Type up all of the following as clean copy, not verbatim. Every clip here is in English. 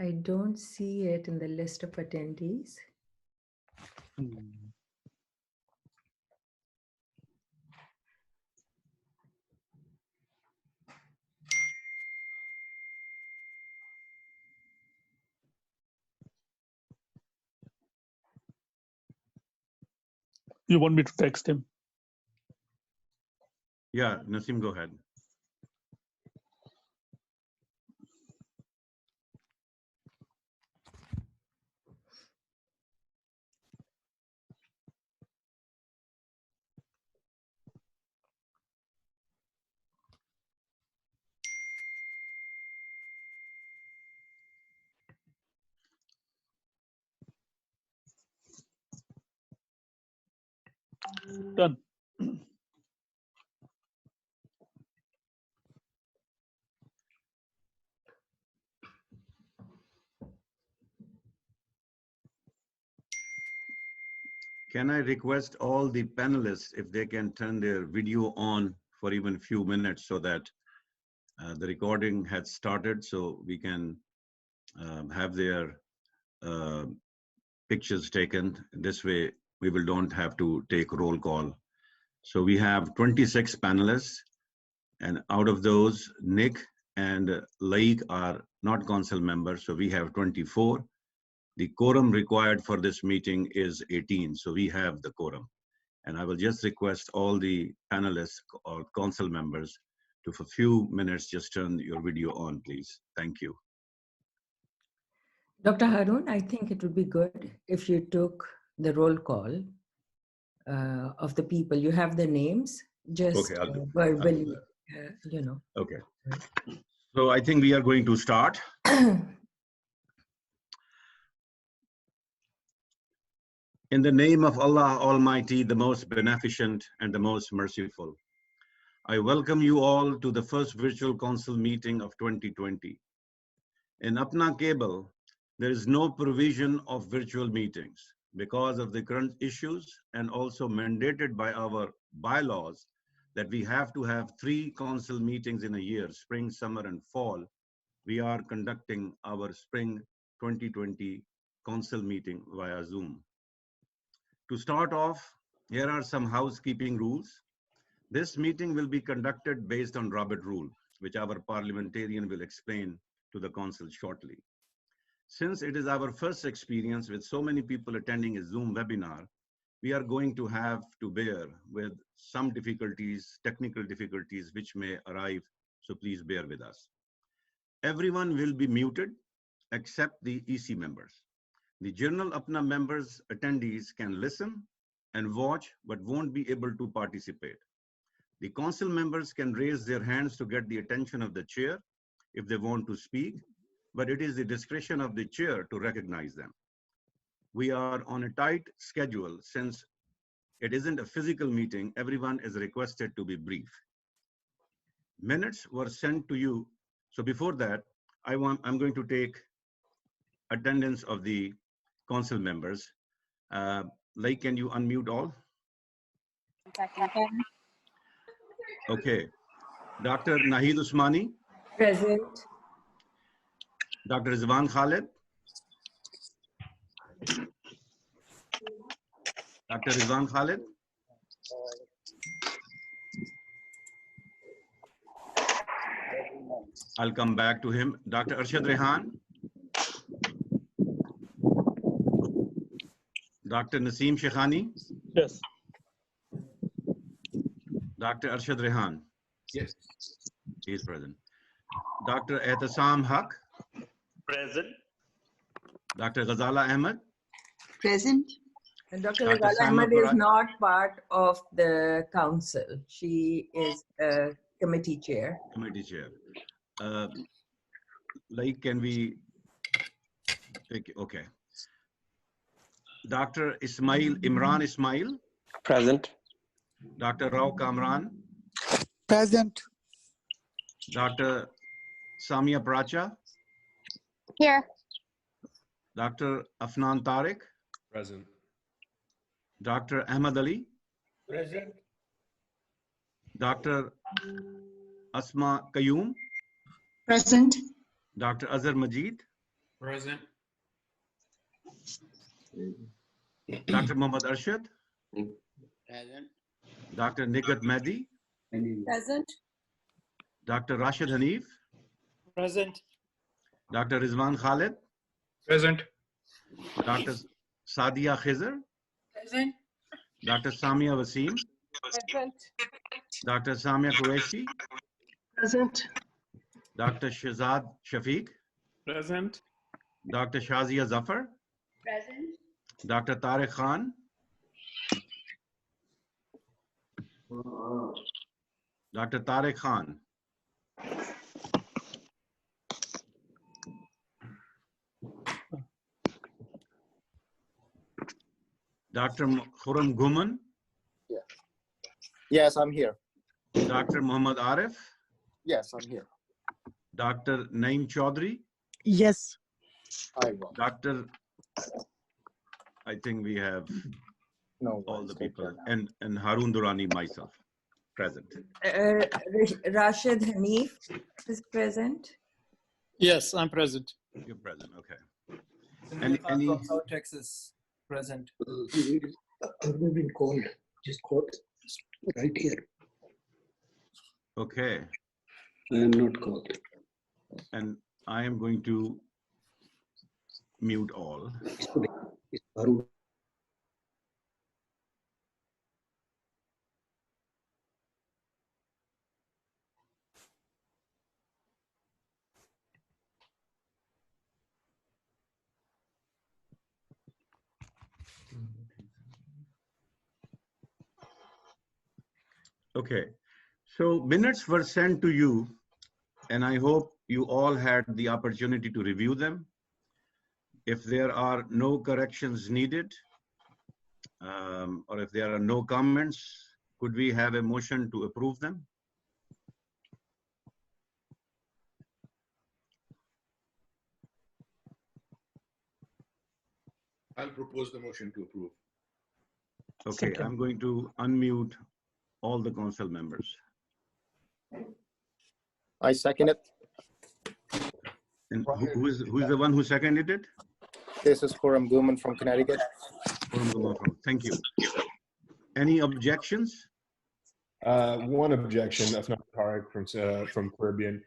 I don't see it in the list of attendees. You want me to text him? Yeah, Nasim, go ahead. Done. Can I request all the panelists if they can turn their video on for even a few minutes so that the recording has started so we can have their pictures taken. This way we don't have to take roll call. So we have 26 panelists, and out of those, Nick and Laik are not council members, so we have 24. The quorum required for this meeting is 18, so we have the quorum. And I will just request all the panelists or council members to, for a few minutes, just turn your video on, please. Thank you. Dr. Harun, I think it would be good if you took the roll call of the people. You have the names, just Okay, verbally, you know. Okay. So I think we are going to start. In the name of Allah Almighty, the most beneficent and the most merciful, I welcome you all to the first virtual council meeting of 2020. In APPNA cable, there is no provision of virtual meetings because of the current issues and also mandated by our bylaws that we have to have 3 council meetings in a year, spring, summer, and fall. We are conducting our spring 2020 council meeting via Zoom. To start off, here are some housekeeping rules. This meeting will be conducted based on Robert Rule, which our parliamentarian will explain to the council shortly. Since it is our first experience with so many people attending a Zoom webinar, we are going to have to bear with some difficulties, technical difficulties which may arrive, so please bear with us. Everyone will be muted except the EC members. The general APPNA members attendees can listen and watch but won't be able to participate. The council members can raise their hands to get the attention of the chair if they want to speak, but it is the discretion of the chair to recognize them. We are on a tight schedule. Since it isn't a physical meeting, everyone is requested to be brief. Minutes were sent to you. So before that, I'm going to take attendance of the council members. Like, can you unmute all? Okay. Dr. Nahid Usmani. Present. Dr. Rizwan Khalid. Dr. Rizwan Khalid. I'll come back to him. Dr. Arshad Rehan. Dr. Naseem Shekhani. Yes. Dr. Arshad Rehan. Yes. He is present. Dr. Ehtasam Haq. Present. Dr. Ghazala Ahmed. Present. And Dr. Dr. Ghazala Sama Ahmed is Parag. not part of the council. She is a committee chair. Committee chair. Like, can we take, okay. Dr. Imran Ismail. Present. Dr. Rao Kamran. Present. Dr. Samia Pracha. Here. Dr. Afnan Tariq. Present. Dr. Ahmad Ali. Present. Dr. Asma Qayyum. Present. Dr. Azhar Majid. Present. Dr. Muhammad Arshad, Present. Dr. Nigat Mehdi, Present. Dr. Rashid Hanif, Present. Dr. Rizwan Khalid, Present. Dr. Sadia Khizr, Present. Dr. Samia Wasim, Present. Dr. Samia Qureshi, Present. Dr. Shazad Shafiq, Present. Dr. Shazia Zafar, Present. Dr. Tariq Khan, Dr. Tariq Khan, Dr. Khurram Guman, Yes, I'm here. Dr. Muhammad Arif, Yes, I'm here. Dr. Naeem Chaudhry, Yes. I will. Dr. I think we have No all worries. the Take people, care. and Harun Durrani, myself, present. Rashid Hanif is present. Yes, I'm present. You're present, okay. Any Any, South Texas present? I've never been called. Just called right here. okay. I am not called. And I am going to mute all. It's Arun. Okay, so minutes were sent to you, and I hope you all had the opportunity to review them. If there are no corrections needed, or if there are no comments, could we have a motion to approve them? I'll propose the motion to approve. Okay, I'm going to unmute all the council members. I second it. And who's the one who seconded it? This is Khurram Guman from Connecticut. Thank you. Any objections? One objection, that's not Tarek from Caribbean.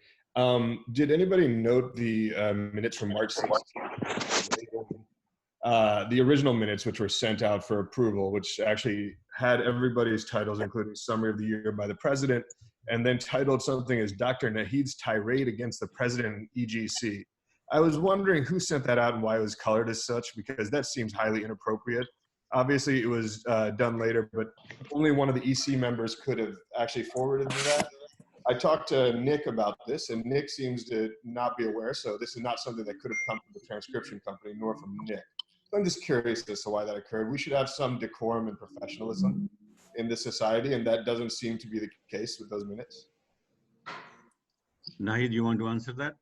Did anybody note the minutes from March 16th? The original minutes, which were sent out for approval, which actually had everybody's titles, including summary of the year by the president, and then titled something as Dr. Nahid's tirade against the president and EGC. I was wondering who sent that out and why it was colored as such, because that seems highly inappropriate. Obviously, it was done later, but only one of the EC members could have actually forwarded me that. I talked to Nick about this, and Nick seems to not be aware, so this is not something that could have come from the transcription company, nor from Nick. So I'm just curious as to why that occurred. We should have some decorum and professionalism in this society, and that doesn't seem to be the case with those minutes. Nahid, you want to answer that?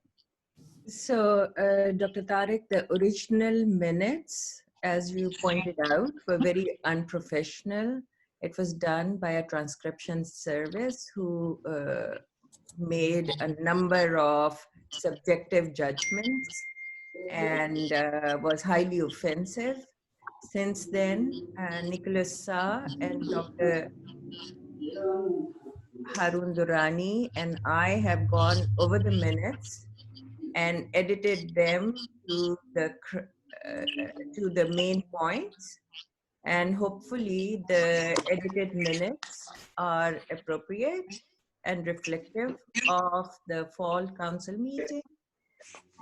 So, Dr. Tariq, the original minutes, as you pointed out, were very unprofessional. It was done by a transcription service who made a number of subjective judgments and was highly offensive. Since then, Nicholas Sa and Dr. Harun Durrani and I have gone over the minutes and edited them to the main points. And hopefully the edited minutes are appropriate and reflective of the fall council meeting.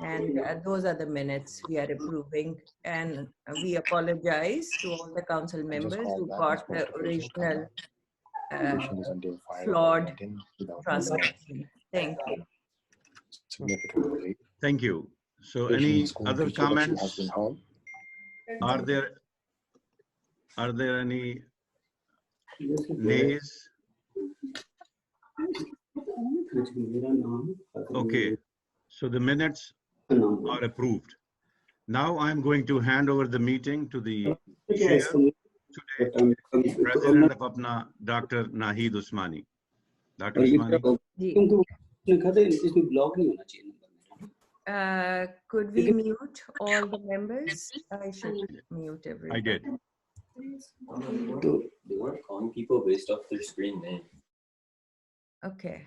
And those are the minutes we are approving. And we apologize to all the council members who got the original flawed transcription. Thank you. Thank you. So any other comments? Are there any nays? Okay, so the minutes are approved. Now I'm going to hand over the meeting to the chair today, President of APPNA, Dr. Nahid Usmani. Dr. Usmani. Could we mute all the members? I should mute everyone. I did. They weren't calling people based off their screen name. Okay.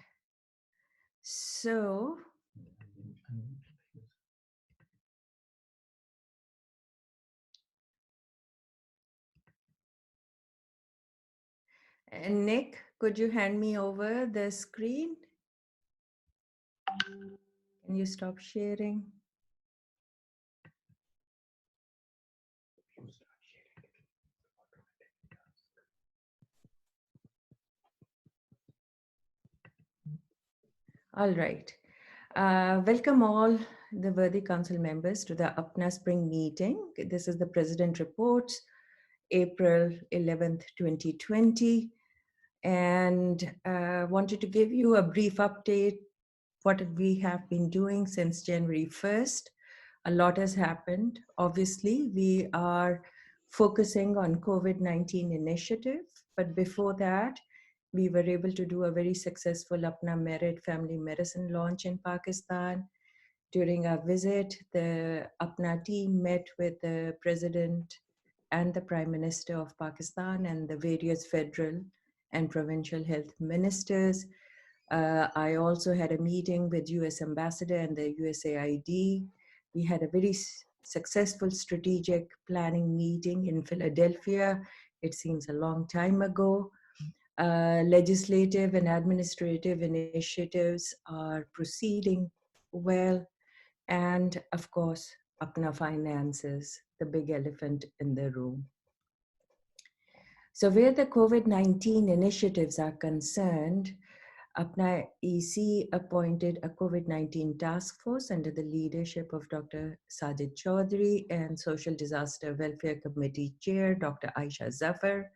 So, Nick, could you hand me over the screen? Can you stop sharing? All right. Welcome all the worthy council members to the APPNA spring meeting. This is the president report, April 11th, 2020. And wanted to give you a brief update what we have been doing since January 1st. A lot has happened. Obviously, we are focusing on COVID-19 initiative, but before that, we were able to do a very successful APPNA Merit Family Medicine launch in Pakistan. During our visit, the APPNA team met with the President and the Prime Minister of Pakistan and the various federal and provincial health ministers. I also had a meeting with US Ambassador and the USAID. We had a very successful strategic planning meeting in Philadelphia. It seems a long time ago. Legislative and administrative initiatives are proceeding well. And of course, APPNA finances, the big elephant in the room. So where the COVID-19 initiatives are concerned, APPNA EC appointed a COVID-19 task force under the leadership of Dr. Sajid Chaudhry and Social Disaster Welfare Committee Chair, Dr. Aisha Zafar.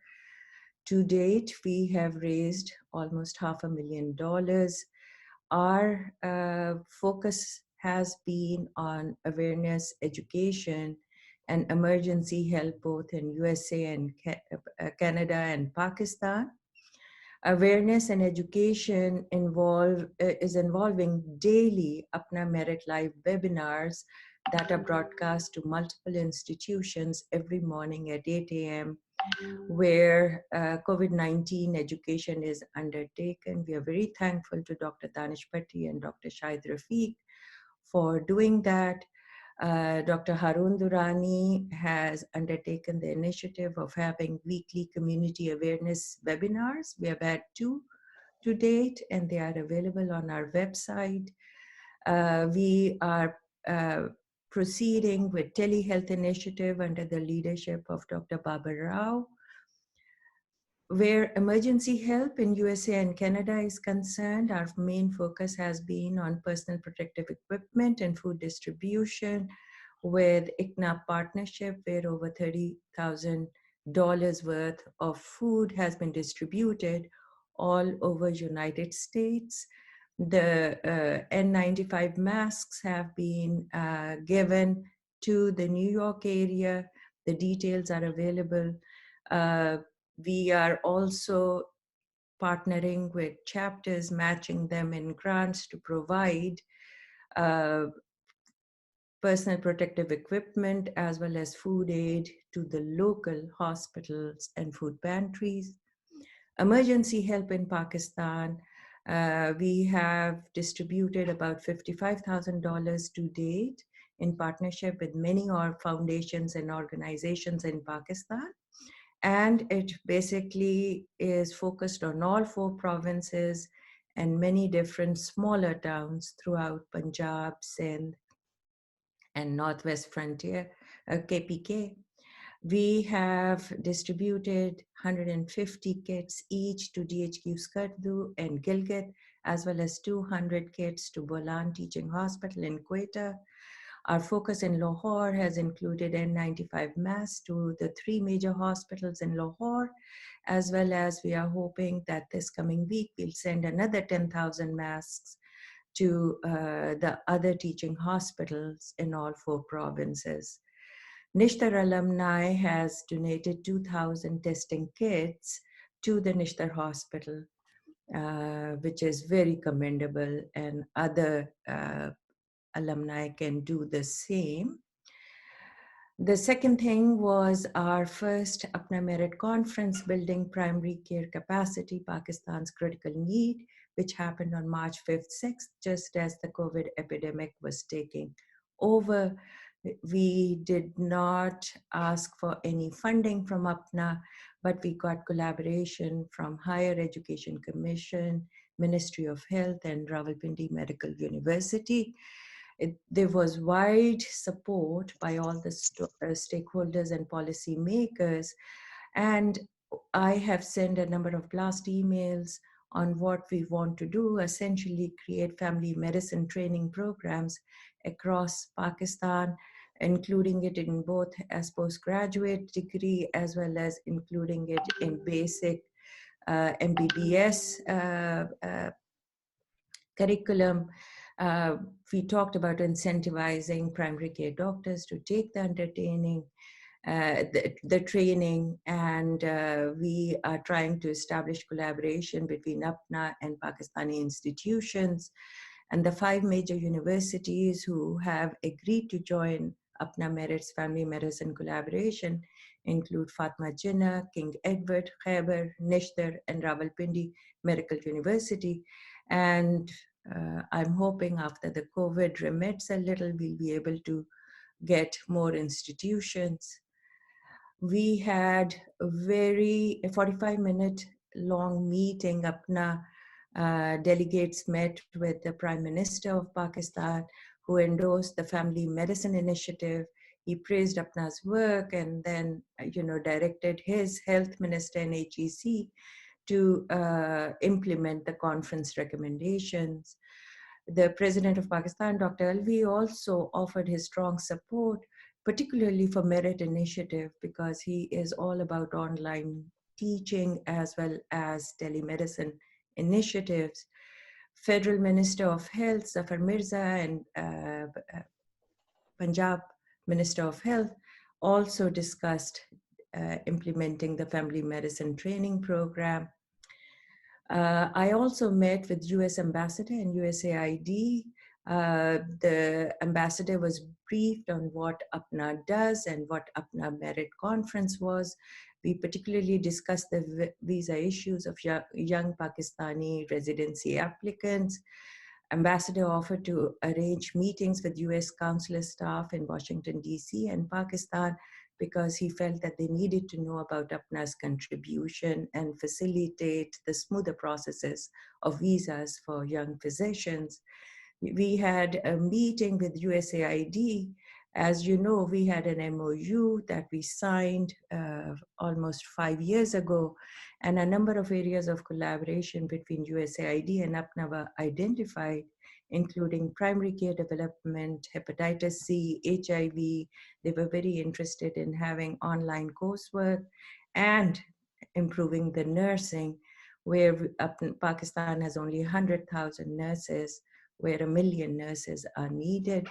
To date, we have raised almost $500,000. Our focus has been on awareness, education, and emergency help both in USA and Canada and Pakistan. Awareness and education is involving daily APPNA Merit Live webinars that are broadcast to multiple institutions every morning at 8 a.m. where COVID-19 education is undertaken. We are very thankful to Dr. Danish Bhatti and Dr. Shahid Rafiq for doing that. Dr. Harun Durrani has undertaken the initiative of having weekly community awareness webinars. We have had 2 to date, and they are available on our website. We are proceeding with telehealth initiative under the leadership of Dr. Babar Rao. Where emergency help in USA and Canada is concerned, our main focus has been on personal protective equipment and food distribution with APPNA partnership, where over $30,000 worth of food has been distributed all over United States. The N95 masks have been given to the New York area. The details are available. We are also partnering with chapters, matching them in grants to provide personal protective equipment as well as food aid to the local hospitals and food pantries. Emergency help in Pakistan, we have distributed about $55,000 to date in partnership with many foundations and organizations in Pakistan. And it basically is focused on all 4 provinces and many different smaller towns throughout Punjab, Sindh, and Northwest Frontier, KPK. We have distributed 150 kits each to DHQ Skardu and Gilgit, as well as 200 kits to Bolan Teaching Hospital in Quetta. Our focus in Lahore has included N95 masks to the 3 major hospitals in Lahore, as well as we are hoping that this coming week we'll send another 10,000 masks to the other teaching hospitals in all 4 provinces. Nishtar alumni has donated 2,000 testing kits to the Nishtar Hospital, which is very commendable, and other alumni can do the same. The second thing was our first APPNA Merit Conference, Building Primary Care Capacity, Pakistan's Critical Need, which happened on March 5th, 6th, just as the COVID epidemic was taking over. We did not ask for any funding from APPNA, but we got collaboration from Higher Education Commission, Ministry of Health, and Rawalpindi Medical University. There was wide support by all the stakeholders and policy makers. And I have sent a number of blast emails on what we want to do, essentially create family medicine training programs across Pakistan, including it in both as postgraduate degree as well as including it in basic MBBS curriculum. We talked about incentivizing primary care doctors to take the the training, and we are trying to establish collaboration between APPNA and Pakistani institutions. And the 5 major universities who have agreed to join APPNA Merit's Family Medicine Collaboration include Fatma Jinnah, King Edward, Khyber, Nishtar, and Rawalpindi Medical University. And I'm hoping after the COVID remits a little, we'll be able to get more institutions. We had a 45-minute long meeting. APPNA delegates met with the Prime Minister of Pakistan, who endorsed the Family Medicine Initiative. He praised APPNA's work and then, directed his health minister and HEC to implement the conference recommendations. The President of Pakistan, Dr. Alvi, also offered his strong support, particularly for Merit Initiative, because he is all about online teaching as well as telemedicine initiatives. Federal Minister of Health, Zafar Mirza, and Punjab Minister of Health also discussed implementing the family medicine training program. I also met with US Ambassador and USAID. The ambassador was briefed on what APPNA does and what APPNA Merit Conference was. We particularly discussed the visa issues of young Pakistani residency applicants. Ambassador offered to arrange meetings with US consular staff in Washington, DC and Pakistan, because he felt that they needed to know about APPNA's contribution and facilitate the smoother processes of visas for young physicians. We had a meeting with USAID. As you know, we had an MOU that we signed almost 5 years ago, and a number of areas of collaboration between USAID and APPNA were identified, including primary care development, hepatitis C, HIV. They were very interested in having online coursework and improving the nursing, where Pakistan has only 100,000 nurses, where 1 million nurses are needed.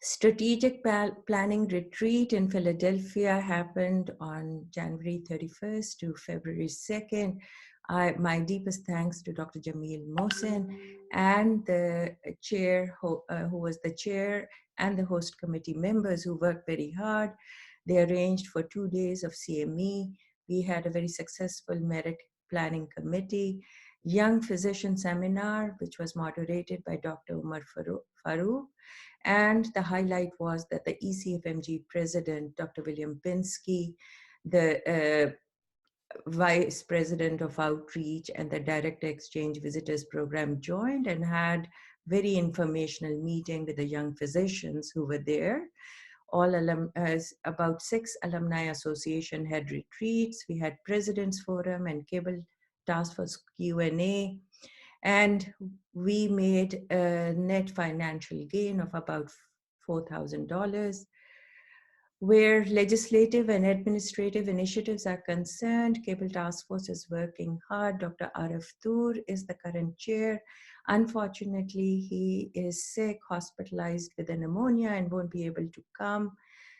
Strategic planning retreat in Philadelphia happened on January 31st to February 2nd. My deepest thanks to Dr. Jameel Mohsin and the chair, who was the chair, and the host committee members who worked very hard. They arranged for 2 days of CME. We had a very successful merit planning committee, young physician seminar, which was moderated by Dr. Umar Farooq. And the highlight was that the ECFMG president, Dr. William Pinsky, the vice president of outreach and the direct exchange visitors program joined and had very informational meeting with the young physicians who were there. About 6 alumni association had retreats. We had president's forum and cable task force Q&A. And we made a net financial gain of about $4,000. Where legislative and administrative initiatives are concerned, Cable Task Force is working hard. Dr. Arif Tur is the current chair. Unfortunately, he is sick, hospitalized with a pneumonia, and won't be able to come.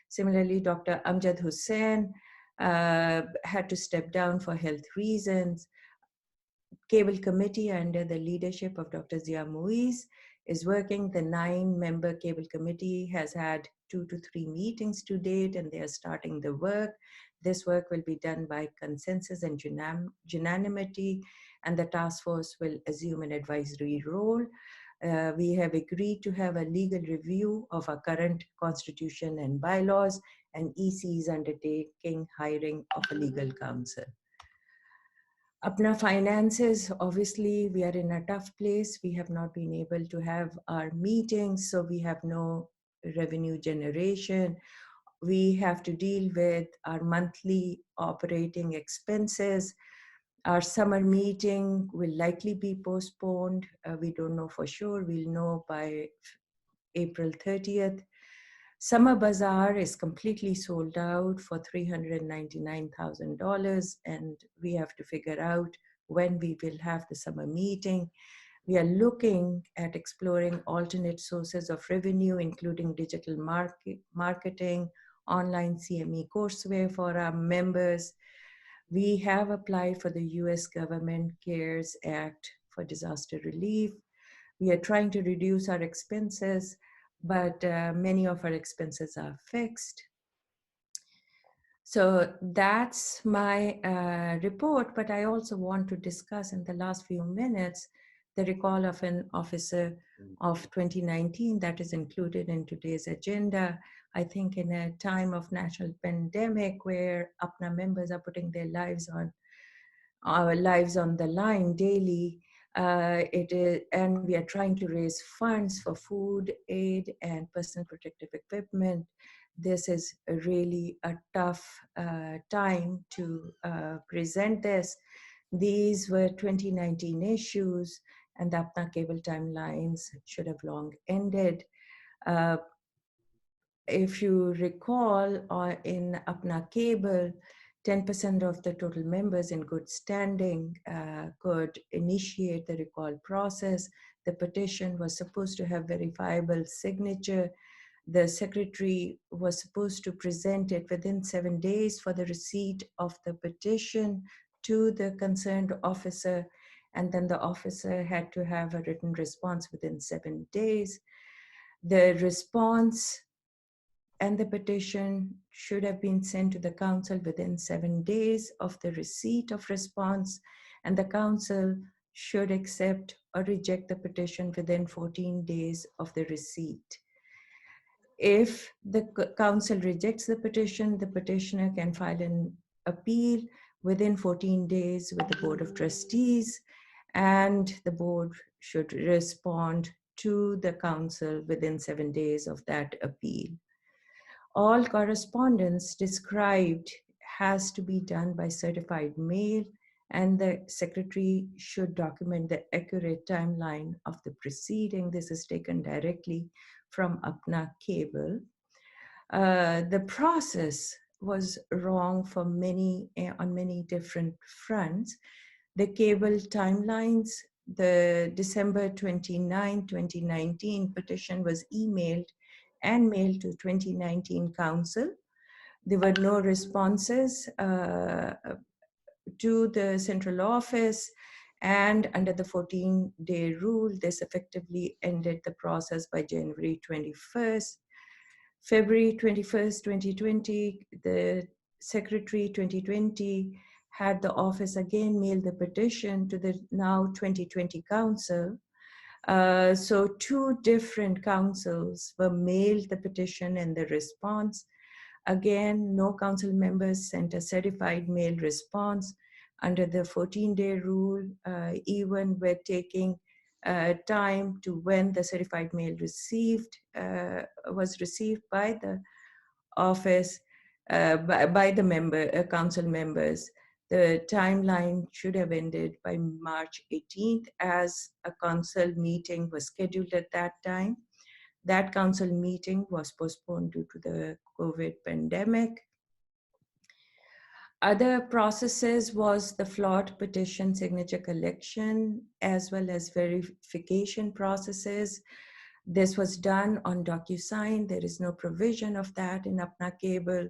Similarly, Dr. Amjad Hussain had to step down for health reasons. Cable Committee, under the leadership of Dr. Zia Muiz, is working. The 9-member cable committee has had 2 to 3 meetings to date, and they are starting the work. This work will be done by consensus and unanimity, and the task force will assume an advisory role. We have agreed to have a legal review of our current constitution and bylaws, and EC is undertaking hiring of a legal counsel. APPNA finances, obviously, we are in a tough place. We have not been able to have our meetings, so we have no revenue generation. We have to deal with our monthly operating expenses. Our summer meeting will likely be postponed. We don't know for sure. We'll know by April 30th. Summer Bazaar is completely sold out for $399,000, and we have to figure out when we will have the summer meeting. We are looking at exploring alternate sources of revenue, including digital marketing, online CME courseware for our members. We have applied for the US Government CARES Act for disaster relief. We are trying to reduce our expenses, but many of our expenses are fixed. So that's my report, but I also want to discuss in the last few minutes the recall of an officer of 2019 that is included in today's agenda. I think in a time of national pandemic where APPNA members are putting their lives on our lives on the line daily, and we are trying to raise funds for food aid and personal protective equipment. This is really a tough time to present this. These were 2019 issues, and the APPNA cable timelines should have long ended. If you recall, in APPNA cable, 10% of the total members in good standing could initiate the recall process. The petition was supposed to have verifiable signature. The secretary was supposed to present it within 7 days for the receipt of the petition to the concerned officer, and then the officer had to have a written response within 7 days. The response and the petition should have been sent to the council within 7 days of the receipt of response, and the council should accept or reject the petition within 14 days of the receipt. If the council rejects the petition, the petitioner can file an appeal within 14 days with the Board of Trustees, and the board should respond to the council within 7 days of that appeal. All correspondence described has to be done by certified mail, and the secretary should document the accurate timeline of the proceeding. This is taken directly from APPNA cable. The process was wrong for on many different fronts. The cable timelines, the December 29, 2019 petition was emailed and mailed to 2019 council. There were no responses to the central office, and under the 14-day rule, this effectively ended the process by January 21st. February 21st, 2020, the Secretary 2020 had the office again mail the petition to the now 2020 council. So 2 different councils were mailed the petition and the response. Again, no council members sent a certified mail response. Under the 14-day rule, even we're taking time to when the certified mail was received by the office, by the council members. The timeline should have ended by March 18th, as a council meeting was scheduled at that time. That council meeting was postponed due to the COVID pandemic. Other processes was the flawed petition signature collection, as well as verification processes. This was done on DocuSign. There is no provision of that in APPNA cable.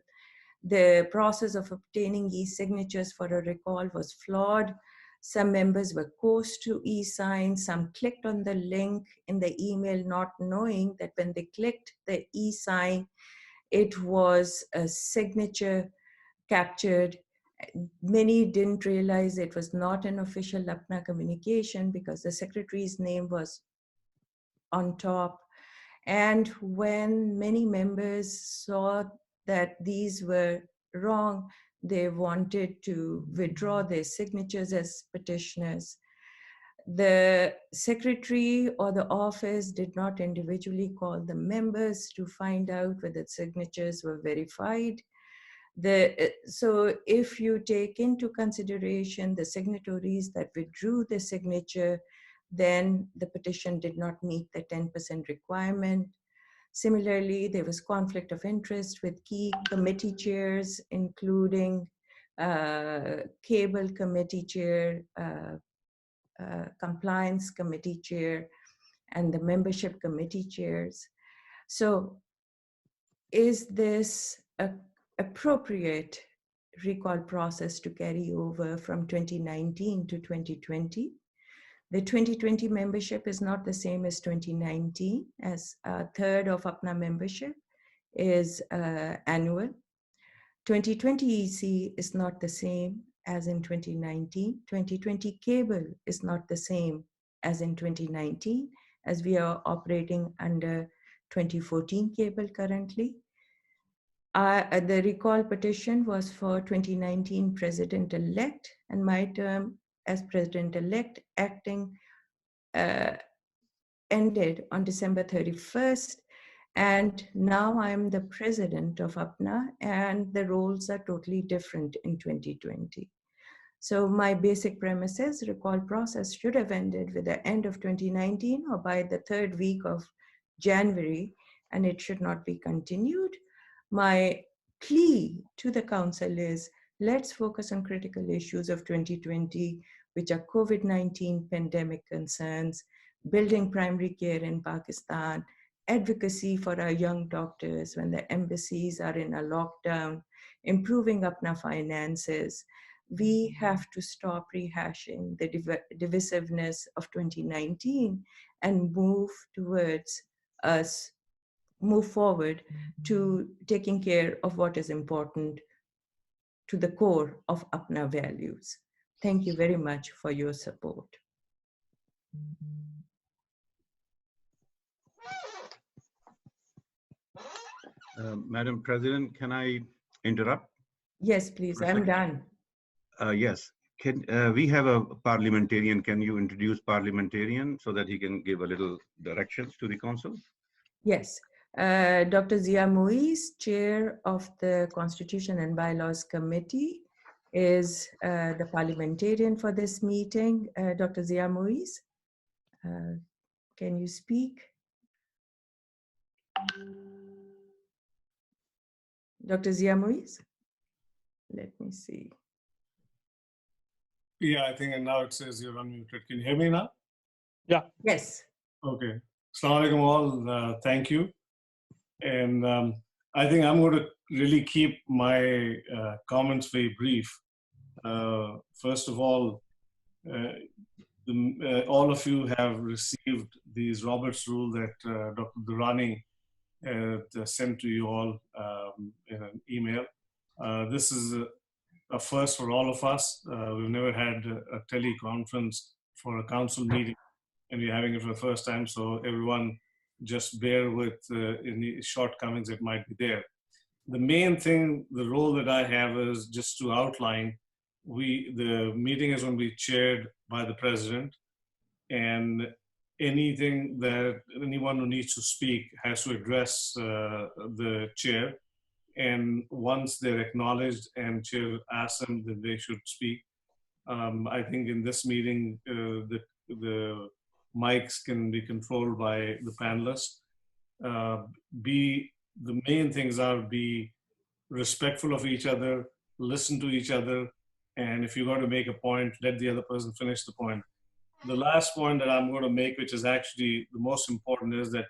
The process of obtaining e-signatures for a recall was flawed. Some members were forced to e-sign, some clicked on the link in the email not knowing that when they clicked the e-sign, it was a signature captured. Many didn't realize it was not an official APPNA communication because the secretary's name was on top. And when many members saw that these were wrong, they wanted to withdraw their signatures as petitioners. The secretary or the office did not individually call the members to find out whether signatures were verified. So if you take into consideration the signatories that withdrew the signature, then the petition did not meet the 10% requirement. Similarly, there was conflict of interest with key committee chairs, including cable committee chair, compliance committee chair, and the membership committee chairs. So is this an appropriate recall process to carry over from 2019 to 2020? The 2020 membership is not the same as 2019, as a third of APPNA membership is annual. 2020 EC is not the same as in 2019. 2020 cable is not the same as in 2019, as we are operating under 2014 cable currently. The recall petition was for 2019 president-elect, and my term as president-elect acting ended on December 31st. And now I'm the president of APPNA, and the roles are totally different in 2020. So my basic premise is recall process should have ended with the end of 2019 or by the third week of January, and it should not be continued. My plea to the council is, let's focus on critical issues of 2020, which are COVID-19 pandemic concerns, building primary care in Pakistan, advocacy for our young doctors when the embassies are in a lockdown, improving APPNA finances. We have to stop rehashing the divisiveness of 2019 and move forward to taking care of what is important to the core of APPNA values. Thank you very much for your support. Madam President, can I interrupt? Yes, please, I'm done. Yes, we have a parliamentarian. Can you introduce parliamentarian so that he can give a little directions to the council? Yes, Dr. Zia Muiz, chair of the Constitution and Bylaws Committee, is the parliamentarian for this meeting. Dr. Zia Muiz, can you speak? Dr. Zia Muiz? Let me see. Yeah, I think now it says you're unmuted. Can you hear me now? Yeah. Yes. Okay. Assalamu alaikum all. Thank you. And I think I'm going to really keep my comments very brief. First of all, all of you have received these Roberts rule that Dr. Durrani sent to you all in an email. This is a first for all of us. We've never had a teleconference for a council meeting, and we're having it for the first time. So everyone just bear with any shortcomings that might be there. The main thing, the role that I have is just to outline, the meeting is going to be chaired by the president, and anything that anyone who needs to speak has to address the chair. And once they're acknowledged and chair asks them that they should speak, I think in this meeting, the mics can be controlled by the panelists. The main things are be respectful of each other, listen to each other, and if you're going to make a point, let the other person finish the point. The last point that I'm going to make, which is actually the most important, is that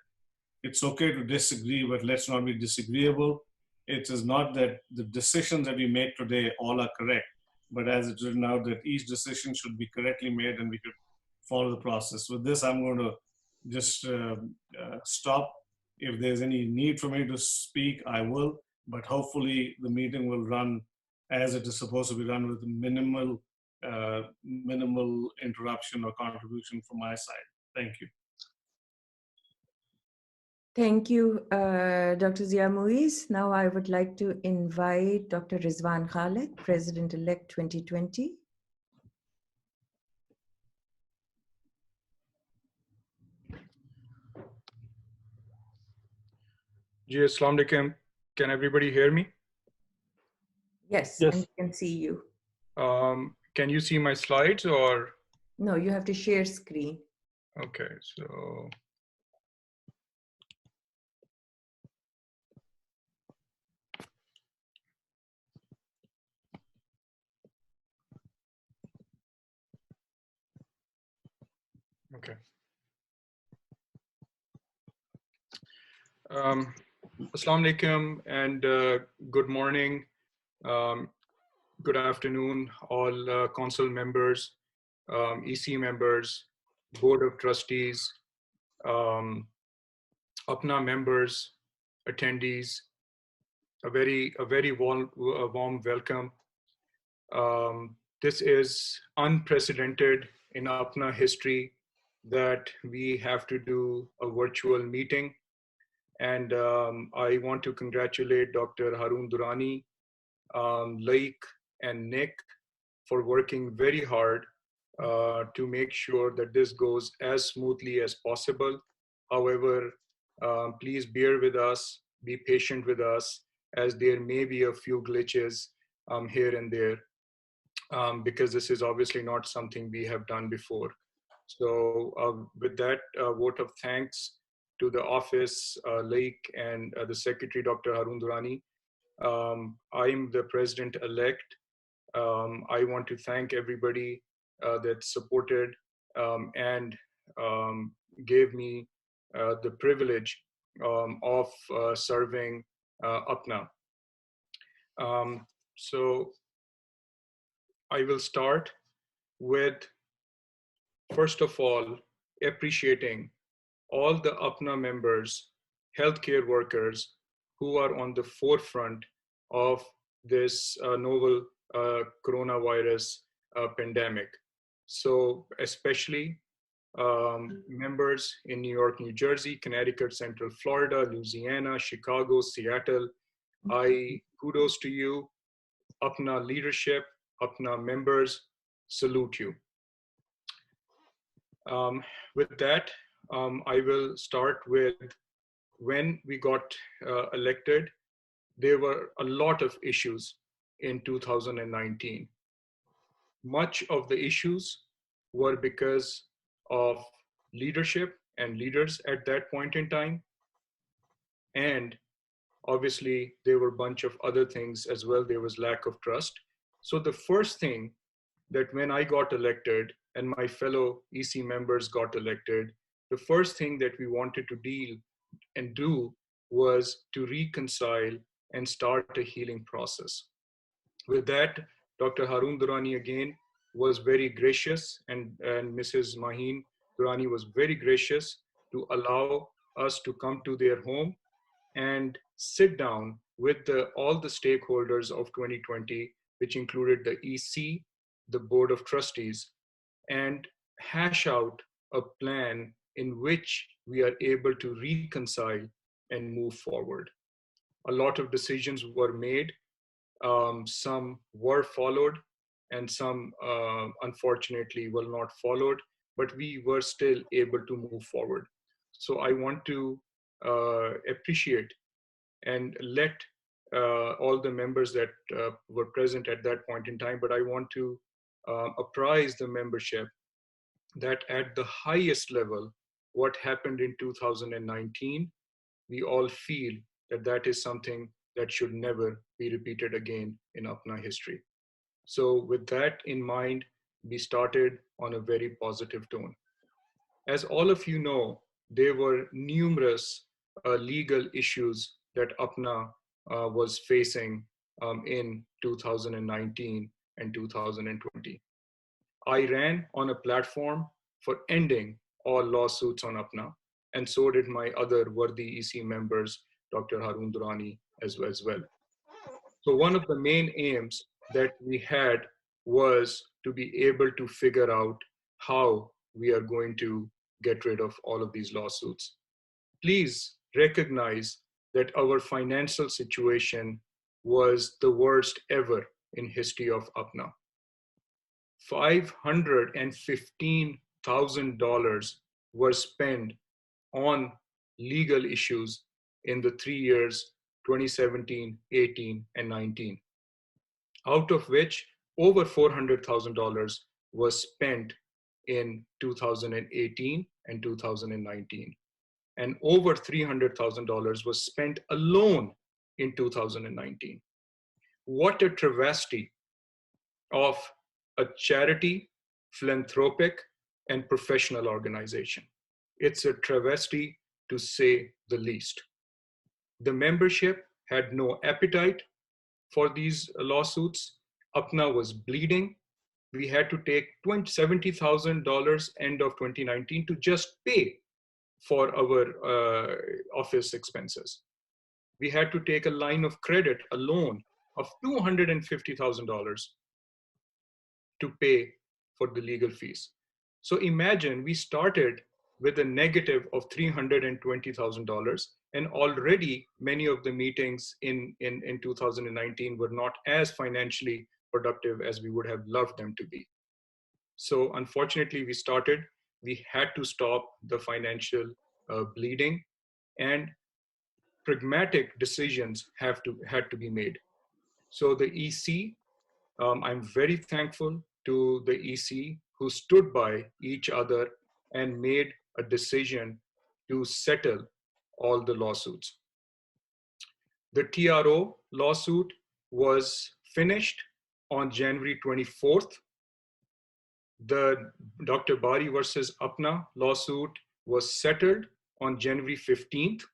it's okay to disagree, but let's not be disagreeable. It is not that the decisions that we make today all are correct. but as it turned out that each decision should be correctly made and we could follow the process. With this, I'm going to just stop. If there's any need for me to speak, I will, but hopefully the meeting will run as it is supposed to be run, with minimal interruption or contribution from my side. Thank you. Thank you, Dr. Zia Muiz. Now I would like to invite Dr. Rizwan Khalid, President-elect 2020. Ji, Assalamu alaikum. Can everybody hear me? Yes, Yes. and we can see you. Can you see my slides or? No, you have to share screen. Okay, so. Okay. Assalamu alaikum and good morning, good afternoon, all council members, EC members, board of trustees, APPNA members, attendees. A very warm welcome. This is unprecedented in APPNA history that we have to do a virtual meeting. And I want to congratulate Dr. Harun Durrani, Laik, and Nick for working very hard to make sure that this goes as smoothly as possible. However, please bear with us, be patient with us, as there may be a few glitches here and there, because this is obviously not something we have done before. So with that vote of thanks to the office, Laik, and the secretary, Dr. Harun Durrani, I'm the president-elect. I want to thank everybody that supported and gave me the privilege of serving APPNA. So I will start with, first of all, appreciating all the APPNA members, healthcare workers who are on the forefront of this novel coronavirus pandemic. So especially members in New York, New Jersey, Connecticut, Central Florida, Louisiana, Chicago, Seattle, I kudos to you, APPNA leadership, APPNA members, salute you. With that, I will start with when we got elected. There were a lot of issues in 2019. Much of the issues were because of leadership and leaders at that point in time. And obviously, there were a bunch of other things as well. There was lack of trust. So the first thing that when I got elected and my fellow EC members got elected, the first thing that we wanted to deal and do was to reconcile and start a healing process. With that, Dr. Harun Durrani again was very gracious, and Mrs. Maheen Durrani was very gracious to allow us to come to their home and sit down with all the stakeholders of 2020, which included the EC, the Board of Trustees, and hash out a plan in which we are able to reconcile and move forward. A lot of decisions were made. Some were followed and some unfortunately were not followed, but we were still able to move forward. So I want to appreciate and let all the members that were present at that point in time, but I want to apprise the membership that at the highest level, what happened in 2019, we all feel that that is something that should never be repeated again in APPNA history. So with that in mind, we started on a very positive tone. As all of you know, there were numerous legal issues that APPNA was facing in 2019. and 2020. I ran on a platform for ending all lawsuits on APPNA, and so did my other worthy EC members, Dr. Harun Durrani as well. So one of the main aims that we had was to be able to figure out how we are going to get rid of all of these lawsuits. Please recognize that our financial situation was the worst ever in history of APPNA. $515,000 were spent on legal issues in the 3 years 2017, 18, and 19, out of which over $400,000 was spent in 2018 and 2019, and over $300,000 was spent alone in 2019. What a travesty of a charity, philanthropic, and professional organization. It's a travesty to say the least. The membership had no appetite for these lawsuits. APPNA was bleeding. We had to take $70,000 end of 2019 to just pay for our office expenses. We had to take a line of credit, a loan of $250,000 to pay for the legal fees. So imagine we started with a negative of $320,000, and already many of the meetings in 2019 were not as financially productive as we would have loved them to be. So unfortunately, we had to stop the financial bleeding, and pragmatic decisions had to be made. So the EC, I'm very thankful to the EC who stood by each other and made a decision to settle all the lawsuits. The TRO lawsuit was finished on January 24th. The Dr. Bari versus APPNA lawsuit was settled on January 15th.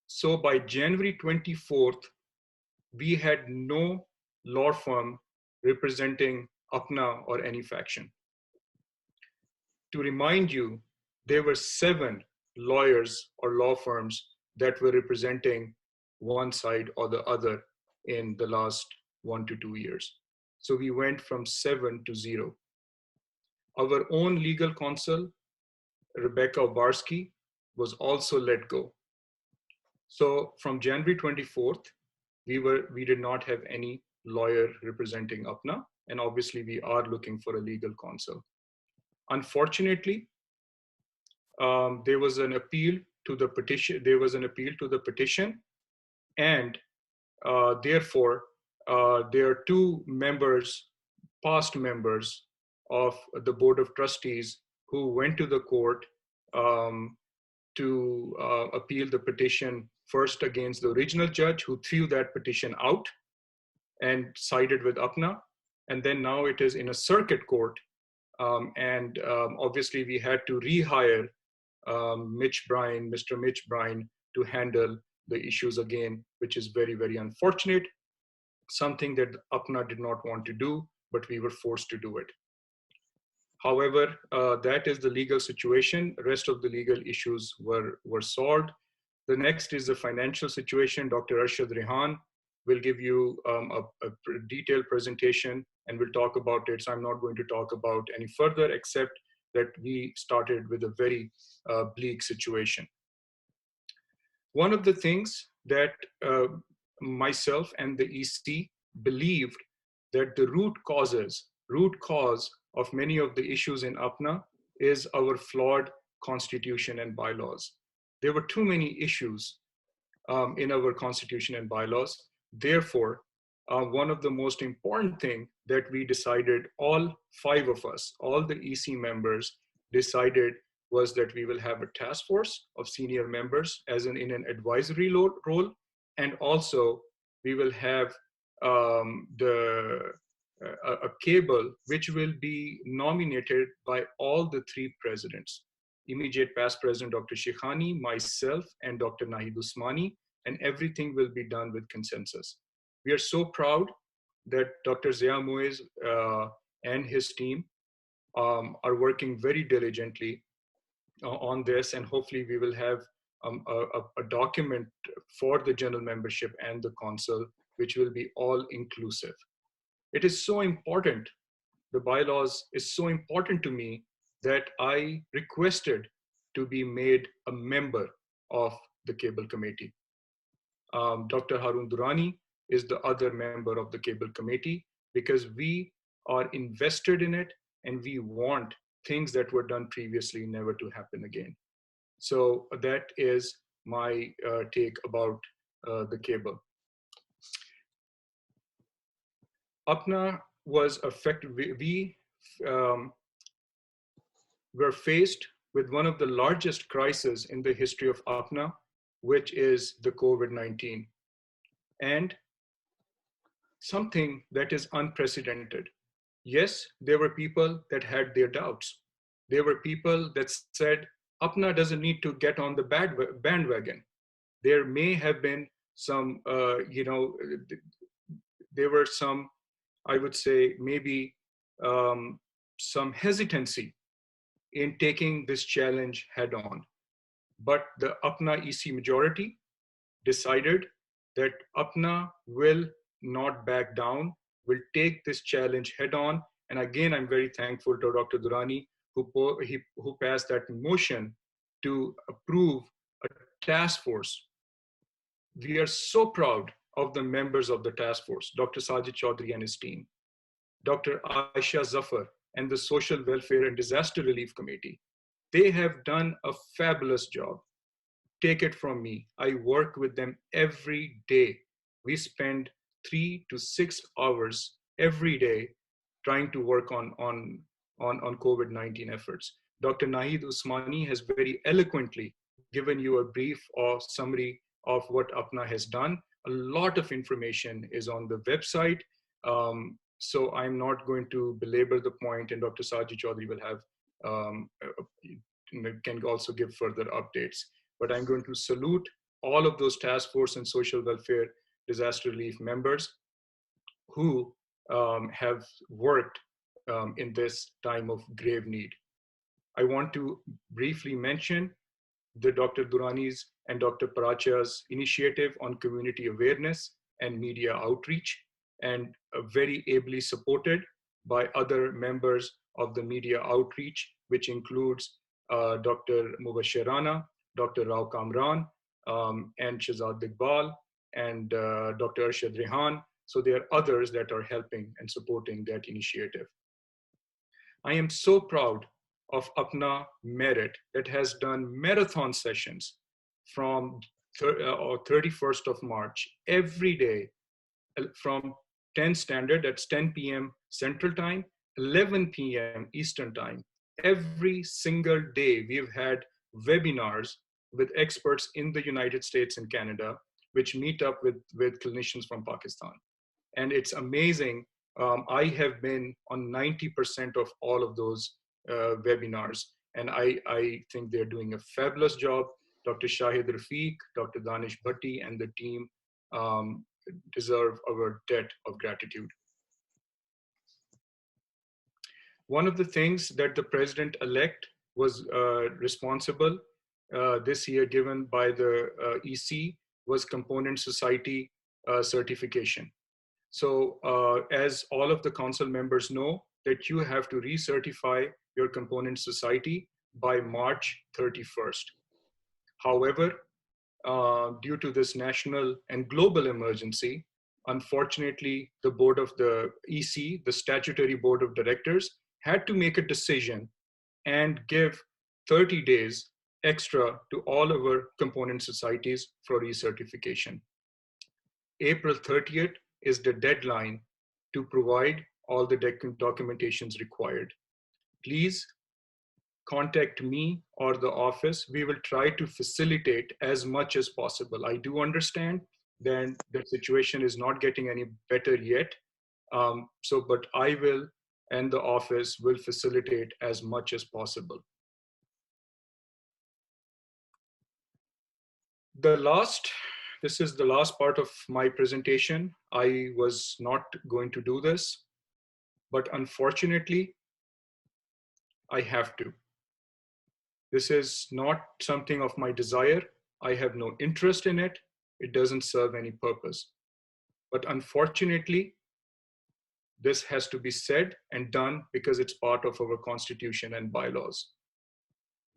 So by January 24th, we had no law firm representing APPNA or any faction. To remind you, there were 7 lawyers or law firms that were representing one side or the other in the last 1 to 2 years. So we went from 7 to 0. Our own legal counsel, Rebecca Obarski, was also let go. So from January 24th, we did not have any lawyer representing APPNA, and obviously we are looking for a legal counsel. Unfortunately, there was an appeal to the petition. And therefore, there are 2 members, past members of the Board of Trustees who went to the court to appeal the petition first against the original judge who threw that petition out and sided with APPNA. And then now it is in a circuit court. Obviously we had to rehire Mr. Mitch Bryan to handle the issues again, which is very, very unfortunate. Something that APPNA did not want to do, but we were forced to do it. However, that is the legal situation. The rest of the legal issues were solved. The next is the financial situation. Dr. Arshad Rehan will give you a detailed presentation and we'll talk about it. So I'm not going to talk about any further, except that we started with a very bleak situation. One of the things that myself and the EC believed that the root cause of many of the issues in APPNA is our flawed constitution and bylaws. There were too many issues in our constitution and bylaws. Therefore, one of the most important thing that we decided, all 5 of us, all the EC members decided, was that we will have a task force of senior members in an advisory role, and also we will have a cable which will be nominated by all the 3 presidents, immediate past president Dr. Shekhani, myself, and Dr. Nahid Usmani, and everything will be done with consensus. We are so proud that Dr. Zia Muiz and his team are working very diligently on this, and hopefully we will have a document for the general membership and the council, which will be all inclusive. It is so important, the bylaws is so important to me that I requested to be made a member of the cable committee. Dr. Harun Durrani is the other member of the cable committee because we are invested in it and we want things that were done previously never to happen again. So that is my take about the cable. APPNA was affected, we were faced with one of the largest crises in the history of APPNA, which is the COVID-19. And something that is unprecedented. Yes, there were people that had their doubts. There were people that said, APPNA doesn't need to get on the bandwagon. There may have been some, there were some, I would say, maybe some hesitancy in taking this challenge head on. But the APPNA EC majority decided that APPNA will not back down, will take this challenge head on. And again, I'm very thankful to Dr. Durrani, who passed that motion to approve a task force. We are so proud of the members of the task force, Dr. Sajid Chaudhry and his team, Dr. Aisha Zafar and the Social Welfare and Disaster Relief Committee. They have done a fabulous job. Take it from me, I work with them every day. We spend 3 to 6 hours every day trying to work on COVID-19 efforts. Dr. Nahid Usmani has very eloquently given you a brief or summary of what APPNA has done. A lot of information is on the website. So I'm not going to belabor the point, and Dr. Sajid Chaudhry will have, can also give further updates. But I'm going to salute all of those task force and social welfare disaster relief members who have worked in this time of grave need. I want to briefly mention the Dr. Durrani's and Dr. Paracha's initiative on community awareness and media outreach, and very ably supported by other members of the media outreach, which includes Dr. Mubashir Rana, Dr. Rao Kamran, and Shahzad Iqbal, and Dr. Arshad Rehan. So there are others that are helping and supporting that initiative. I am so proud of APPNA Merit that has done marathon sessions from 31st of March every day from 10 standard, that's 10 p.m. Central Time, 11 p.m. Eastern Time. Every single day we've had webinars with experts in the United States and Canada, which meet up with clinicians from Pakistan. And it's amazing. I have been on 90% of all of those webinars, and I think they're doing a fabulous job. Dr. Shahid Rafiq, Dr. Danish Bhatti, and the team deserve our debt of gratitude. One of the things that the president-elect was responsible this year given by the EC was Component Society certification. So as all of the council members know, that you have to recertify your component society by March 31st. However, due to this national and global emergency, unfortunately, the board of the EC, the statutory board of directors, had to make a decision and give 30 days extra to all our component societies for recertification. April 30th is the deadline to provide all the documentations required. Please contact me or the office. We will try to facilitate as much as possible. I do understand that the situation is not getting any better yet. But I will and the office will facilitate as much as possible. This is the last part of my presentation. I was not going to do this, but unfortunately, I have to. This is not something of my desire. I have no interest in it. It doesn't serve any purpose. But unfortunately, this has to be said and done because it's part of our constitution and bylaws.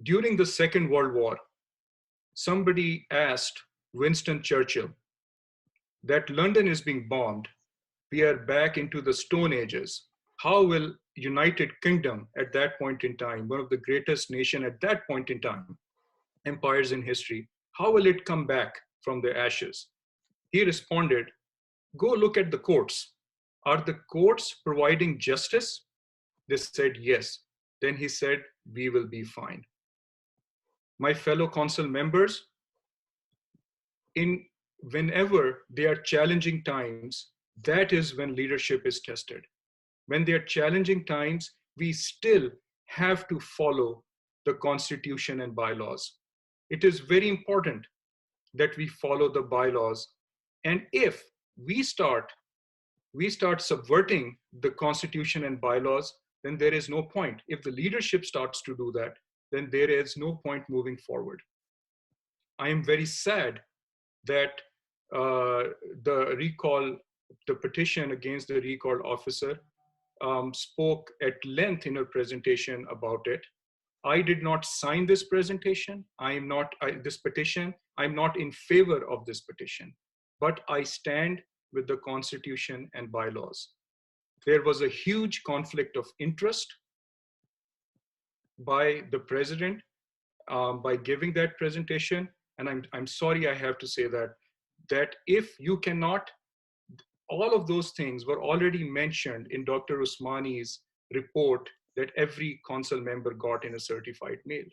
During the Second World War, somebody asked Winston Churchill that London is being bombed. We are back into the Stone Ages. How will United Kingdom at that point in time, one of the greatest nation at that point in time, empires in history, how will it come back from the ashes? He responded, go look at the courts. Are the courts providing justice? They said yes. Then he said, we will be fine. My fellow council members, whenever there are challenging times, that is when leadership is tested. When there are challenging times, we still have to follow the constitution and bylaws. It is very important that we follow the bylaws. And if we start subverting the constitution and bylaws, then there is no point. If the leadership starts to do that, then there is no point moving forward. I am very sad that the petition against the recalled officer spoke at length in her presentation about it. I did not sign this presentation. This petition. I'm not in favor of this petition, but I stand with the constitution and bylaws. There was a huge conflict of interest by the president by giving that presentation. And I'm sorry I have to say that if you cannot, all of those things were already mentioned in Dr. Usmani's report that every council member got in a certified mail.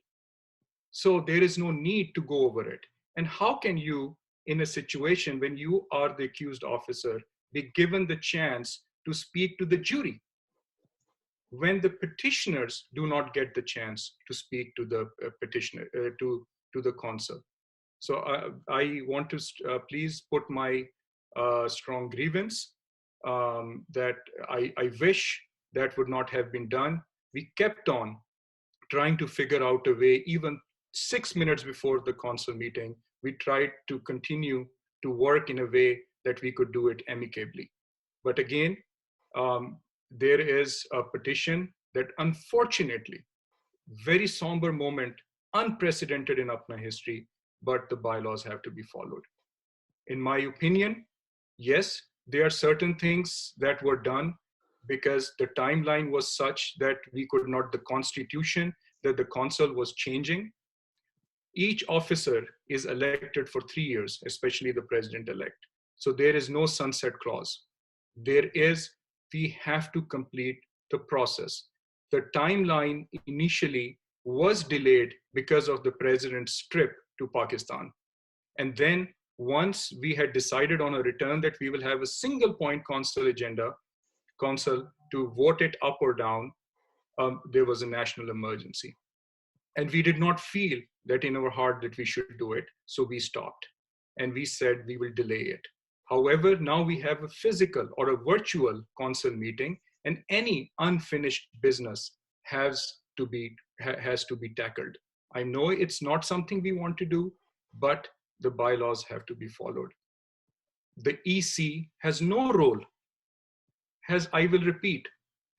So there is no need to go over it. And how can you, in a situation when you are the accused officer, be given the chance to speak to the jury when the petitioners do not get the chance to speak to the petitioner, to the counsel? So I want to please put my strong grievance that I wish that would not have been done. We kept on trying to figure out a way, even 6 minutes before the council meeting, we tried to continue to work in a way that we could do it amicably. But again, there is a petition that unfortunately, very somber moment, unprecedented in APPNA history, but the bylaws have to be followed. In my opinion, yes, there are certain things that were done because the timeline was such that we could not, the constitution that the council was changing. Each officer is elected for 3 years, especially the president-elect. So there is no sunset clause. We have to complete the process. The timeline initially was delayed because of the president's trip to Pakistan. And then once we had decided on a return that we will have a single point council agenda, council to vote it up or down, there was a national emergency. And we did not feel that in our heart that we should do it. So we stopped and we said we will delay it. However, now we have a physical or a virtual council meeting, and any unfinished business has to be tackled. I know it's not something we want to do, but the bylaws have to be followed. The EC has no role, I will repeat,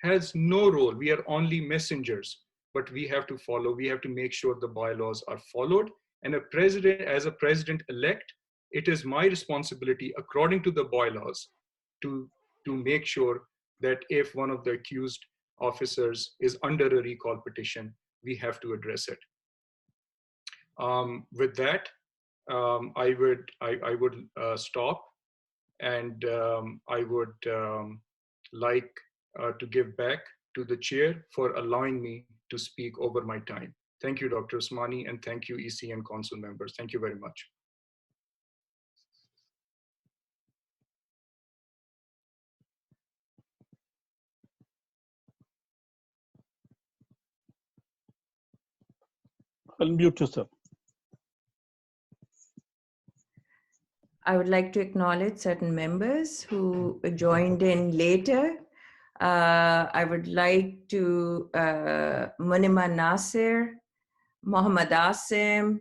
has no role. We are only messengers, but we have to follow. We have to make sure the bylaws are followed. And as a president-elect, it is my responsibility, according to the bylaws, to make sure that if one of the accused officers is under a recall petition, we have to address it. With that, I would stop, and I would like to give back to the chair for allowing me to speak over my time. Thank you, Dr. Usmani, and thank you, EC and council members. Thank you very much. Unmute yourself. I would like to acknowledge certain members who joined in later. I would like to Munima Nasir, Mohammad Asim,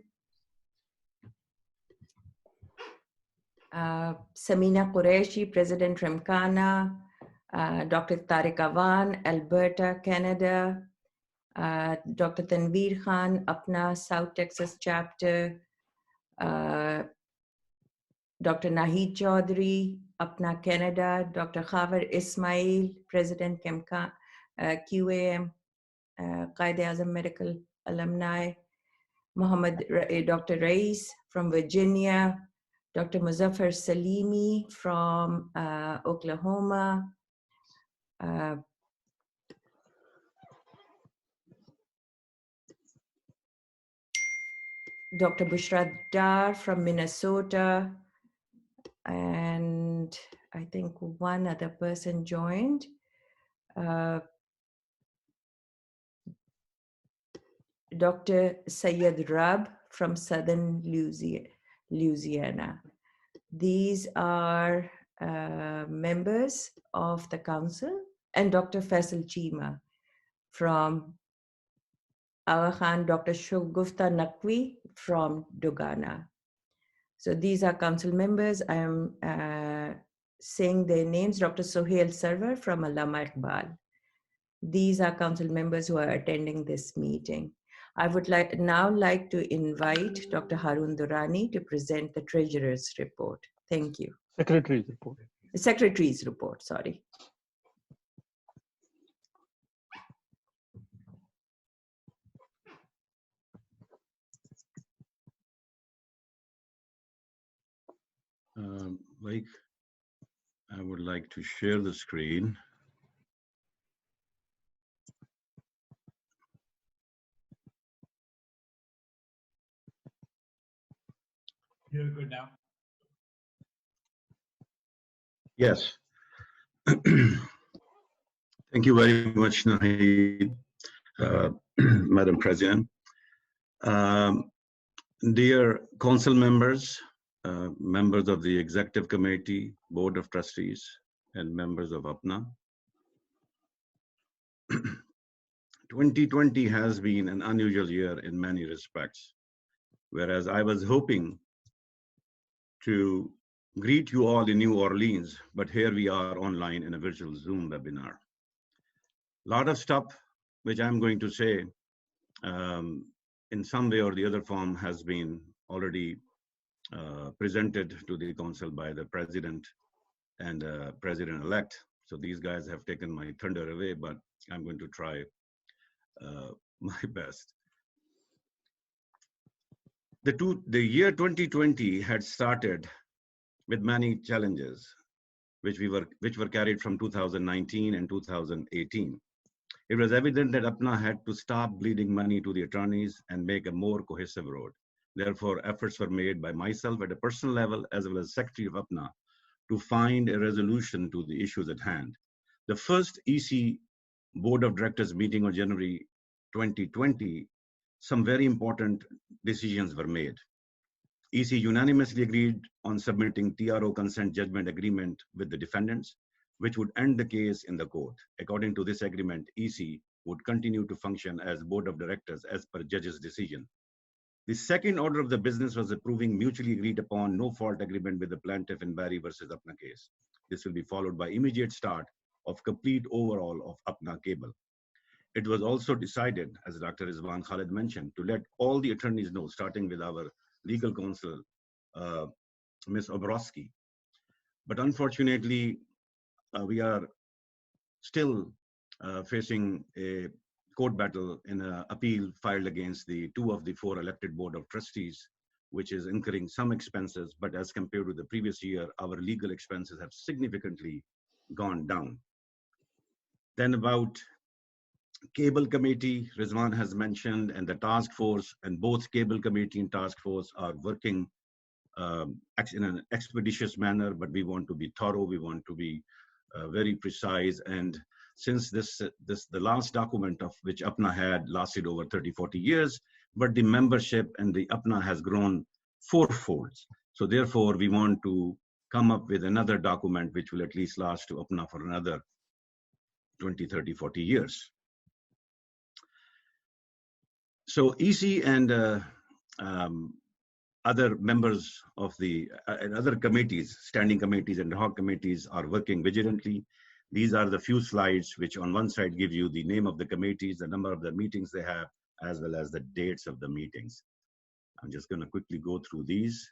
Samina Qureshi, President Remkana, Dr. Tariq Awan, Alberta, Canada, Dr. Tanveer Khan, APPNA, South Texas Chapter, Dr. Nahid Chaudhry, APPNA, Canada, Dr. Khavar Ismail, President QAM, Qaid-e-Azam Medical Alumni, Dr. Rais from Virginia, Dr. Muzaffar Salimi from Oklahoma, Dr. Bushra Dar from Minnesota, and I think one other person joined. Dr. Sayed Rab from Southern Louisiana. These are members of the council, and Dr. Faisal Chima from Aga Khan, Dr. Shogufta Naqvi from Dogana. So these are council members. I am saying their names. Dr. Sohail Sarwar from Allama Iqbal. These are council members who are attending this meeting. I would now like to invite Dr. Harun Durrani to present the Treasurer's report. Thank you. Secretary's report. The Secretary's report, sorry. I would like to share the screen. You're good now. Yes. Thank you very much, Nahid, Madam President. Dear council members, members of the Executive Committee, Board of Trustees, and members of APPNA. 2020 has been an unusual year in many respects, whereas I was hoping to greet you all in New Orleans, but here we are online in a virtual Zoom webinar. A lot of stuff which I'm going to say in some way or the other form has been already presented to the council by the president and president-elect. So these guys have taken my thunder away, but I'm going to try my best. The year 2020 had started with many challenges, which were carried from 2019 and 2018. It was evident that APPNA had to stop bleeding money to the attorneys and make a more cohesive road. Therefore, efforts were made by myself at a personal level, as well as Secretary of APPNA, to find a resolution to the issues at hand. The first EC Board of Directors meeting on January 2020, some very important decisions were made. EC unanimously agreed on submitting TRO consent judgment agreement with the defendants, which would end the case in the court. According to this agreement, EC would continue to function as Board of Directors as per judge's decision. The second order of the business was approving mutually agreed upon no-fault agreement with the plaintiff in Barry versus APPNA case. This will be followed by immediate start of complete overhaul of APPNA cable. It was also decided, as Dr. Rizwan Khalid mentioned, to let all the attorneys know, starting with our legal counsel, Ms. Obrowski. But unfortunately, we are still facing a court battle in an appeal filed against the 2 of the 4 elected Board of Trustees, which is incurring some expenses, but as compared to the previous year, our legal expenses have significantly gone down. Then about Cable Committee, Rizwan has mentioned, and the task force, and both Cable Committee and task force are working in an expeditious manner, but we want to be thorough, we want to be very precise. And since the last document of which APPNA had lasted over 30-40 years, but the membership and the APPNA has grown fourfold. So therefore, we want to come up with another document which will at least last to APPNA for another 20, 30, 40 years. So EC and other members of the and other committees, standing committees and ad hoc committees are working vigilantly. These are the few slides which on one side give you the name of the committees, the number of the meetings they have, as well as the dates of the meetings. I'm just going to quickly go through these.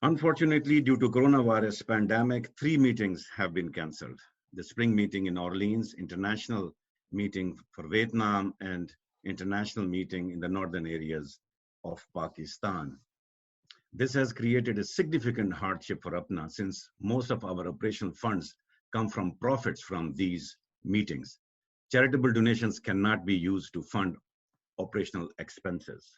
Unfortunately, due to coronavirus pandemic, 3 meetings have been cancelled. The spring meeting in Orleans, international meeting for Vietnam, and international meeting in the northern areas of Pakistan. This has created a significant hardship for APPNA since most of our operational funds come from profits from these meetings. Charitable donations cannot be used to fund operational expenses.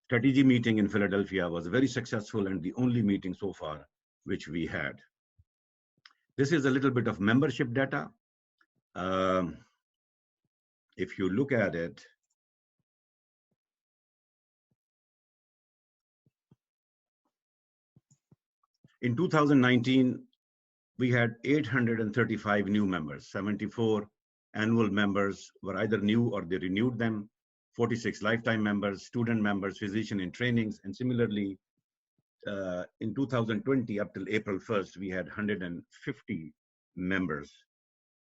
Strategy meeting in Philadelphia was very successful and the only meeting so far which we had. This is a little bit of membership data. If you look at it, in 2019, we had 835 new members. 74 annual members were either new or they renewed them. 46 lifetime members, student members, physician in trainings, and similarly, in 2020, up till April 1st, we had 150 members.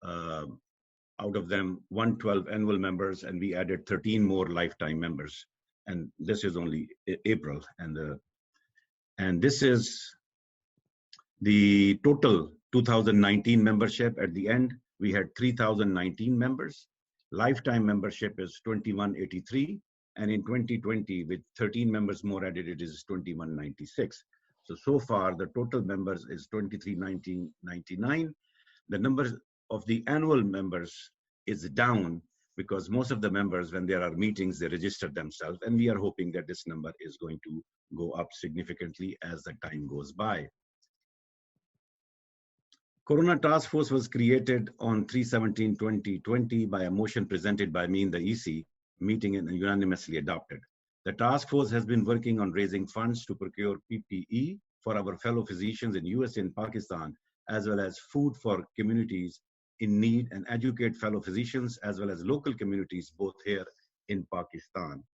Out of them, 112 annual members, and we added 13 more lifetime members. And this is only April. And this is the total 2019 membership. At the end, we had 3,019 members. Lifetime membership is 2183. And in 2020, with 13 members more added, it is 2196. So far, the total members is 2399. The number of the annual members is down because most of the members, when there are meetings, they register themselves. And we are hoping that this number is going to go up significantly as the time goes by. Corona Task Force was created on 3/17/2020 by a motion presented by me in the EC meeting and unanimously adopted. The task force has been working on raising funds to procure PPE for our fellow physicians in US and Pakistan, as well as food for communities in need and educate fellow physicians as well as local communities both here in Pakistan.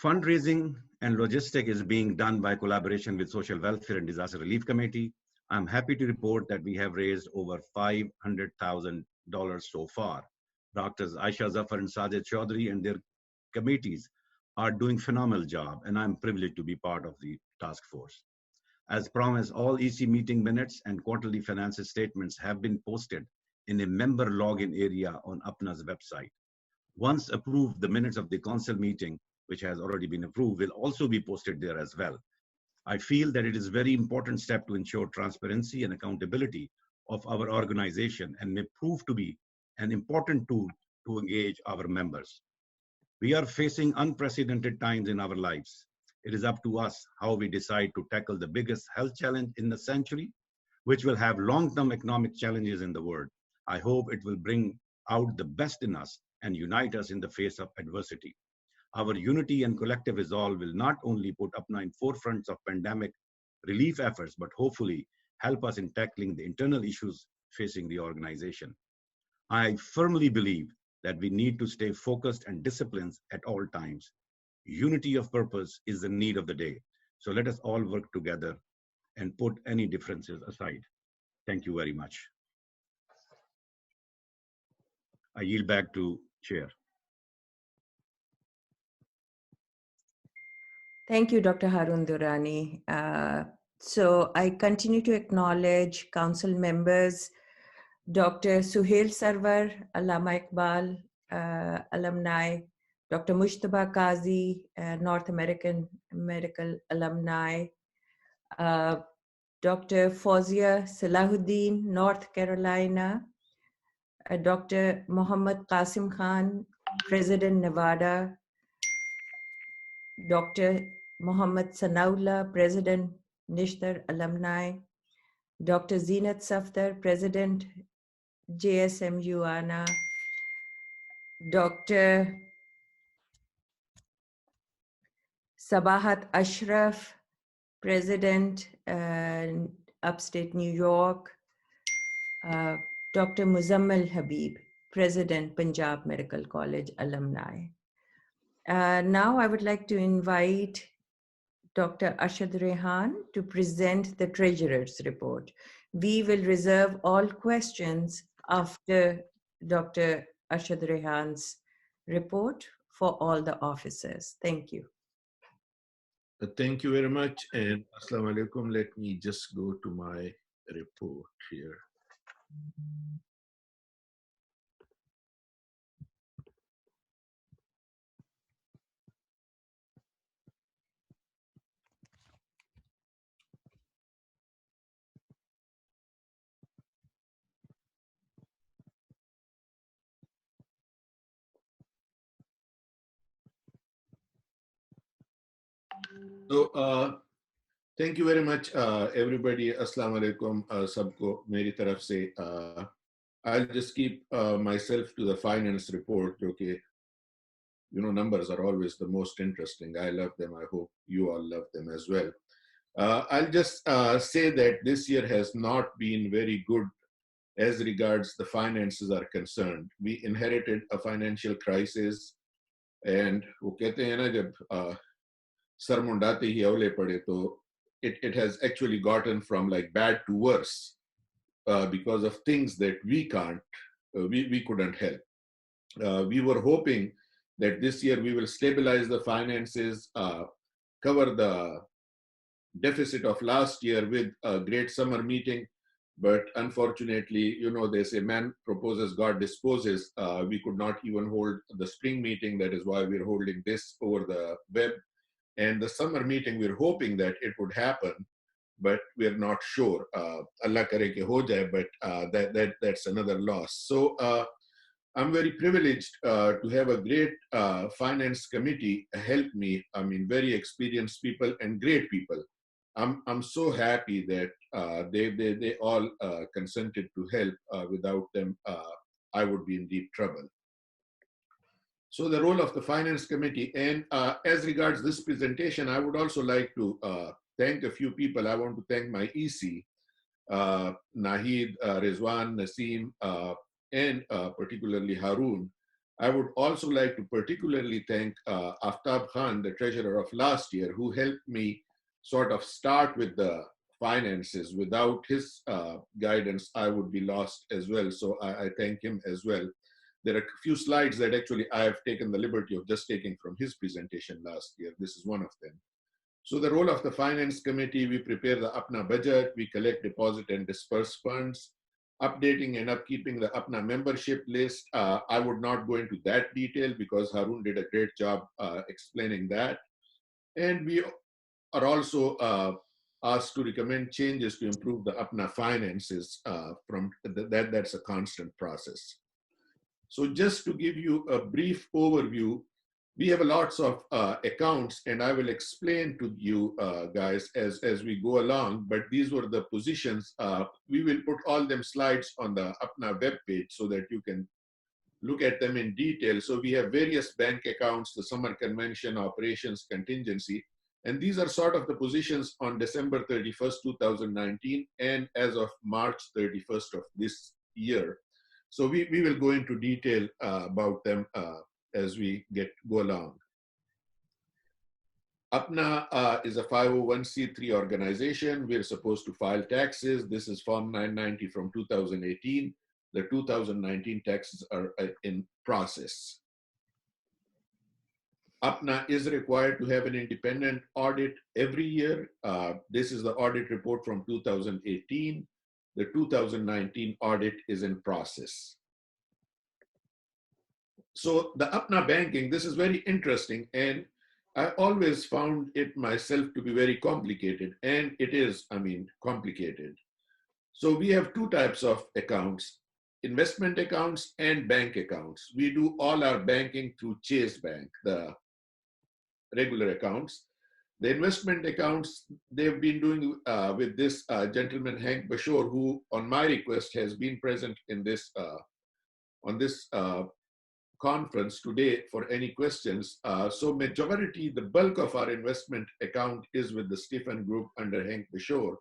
Fundraising and logistic is being done by collaboration with Social Welfare and Disaster Relief Committee. I'm happy to report that we have raised over $500,000 so far. Doctors Aisha Zafar and Sajid Chaudhry and their committees are doing a phenomenal job, and I'm privileged to be part of the task force. As promised, all EC meeting minutes and quarterly financial statements have been posted in a member login area on APPNA's website. Once approved, the minutes of the council meeting, which has already been approved, will also be posted there as well. I feel that it is a very important step to ensure transparency and accountability of our organization and may prove to be an important tool to engage our members. We are facing unprecedented times in our lives. It is up to us how we decide to tackle the biggest health challenge in the century, which will have long-term economic challenges in the world. I hope it will bring out the best in us and unite us in the face of adversity. Our unity and collective resolve will not only put APPNA in forefront of pandemic relief efforts, but hopefully help us in tackling the internal issues facing the organization. I firmly believe that we need to stay focused and disciplined at all times. Unity of purpose is the need of the day. So let us all work together and put any differences aside. Thank you very much. I yield back to Chair. Thank you, Dr. Harun Durrani. So I continue to acknowledge council members, Dr. Suhail Sarwar, Allama Iqbal, alumni, Dr. Mushtaba Qazi, North American Medical alumni, Dr. Fawzia Salahuddin, North Carolina, Dr. Muhammad Qasim Khan, President, Nevada, Dr. Muhammad Sanaullah, President, Nishtar Alumni, Dr. Zinat Safdar, President, JSMU ANA, Dr. Sabahat Ashraf, President, Upstate New York. Dr. Muzammal Habib, President, Punjab Medical College Alumni. Now I would like to invite Dr. Ashad Rehan to present the Treasurer's Report. We will reserve all questions after Dr. Ashad Rehan's report for all the officers. Thank you. Thank you very much, and Assalamu alaikum. Let me just go to my report here. So, thank you very much, everybody. Assalamu alaikum, sabko meri taraf se. I'll just keep myself to the finance report. Okay, you know, numbers are always the most interesting. I love them. I hope you all love them as well. I'll just say that this year has not been very good as regards the finances are concerned. We inherited a financial crisis, and वो कहते हैं ना जब sir मुंडाते ही अवले पड़े तो it has actually gotten from like bad to worse because of things that we couldn't help. We were hoping that this year we will stabilize the finances, cover the deficit of last year with a great summer meeting. But unfortunately, you know, they say man proposes, God disposes. We could not even hold the spring meeting. That is why we're holding this over the web. And the summer meeting, we're hoping that it would happen, but we're not sure. Allah kare ke ho jaye, but that's another loss. So I'm very privileged to have a great finance committee help me. I mean, very experienced people and great people. I'm so happy that they all consented to help. Without them, I would be in deep trouble. So the role of the Finance Committee, and as regards this presentation, I would also like to thank a few people. I want to thank my EC, Nahid, Rizwan, Naseem, and particularly Haroon. I would also like to particularly thank Aftab Khan, the treasurer of last year, who helped me sort of start with the finances. Without his guidance, I would be lost as well. So I thank him as well. There are a few slides that actually I have taken the liberty of just taking from his presentation last year. This is one of them. So the role of the Finance Committee, we prepare the APPNA budget, we collect, deposit, and disperse funds, updating and upkeeping the APPNA membership list. I would not go into that detail because Haroon did a great job explaining that. And we are also asked to recommend changes to improve the APPNA finances. That's a constant process. So just to give you a brief overview, we have lots of accounts, and I will explain to you guys as we go along, but these were the positions. We will put all them slides on the APPNA web page so that you can look at them in detail. So we have various bank accounts, the summer convention, operations, contingency, and these are sort of the positions on December 31st, 2019, and as of March 31st of this year. So we will go into detail about them as we go along. APPNA is a 501c3 organization. We're supposed to file taxes. This is Form 990 from 2018. The 2019 taxes are in process. APPNA is required to have an independent audit every year. This is the audit report from 2018. The 2019 audit is in process. So the APPNA banking, this is very interesting, and I always found it myself to be very complicated, and it is, I mean, complicated. So we have two types of accounts, investment accounts and bank accounts. We do all our banking through Chase Bank, the regular accounts. The investment accounts, they've been doing with this gentleman, Hank Bashore, who on my request has been present in this, on this conference today for any questions. So majority, the bulk of our investment account is with the Stephen Group under Hank Bishore.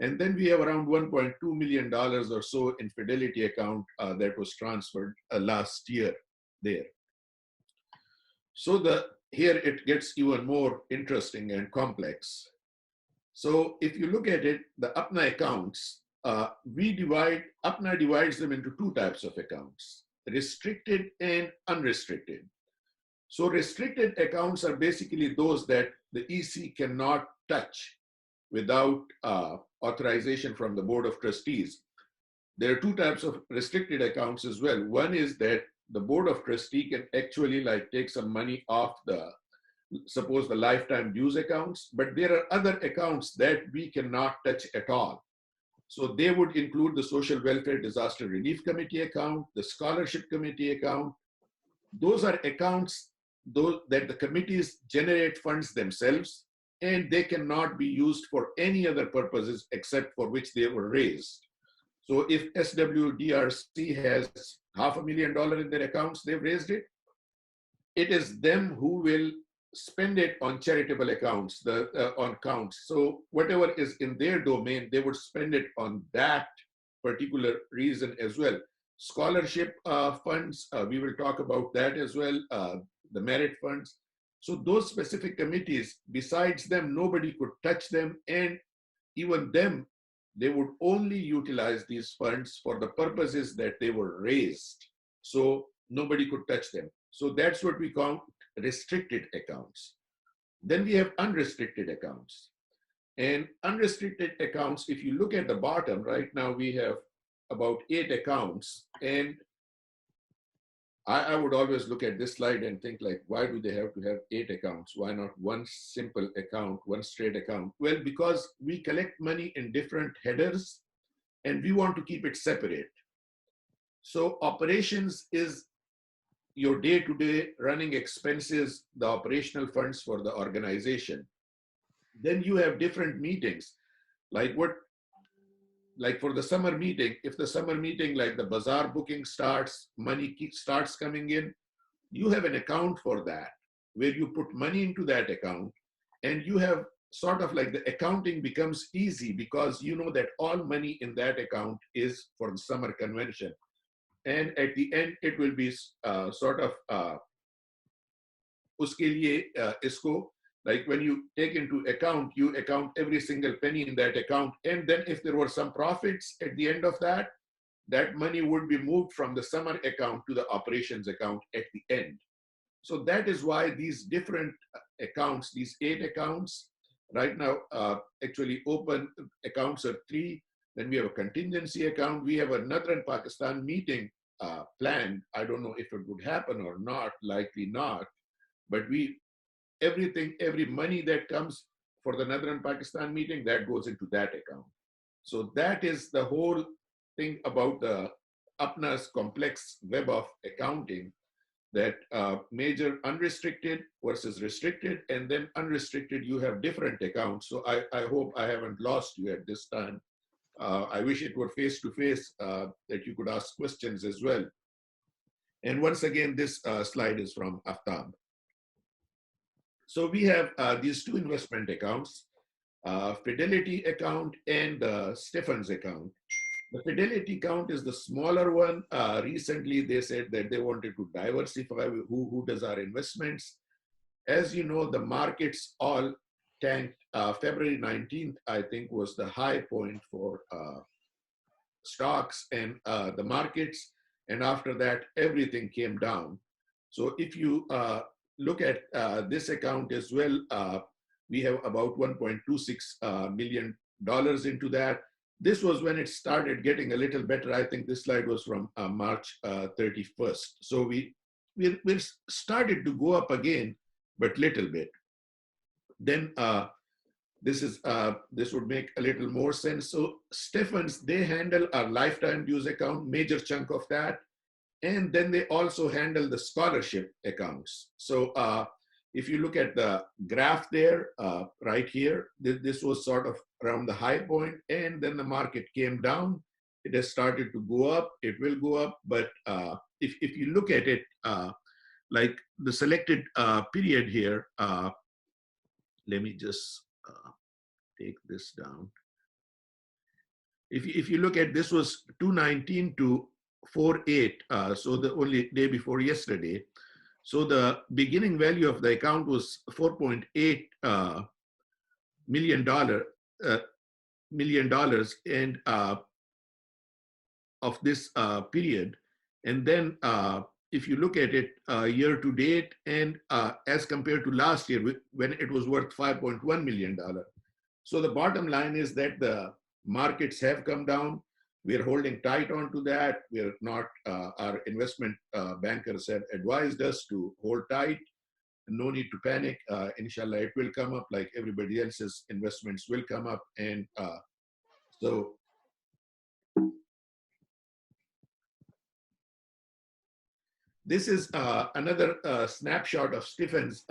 And then we have around $1.2 million or so in Fidelity account that was transferred last year there. So here it gets even more interesting and complex. So if you look at it, the APPNA accounts, APPNA divides them into two types of accounts, restricted and unrestricted. So restricted accounts are basically those that the EC cannot touch without authorization from the Board of Trustees. There are two types of restricted accounts as well. One is that the Board of Trustees can actually like take some money off suppose the lifetime dues accounts, but there are other accounts that we cannot touch at all. So they would include the Social Welfare Disaster Relief Committee account, the Scholarship Committee account. Those are accounts that the committees generate funds themselves, and they cannot be used for any other purposes except for which they were raised. So if SWDRC has $500,000 in their accounts, they've raised it, it is them who will spend it on charitable accounts, on counts. So whatever is in their domain, they would spend it on that particular reason as well. Scholarship funds, we will talk about that as well, the merit funds. So those specific committees, besides them, nobody could touch them, and even them, they would only utilize these funds for the purposes that they were raised. So nobody could touch them. So that's what we call restricted accounts. Then we have unrestricted accounts. And unrestricted accounts, if you look at the bottom, right now we have about 8 accounts. And I would always look at this slide and think like, why do they have to have 8 accounts? Why not one simple account, one straight account? Well, because we collect money in different headers and we want to keep it separate. So operations is your day-to-day running expenses, the operational funds for the organization. Then you have different meetings, like for the summer meeting, if the summer meeting, like the bazaar booking starts, money starts coming in, you have an account for that, where you put money into that account, and you have sort of like the accounting becomes easy because you know that all money in that account is for the summer convention. And at the end, it will be sort of uske liye isko, like when you take into account, you account every single penny in that account. And then if there were some profits at the end of that, that money would be moved from the summer account to the operations account at the end. So that is why these different accounts, these 8 accounts, right now, actually open accounts are 3. Then we have a contingency account. We have a Northern Pakistan meeting planned. I don't know if it would happen or not, likely not. But every money that comes for the Northern Pakistan meeting, that goes into that account. So that is the whole thing about the APPNA's complex web of accounting, that major unrestricted versus restricted, and then unrestricted, you have different accounts. So I hope I haven't lost you at this time. I wish it were face-to-face that you could ask questions as well. And once again, this slide is from Aftab. So we have these 2 investment accounts, Fidelity account and Stephens account. The Fidelity account is the smaller one. Recently, they said that they wanted to diversify who does our investments. As you know, the markets all tanked. February 19th, I think, was the high point for stocks and the markets. And after that, everything came down. So if you look at this account as well, we have about $1.26 million into that. This was when it started getting a little better. I think this slide was from March 31st. So we started to go up again, but little bit. Then this would make a little more sense. So Stephens, they handle our lifetime dues account, major chunk of that. And then they also handle the scholarship accounts. So if you look at the graph there, right here, this was sort of around the high point, and then the market came down. It has started to go up. It will go up, but if you look at it, like the selected period here, let me just take this down. If you look at, this was 219 to 48, so the only day before yesterday. So the beginning value of the account was $4.8 million, and of this period. And then if you look at it year to date, and as compared to last year when it was worth $5.1 million. So the bottom line is that the markets have come down. We are holding tight on to that. We are not, our investment bankers have advised us to hold tight. No need to panic. Inshallah, it will come up like everybody else's investments will come up. And so this is another snapshot of Stephen's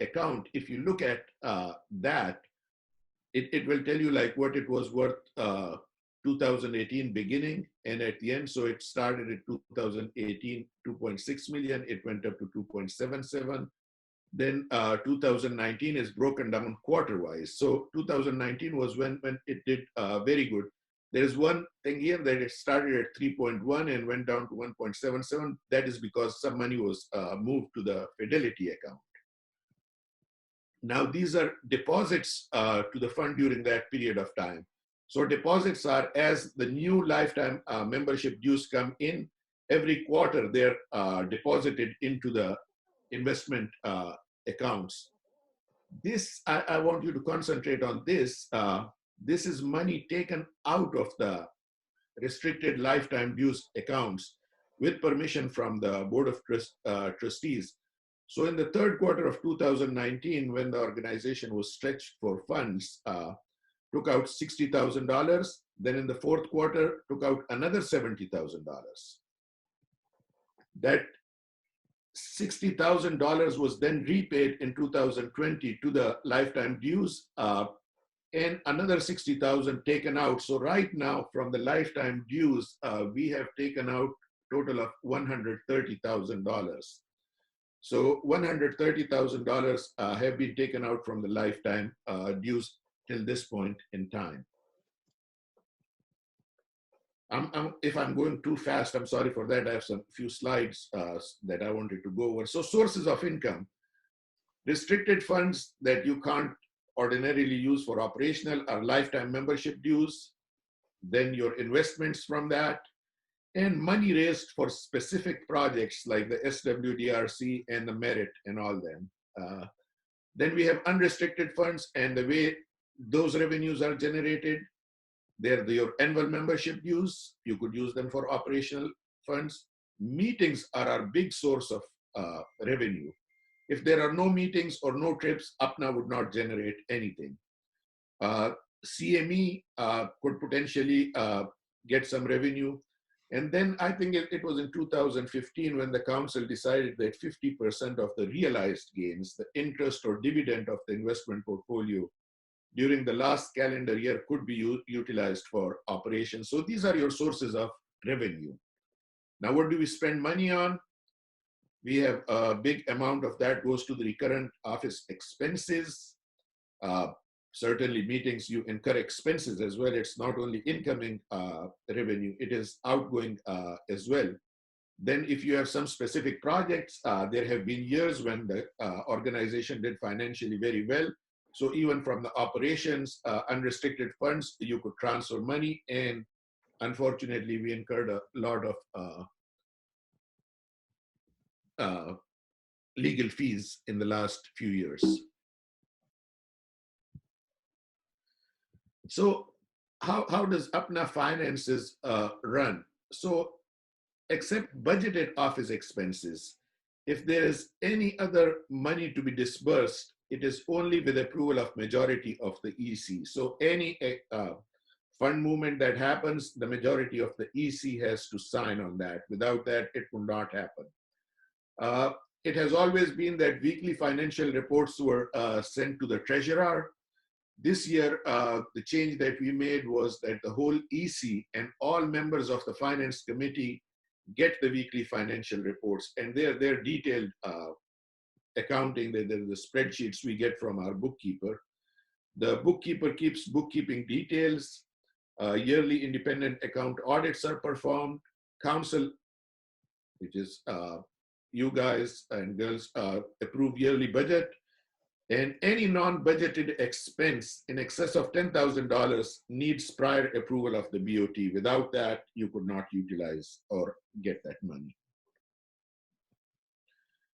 account. If you look at that, it will tell you like what it was worth 2018 beginning and at the end. So it started at 2018, 2.6 million. It went up to 2.77. Then 2019 is broken down quarter-wise. So 2019 was when it did very good. There's one thing here that it started at 3.1 and went down to 1.77. That is because some money was moved to the Fidelity account. Now these are deposits to the fund during that period of time. So deposits are as the new lifetime membership dues come in, every quarter they're deposited into the investment accounts. This, I want you to concentrate on this. This is money taken out of the restricted lifetime dues accounts with permission from the Board of Trustees. So in the third quarter of 2019, when the organization was stretched for funds, took out $60,000. Then in the fourth quarter, took out another $70,000. That $60,000 was then repaid in 2020 to the lifetime dues, and another $60,000 taken out. So right now from the lifetime dues, we have taken out total of $130,000. So $130,000 have been taken out from the lifetime dues till this point in time. If I'm going too fast, I'm sorry for that. I have some few slides that I wanted to go over. So sources of income, restricted funds that you can't ordinarily use for operational are lifetime membership dues, then your investments from that, and money raised for specific projects like the SWDRC and the Merit and all them. Then we have unrestricted funds, and the way those revenues are generated, they're your annual membership dues. You could use them for operational funds. Meetings are our big source of revenue. If there are no meetings or no trips, APPNA would not generate anything. CME could potentially get some revenue. And then I think it was in 2015 when the council decided that 50% of the realized gains, the interest or dividend of the investment portfolio during the last calendar year could be utilized for operations. So these are your sources of revenue. Now, what do we spend money on? We have a big amount of that goes to the recurrent office expenses. Certainly meetings, you incur expenses as well. It's not only incoming revenue, it is outgoing as well. Then if you have some specific projects, there have been years when the organization did financially very well. So even from the operations, unrestricted funds, you could transfer money. And unfortunately, we incurred a lot of legal fees in the last few years. So how does APPNA finances run? So except budgeted office expenses, if there is any other money to be disbursed, it is only with approval of majority of the EC. So any fund movement that happens, the majority of the EC has to sign on that. Without that, it will not happen. It has always been that weekly financial reports were sent to the treasurer. This year, the change that we made was that the whole EC and all members of the finance committee get the weekly financial reports, and they're detailed accounting. They're the spreadsheets we get from our bookkeeper. The bookkeeper keeps bookkeeping details. Yearly independent account audits are performed. Council, which is you guys and girls, approve yearly budget. And any non-budgeted expense in excess of $10,000 needs prior approval of the BOT. Without that, you could not utilize or get that money.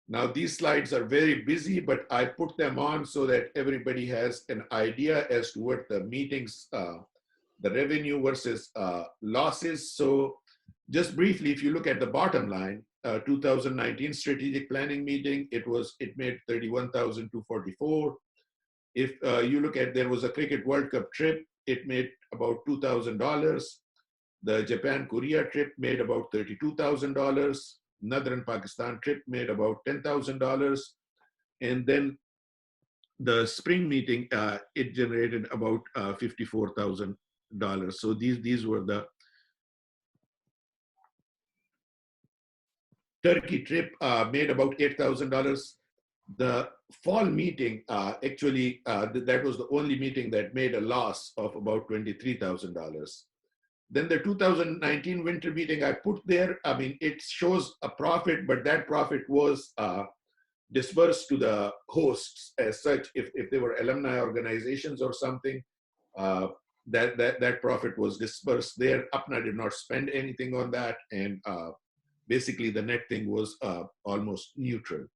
Now, these slides are very busy, but I put them on so that everybody has an idea as to what the meetings, the revenue versus losses. So just briefly, if you look at the bottom line, 2019 strategic planning meeting, it made 31,244. If you look at, there was a Cricket World Cup trip, it made about $2,000. The Japan-Korea trip made about $32,000. Northern Pakistan trip made about $10,000. And then the spring meeting, it generated about $54,000. So these were the Turkey trip made about $8,000. The fall meeting, actually, that was the only meeting that made a loss of about $23,000. Then the 2019 winter meeting I put there, I mean, it shows a profit, but that profit was dispersed to the hosts as such. If they were alumni organizations or something, that profit was dispersed there. APPNA did not spend anything on that, and basically the net thing was almost neutral.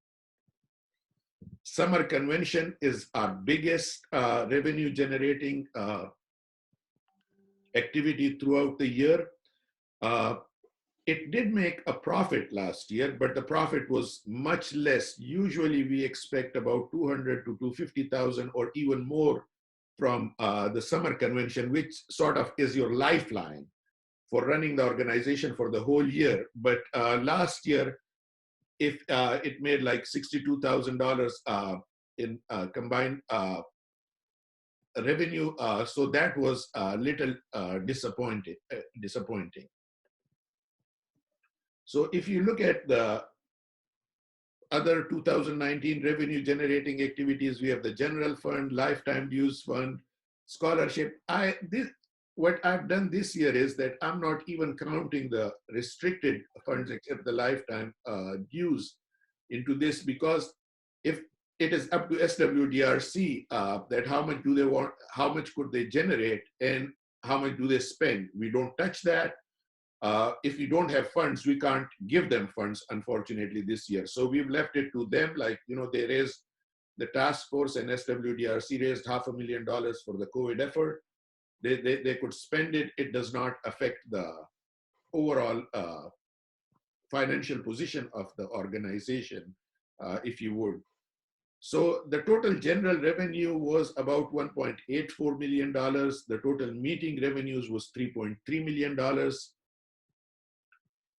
Summer convention is our biggest revenue generating activity throughout the year. It did make a profit last year, but the profit was much less. Usually we expect about 200 to 250,000 or even more from the summer convention, which sort of is your lifeline for running the organization for the whole year. But last year, if it made like $62,000 in combined revenue, so that was a little disappointing. So if you look at the other 2019 revenue generating activities, we have the general fund, lifetime dues fund, scholarship. What I've done this year is that I'm not even counting the restricted funds except the lifetime dues into this, because if it is up to SWDRC that how much do they want, how much could they generate, and how much do they spend. We don't touch that. If we don't have funds, we can't give them funds, unfortunately, this year. So we've left it to them. Like, you know, they raised, the task force and SWDRC raised $500,000 for the COVID effort. They could spend it. It does not affect the overall financial position of the organization, if you would. So the total general revenue was about $1.84 million. The total meeting revenues was $3.3 million.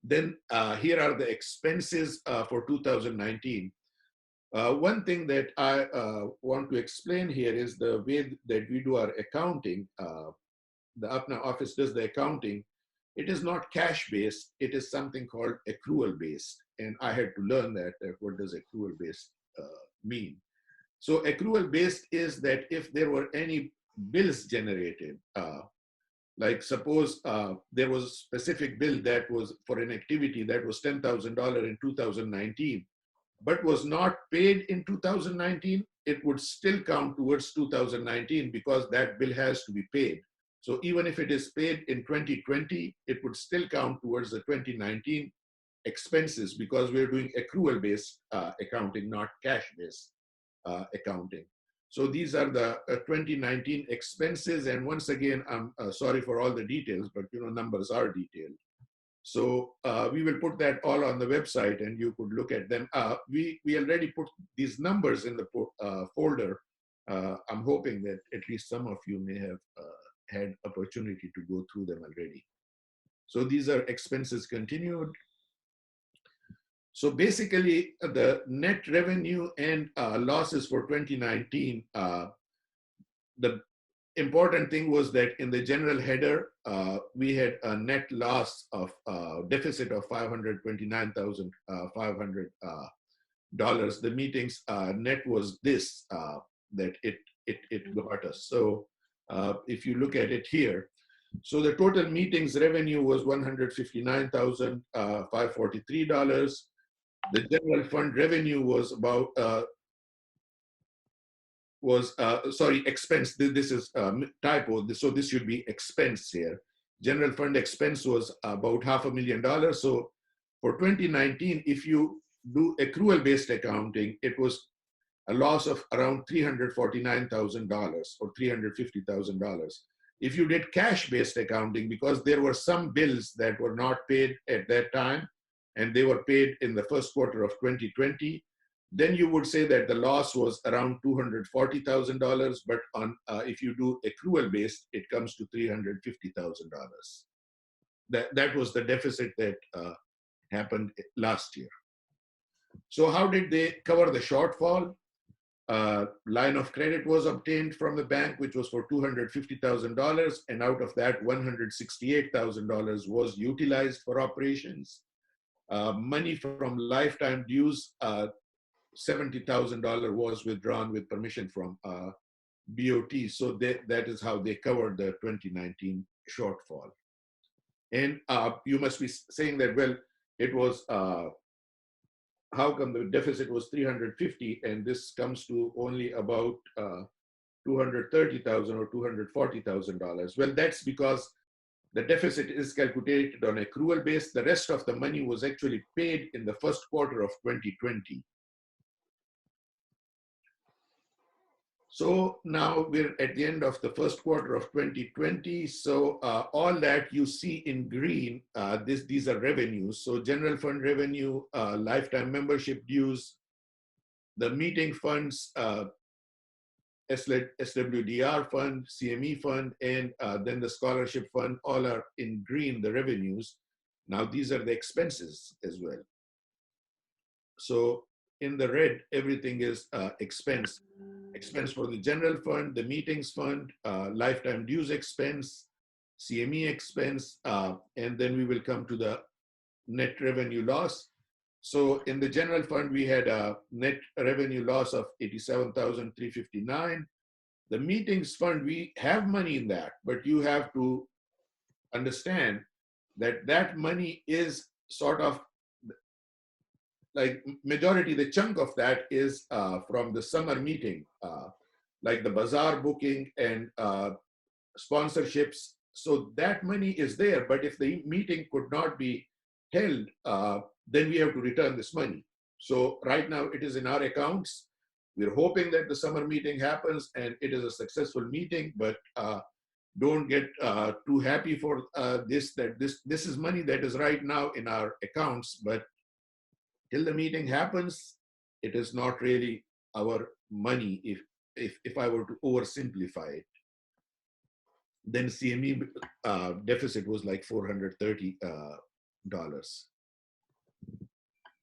Then here are the expenses for 2019. One thing that I want to explain here is the way that we do our accounting. The APPNA office does the accounting. It is not cash-based. It is something called accrual-based. And I had to learn that. What does accrual-based mean? So accrual-based is that if there were any bills generated, like suppose there was a specific bill that was for an activity that was $10,000 in 2019, but was not paid in 2019, it would still count towards 2019 because that bill has to be paid. So even if it is paid in 2020, it would still count towards the 2019 expenses because we're doing accrual-based accounting, not cash-based accounting. So these are the 2019 expenses. And once again, I'm sorry for all the details, but you know, numbers are detailed. So we will put that all on the website and you could look at them. We already put these numbers in the folder. I'm hoping that at least some of you may have had opportunity to go through them already. So these are expenses continued. So basically the net revenue and losses for 2019, the important thing was that in the general header, we had a net loss of deficit of $529,500. The meeting's net was this, that it got us. So if you look at it here, so the total meetings revenue was $159,543. The general fund revenue was about, expense. This is typo, so this should be expense here. General fund expense was about $500,000. So for 2019, if you do accrual-based accounting, it was a loss of around $349,000 or $350,000. If you did cash-based accounting, because there were some bills that were not paid at that time, and they were paid in the first quarter of 2020, then you would say that the loss was around $240,000, but on if you do accrual-based, it comes to $350,000. That was the deficit that happened last year. So how did they cover the shortfall? Line of credit was obtained from the bank, which was for $250,000, and out of that, $168,000 was utilized for operations. Money from lifetime dues, $70,000 was withdrawn with permission from BOT. So that is how they covered the 2019 shortfall. And you must be saying that, well, it was, how come the deficit was 350 and this comes to only about $230,000 or $240,000? Well, that's because the deficit is calculated on accrual base. The rest of the money was actually paid in the first quarter of 2020. So now we're at the end of the first quarter of 2020. So all that you see in green, these are revenues. So general fund revenue, lifetime membership dues, the meeting funds, SWDR fund, CME fund, and then the scholarship fund, all are in green, the revenues. Now these are the expenses as well. So in the red, everything is expense. Expense for the general fund, the meetings fund, lifetime dues expense, CME expense, and then we will come to the net revenue loss. So in the general fund, we had a net revenue loss of $87,359. The meetings fund, we have money in that, but you have to understand that that money is sort of like majority, the chunk of that is from the summer meeting, like the bazaar booking and sponsorships. So that money is there, but if the meeting could not be held, then we have to return this money. So right now it is in our accounts. We're hoping that the summer meeting happens and it is a successful meeting, but don't get too happy for this is money that is right now in our accounts, but till the meeting happens, it is not really our money if I were to oversimplify it. Then CME deficit was like $430.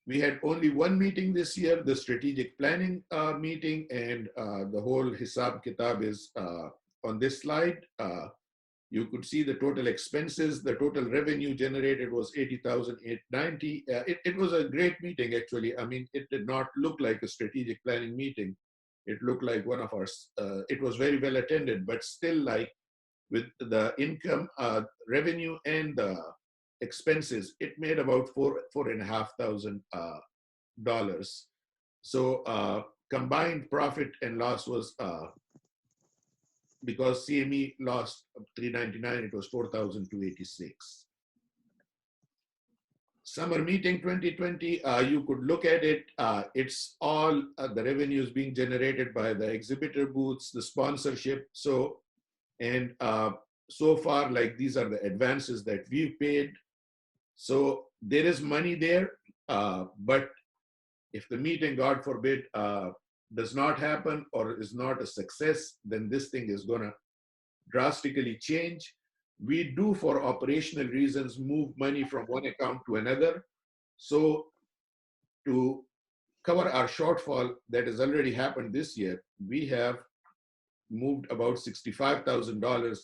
We had only one meeting this year, the strategic planning meeting, and the whole Hisab Kitab is on this slide. You could see the total expenses. The total revenue generated was $80,890. It was a great meeting, actually. I mean, it did not look like a strategic planning meeting. It looked like one of our, it was very well attended, but still like with the income, revenue and the expenses, it made about $4,500. So combined profit and loss was, because CME lost $399, it was $4,286. Summer meeting 2020, you could look at it. It's all the revenues being generated by the exhibitor booths, the sponsorship. So, and so far, like these are the advances that we've paid. So there is money there, but if the meeting, God forbid, does not happen or is not a success, then this thing is gonna drastically change. We do, for operational reasons, move money from one account to another. So to cover our shortfall that has already happened this year, we have moved about $65,000,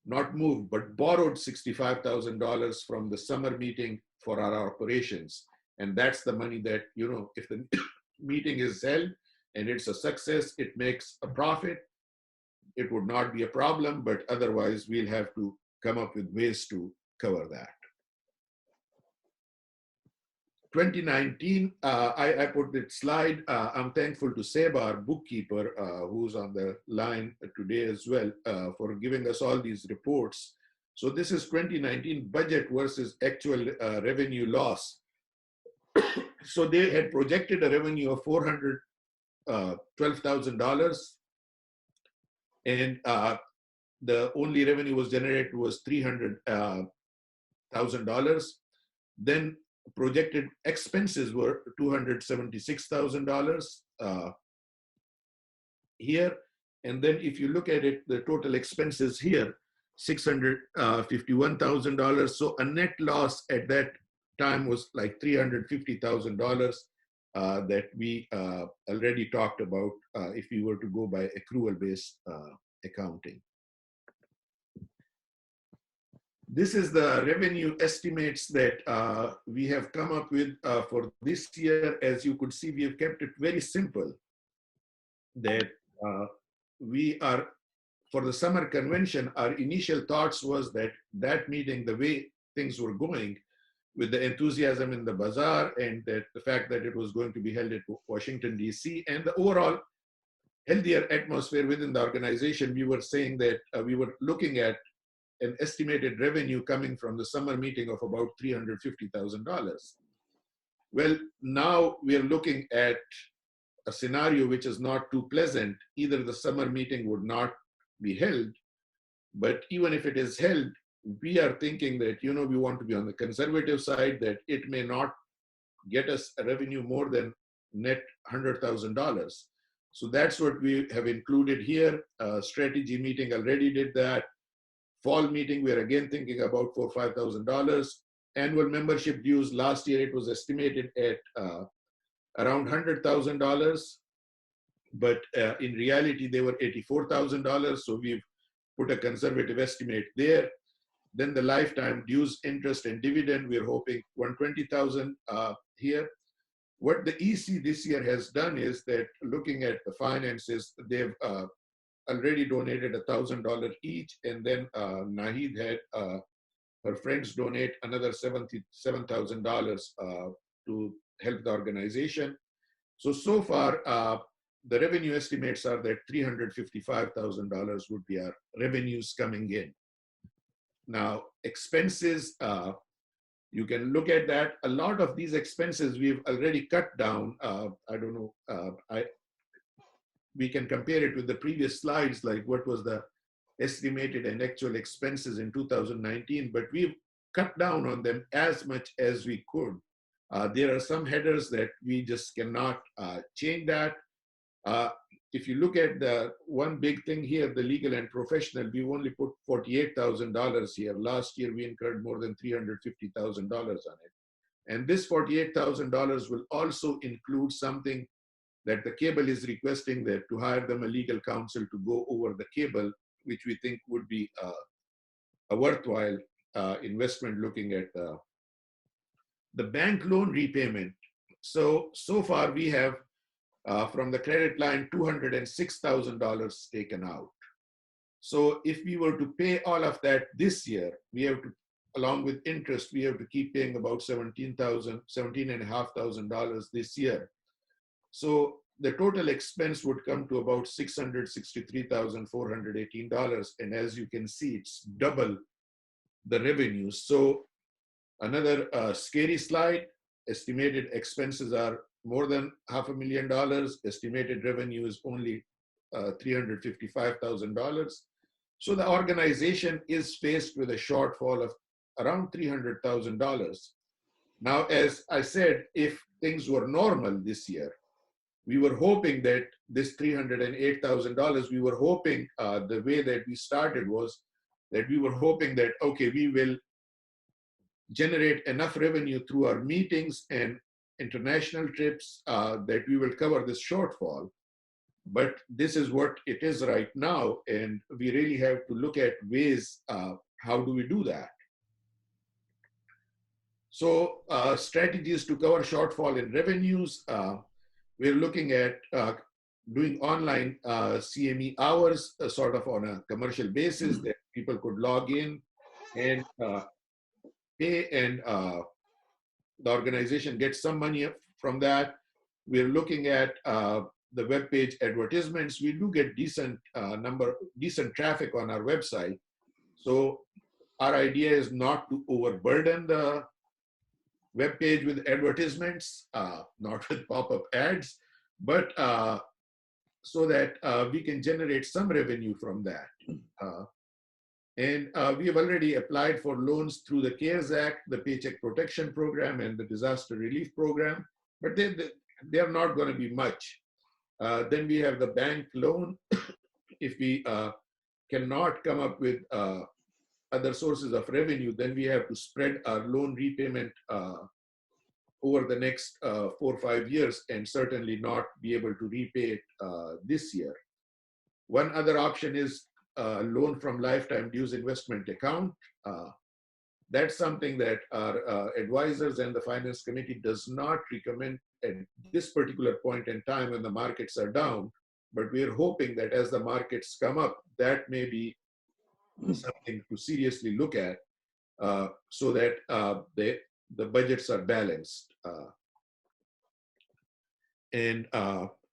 not moved, but borrowed $65,000 from the summer meeting for our operations. And that's the money that, if the meeting is held and it's a success, it makes a profit, it would not be a problem, but otherwise we'll have to come up with ways to cover that. 2019, I put that slide. I'm thankful to Seba, our bookkeeper, who's on the line today as well, for giving us all these reports. So this is 2019 budget versus actual revenue loss. So they had projected a revenue of $412,000, and the only revenue was generated was $300,000. Then projected expenses were $276,000 here. And then if you look at it, the total expenses here, $651,000. So a net loss at that time was like $350,000 that we already talked about if we were to go by accrual-based accounting. This is the revenue estimates that we have come up with for this year. As you could see, we have kept it very simple. That we are, for the summer convention, our initial thoughts was that that meeting, the way things were going, with the enthusiasm in the bazaar and that the fact that it was going to be held at Washington, D.C., and the overall healthier atmosphere within the organization, we were saying that we were looking at an estimated revenue coming from the summer meeting of about $350,000. Well, now we are looking at a scenario which is not too pleasant. Either the summer meeting would not be held, but even if it is held, we are thinking that, we want to be on the conservative side, that it may not get us a revenue more than net $100,000. So that's what we have included here. Strategy meeting already did that. Fall meeting, we're again thinking about $4,000 or $5,000. Annual membership dues, last year it was estimated at around $100,000, but in reality they were $84,000. So we've put a conservative estimate there. Then the lifetime dues, interest, and dividend, we're hoping $120,000 here. What the EC this year has done is that, looking at the finances, they've already donated $1,000 each, and then Nahid had her friends donate another $77,000 to help the organization. So far, the revenue estimates are that $355,000 would be our revenues coming in. Now, expenses, you can look at that. A lot of these expenses we've already cut down. I don't know, we can compare it with the previous slides, like what was the estimated and actual expenses in 2019, but we've cut down on them as much as we could. There are some headers that we just cannot change that. If you look at the one big thing here, the legal and professional, we've only put $48,000 here. Last year, we incurred more than $350,000 on it. And this $48,000 will also include something that the cable is requesting, that to hire them a legal counsel to go over the cable, which we think would be a worthwhile investment, looking at the bank loan repayment. So far we have from the credit line $206,000 taken out. So if we were to pay all of that this year, we have to, along with interest, we have to keep paying about $17,500 this year. So the total expense would come to about $663,418. And as you can see, it's double the revenue. So another scary slide. Estimated expenses are more than $500,000. Estimated revenue is only $355,000. So the organization is faced with a shortfall of around $300,000. Now, as I said, if things were normal this year, we were hoping that this $308,000, we were hoping the way that we started was that we were hoping that, okay, we will generate enough revenue through our meetings and international trips that we will cover this shortfall. but this is what it is right now, and we really have to look at ways, how do we do that? So strategies to cover shortfall in revenues. We're looking at doing online CME hours sort of on a commercial basis that people could log in and pay, and the organization gets some money from that. We're looking at the web page advertisements. We do get decent traffic on our website. So our idea is not to overburden the web page with advertisements, not with pop-up ads, but so that we can generate some revenue from that. And we have already applied for loans through the CARES Act, the Paycheck Protection Program, and the Disaster Relief Program, but they are not going to be much. Then we have the bank loan. If we cannot come up with other sources of revenue, then we have to spread our loan repayment over the next 4 or 5 years, and certainly not be able to repay it this year. One other option is loan from lifetime dues investment account. That's something that our advisors and the finance committee does not recommend at this particular point in time when the markets are down, but we're hoping that as the markets come up, that may be something to seriously look at, so that the budgets are balanced. And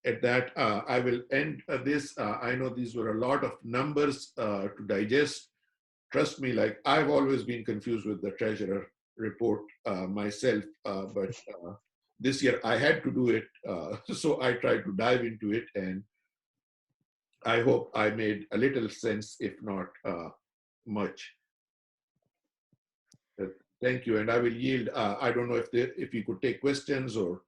at that, I will end this. I know these were a lot of numbers to digest. Trust me, like I've always been confused with the treasurer report myself, but this year I had to do it. So I tried to dive into it, and I hope I made a little sense, if not much. Thank you, and I will yield. I don't know if you could take questions or.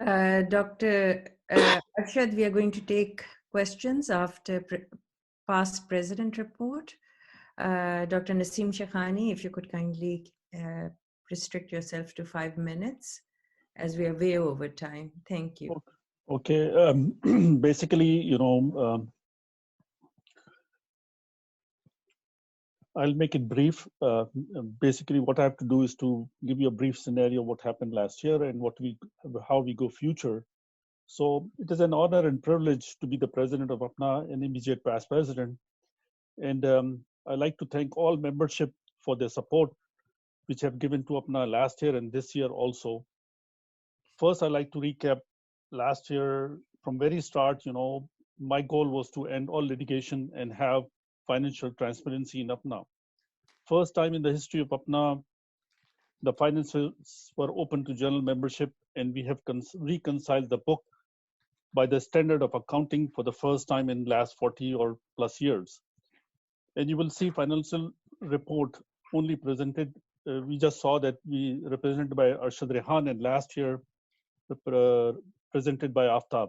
Dr. Arshad, we are going to take questions after past president report. Dr. Naseem Shekhani, if you could kindly restrict yourself to 5 minutes, as we are way over time. Thank you. Okay. Basically, I'll make it brief. Basically, what I have to do is to give you a brief scenario of what happened last year and how we go future. So it is an honor and privilege to be the president of APPNA and immediate past president. And I'd like to thank all membership for their support, which have given to APPNA last year and this year also. First, I'd like to recap last year from very start. My goal was to end all litigation and have financial transparency in APPNA. First time in the history of APPNA, the finances were open to general membership, and we have reconciled the book by the standard of accounting for the first time in last 40 or plus years. And you will see financial report only presented. We just saw that we represented by Arshad Rehan, and last year presented by Aftab.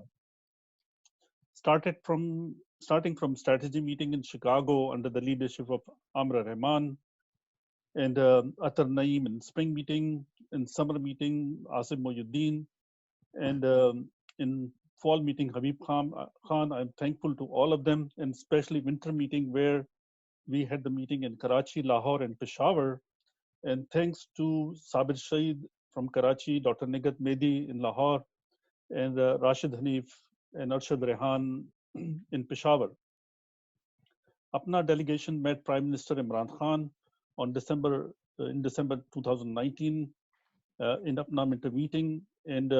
Starting from strategy meeting in Chicago under the leadership of Amra Rahman, and Atar Naeem in spring meeting, in summer meeting, Asim Mohyuddin, and in fall meeting, Habib Khan. I'm thankful to all of them, and especially winter meeting where we had the meeting in Karachi, Lahore, and Peshawar. And thanks to Sabir Shaheed from Karachi, Dr. Nigat Mehdi in Lahore, and Rashid Hanif and Arshad Rehan in Peshawar. APPNA delegation met Prime Minister Imran Khan in December 2019 in APPNA winter meeting, and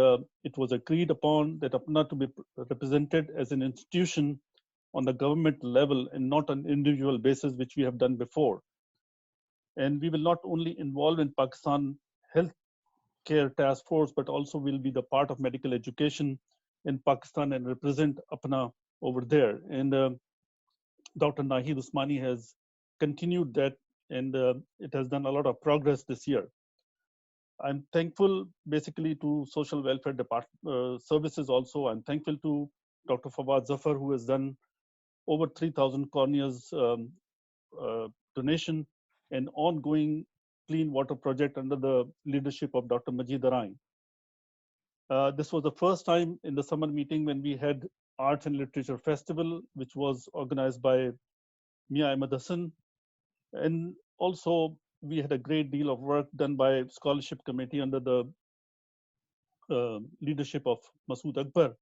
it was agreed upon that APPNA to be represented as an institution on the government level and not on individual basis, which we have done before. And we will not only involve in Pakistan Health Care Task Force, but also will be the part of medical education in Pakistan and represent APPNA over there. And Dr. Nahid Usmani has continued that, and it has done a lot of progress this year. I'm thankful basically to social welfare department services also. I'm thankful to Dr. Fawad Zafar, who has done over 3,000 corneas donation and ongoing clean water project under the leadership of Dr. Majid Arain. This was the first time in the summer meeting when we had Arts and Literature Festival, which was organized by Mia Ahmed Hassan. And also, we had a great deal of work done by Scholarship Committee under the leadership of Masood Akbar.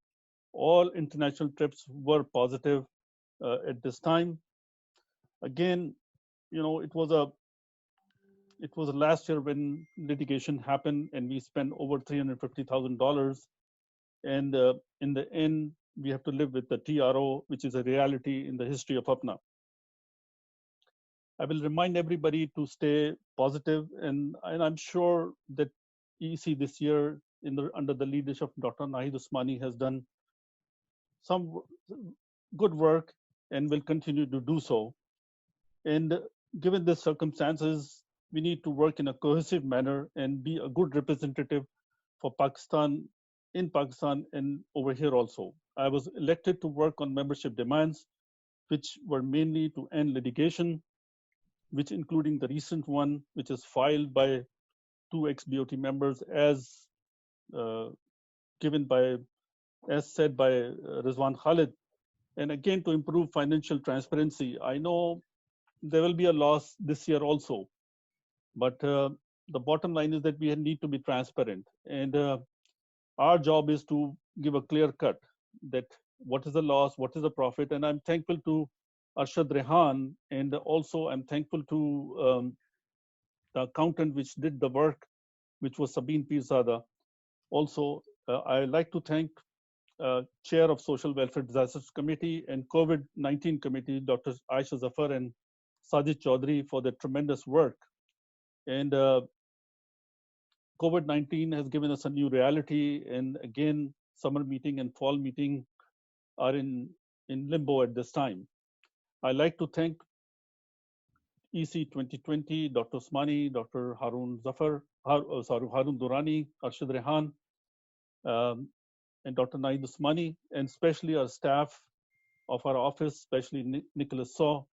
All international trips were positive at this time. Again, it was last year when litigation happened and we spent over $350,000. And in the end, we have to live with the TRO, which is a reality in the history of APPNA. I will remind everybody to stay positive, and I'm sure that EC this year, under the leadership of Dr. Nahid Usmani, has done some good work and will continue to do so. And given the circumstances, we need to work in a cohesive manner and be a good representative for Pakistan, in Pakistan and over here also. I was elected to work on membership demands, which were mainly to end litigation, which including the recent one, which is filed by 2 ex-BOT members as said by Rizwan Khalid. And again, to improve financial transparency. I know there will be a loss this year also, but the bottom line is that we need to be transparent. And our job is to give a clear cut that what is the loss, what is the profit. And I'm thankful to Arshad Rehan, and also I'm thankful to the accountant which did the work, which was Sabine Pirzada. Also, I like to thank Chair of Social Welfare Disasters Committee and COVID-19 Committee, Dr. Aisha Zafar and Sajid Chaudhry, for their tremendous work. And COVID-19 has given us a new reality, and again, summer meeting and fall meeting are in limbo at this time. I like to thank EC 2020, Dr. Usmani, Dr. Harun Durrani, Arshad Rehan, and Dr. Naid Usmani, and especially our staff of our office, especially Nicholas Saw.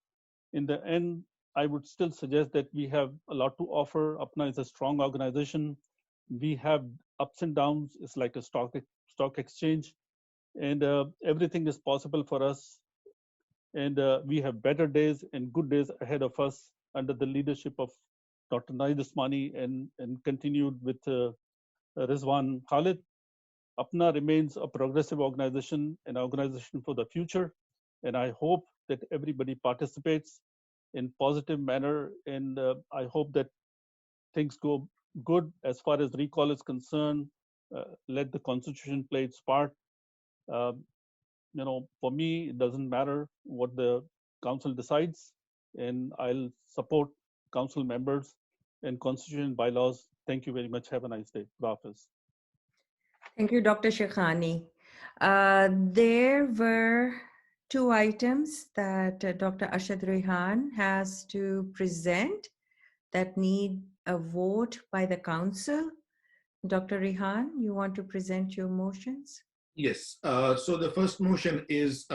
In the end, I would still suggest that we have a lot to offer. APPNA is a strong organization. We have ups and downs. It's like a stock exchange, and everything is possible for us. And we have better days and good days ahead of us under the leadership of Dr. Naid Usmani and continued with Rizwan Khalid. APPNA remains a progressive organization, an organization for the future. And I hope that everybody participates in positive manner. And I hope that things go good as far as recall is concerned. Let the Constitution play its part. For me, it doesn't matter what the council decides, and I'll support council members and constitution bylaws. Thank you very much. Have a nice day. Hafiz. Thank you, Dr. Shekhani. There were 2 items that Dr. Arshad Rehan has to present that need a vote by the council. Dr. Rehan, you want to present your motions? Yes. So the first motion is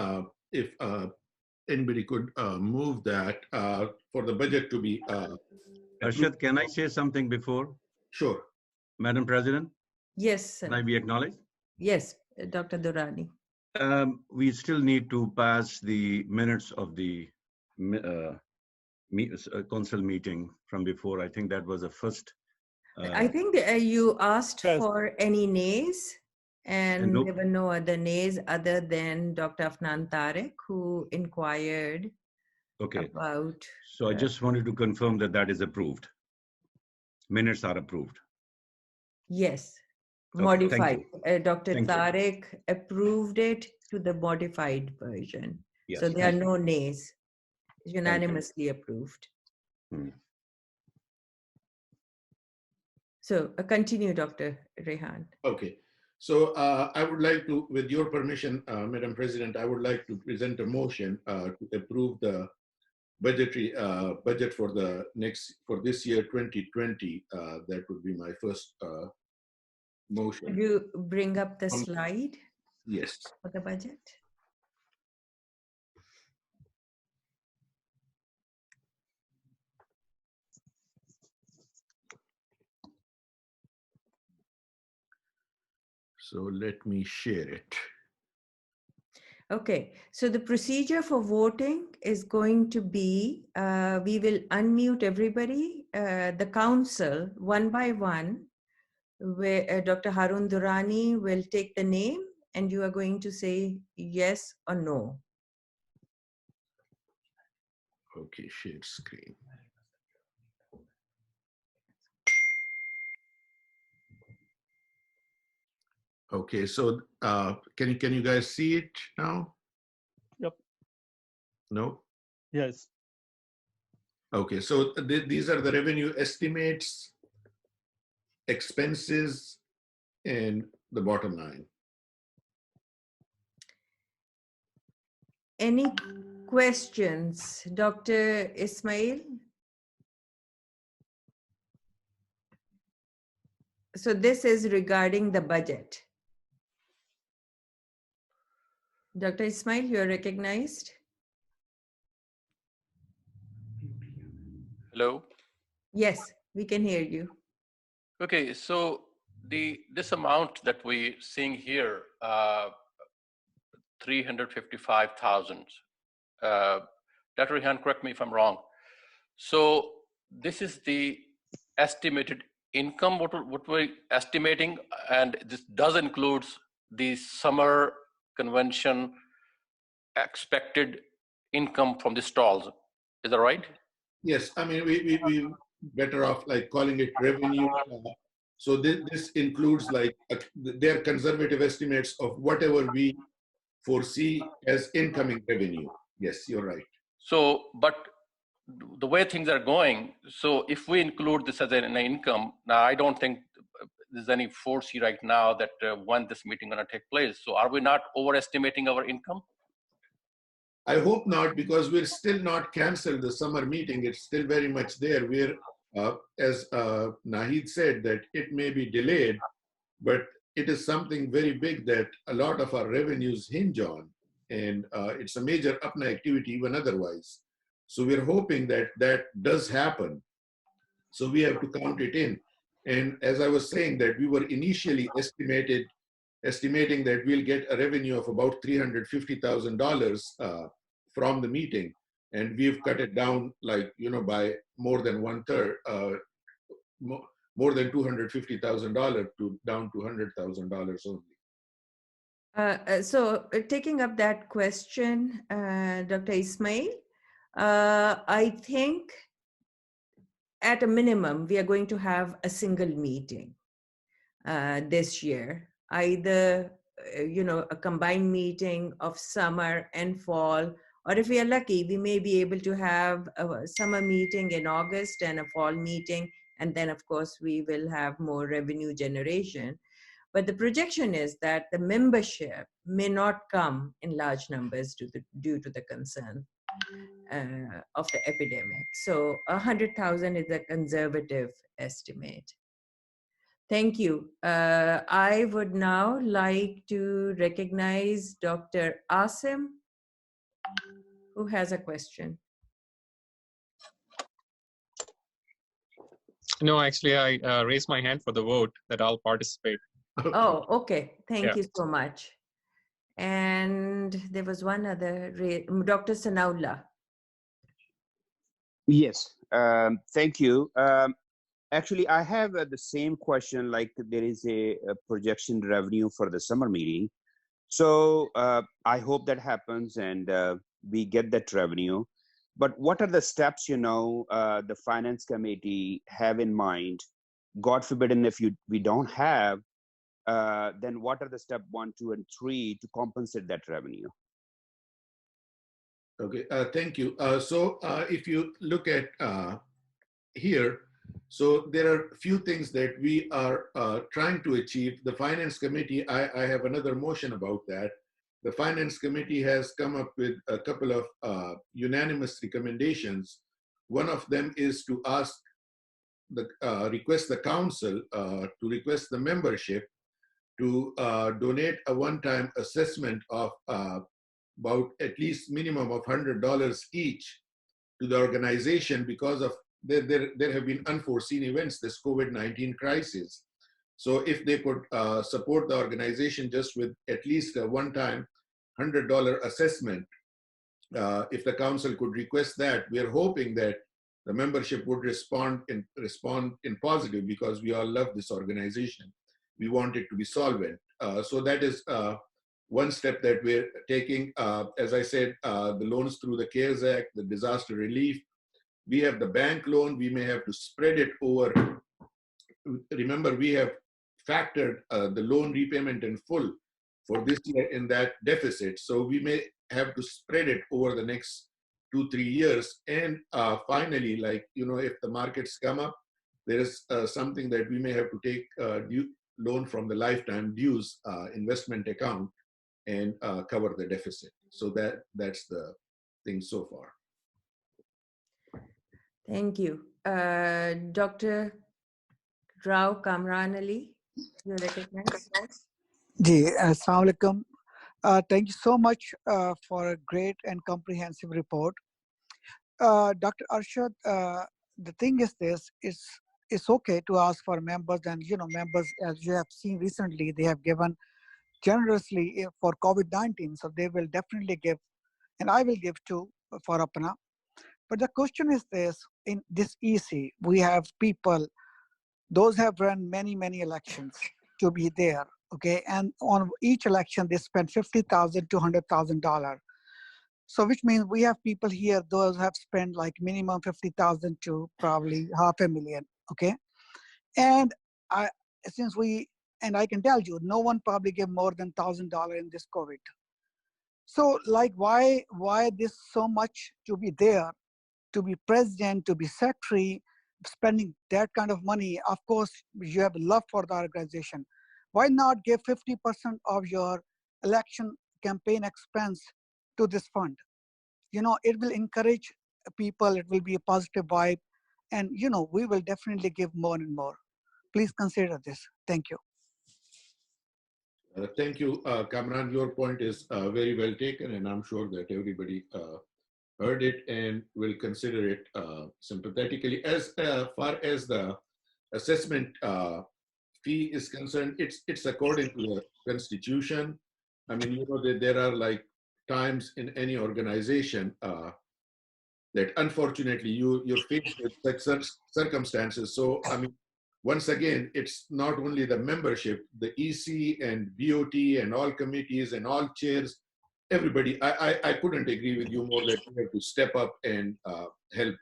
if anybody could move that for the budget to be Arshad, can I say something before? Sure. Madam President? Yes, sir. Can I be acknowledged? Yes, Dr. Durrani. We still need to pass the minutes of the council meeting from before. I think that was the first. I think you asked for any nays, and no, there were no other nays other than Dr. Afnan Tariq, who inquired about. So I just wanted to confirm that that is approved. Minutes are approved. Yes, Okay, modified. Dr. Thank Tariq approved it to the modified version. Yes, So there are no nays. Unanimously approved. So continue, Dr. Rehan. Okay. So I would like to, with your permission, Madam President, I would like to present a motion to approve the budget for this year 2020. That would be my first motion. Could you bring up the slide? Yes. For the budget? So let me share it. Okay, so the procedure for voting is going to be, we will unmute everybody, the council, one by one, where Dr. Harun Durrani will take the name and you are going to say yes or no. Okay, share screen. Okay, so can you guys see it now? Yep. No? Yes. Okay, so these are the revenue estimates, expenses, and the bottom line. Any questions, Dr. Ismail? So this is regarding the budget. Dr. Ismail, you're recognized. Hello. Yes, we can hear you. Okay, so this amount that we're seeing here, 355,000. Dr. Rehan, correct me if I'm wrong. So this is the estimated income, what we're estimating, and this does include the summer convention expected income from the stalls. Is that right? Yes, I mean, we better off like calling it revenue. So this includes like their conservative estimates of whatever we foresee as incoming revenue. Yes, you're right. So, but the way things are going, so if we include this as an income, now I don't think there's any foresee right now that when this meeting going to take place. So are we not overestimating our income? I hope not, because we're still not canceled the summer meeting. It's still very much there. We're, as Nahid said, that it may be delayed, but it is something very big that a lot of our revenues hinge on. And it's a major APPNA activity even otherwise. So we're hoping that that does happen. So we have to count it in. And as I was saying, that we were initially estimating that we'll get a revenue of about $350,000 from the meeting. And we've cut it down like, by more than 1/3, more than $250,000 down to $100,000 only. So taking up that question, Dr. Ismail, I think at a minimum, we are going to have a single meeting this year, either, a combined meeting of summer and fall, or if we are lucky, we may be able to have a summer meeting in August and a fall meeting. And then of course, we will have more revenue generation. But the projection is that the membership may not come in large numbers due to the concern of the epidemic. So 100,000 is a conservative estimate. Thank you. I would now like to recognize Dr. Asim, who has a question. No, actually, I raised my hand for the vote that I'll participate. Oh, okay. Thank Yeah. you so much. And there was one other, Dr. Sanaullah. Yes, thank you. Actually, I have the same question, like there is a projection revenue for the summer meeting. So I hope that happens and we get that revenue. But what are the steps, the finance committee have in mind? God forbid, and if we don't have, then what are the step 1, 2, and 3 to compensate that revenue? Okay, thank you. So if you look at here, so there are a few things that we are trying to achieve. The finance committee, I have another motion about that. The finance committee has come up with a couple of unanimous recommendations. One of them is to request the council to request the membership to donate a one-time assessment of about at least minimum of $100 each to the organization, because of there have been unforeseen events, this COVID-19 crisis. So if they could support the organization just with at least a one-time $100 assessment, if the council could request that, we are hoping that the membership would respond in positive, because we all love this organization. We want it to be solvent. So that is one step that we're taking. As I said, the loans through the CARES Act, the disaster relief. We have the bank loan. We may have to spread it over. Remember, we have factored the loan repayment in full for this year in that deficit. So we may have to spread it over the next 2-3 years. And finally, like, if the markets come up, there is something that we may have to take loan from the lifetime dues investment account and cover the deficit. So that's the thing so far. Thank you. Dr. Rao Kamran Ali, you recognize? Ji, Assalamu alaikum. Thank you so much for a great and comprehensive report. Dr. Arshad, the thing is this, it's okay to ask for members, and members, as you have seen recently, they have given generously for COVID-19, so they will definitely give, and I will give too for APPNA. But the question is this, in this EC, we have people, those have run many elections to be there, okay? And on each election, they spend $50,000 to $100,000. So which means we have people here, those have spent like minimum 50,000 to probably $500,000, okay? And I can tell you, no one probably gave more than $1,000 in this COVID. So like, why this so much to be there, to be president, to be secretary, spending that kind of money? Of course, you have love for the organization. Why not give 50% of your election campaign expense to this fund? It will encourage people, it will be a positive vibe, and we will definitely give more and more. Please consider this. Thank you. Thank you, Kamran. Your point is very well taken, and I'm sure that everybody heard it and will consider it sympathetically. As far as the assessment fee is concerned, it's according to the constitution. I mean, that there are like times in any organization that unfortunately you're faced with such circumstances. So I mean, once again, it's not only the membership, the EC and BOT and all committees and all chairs, everybody. I couldn't agree with you more that we have to step up and help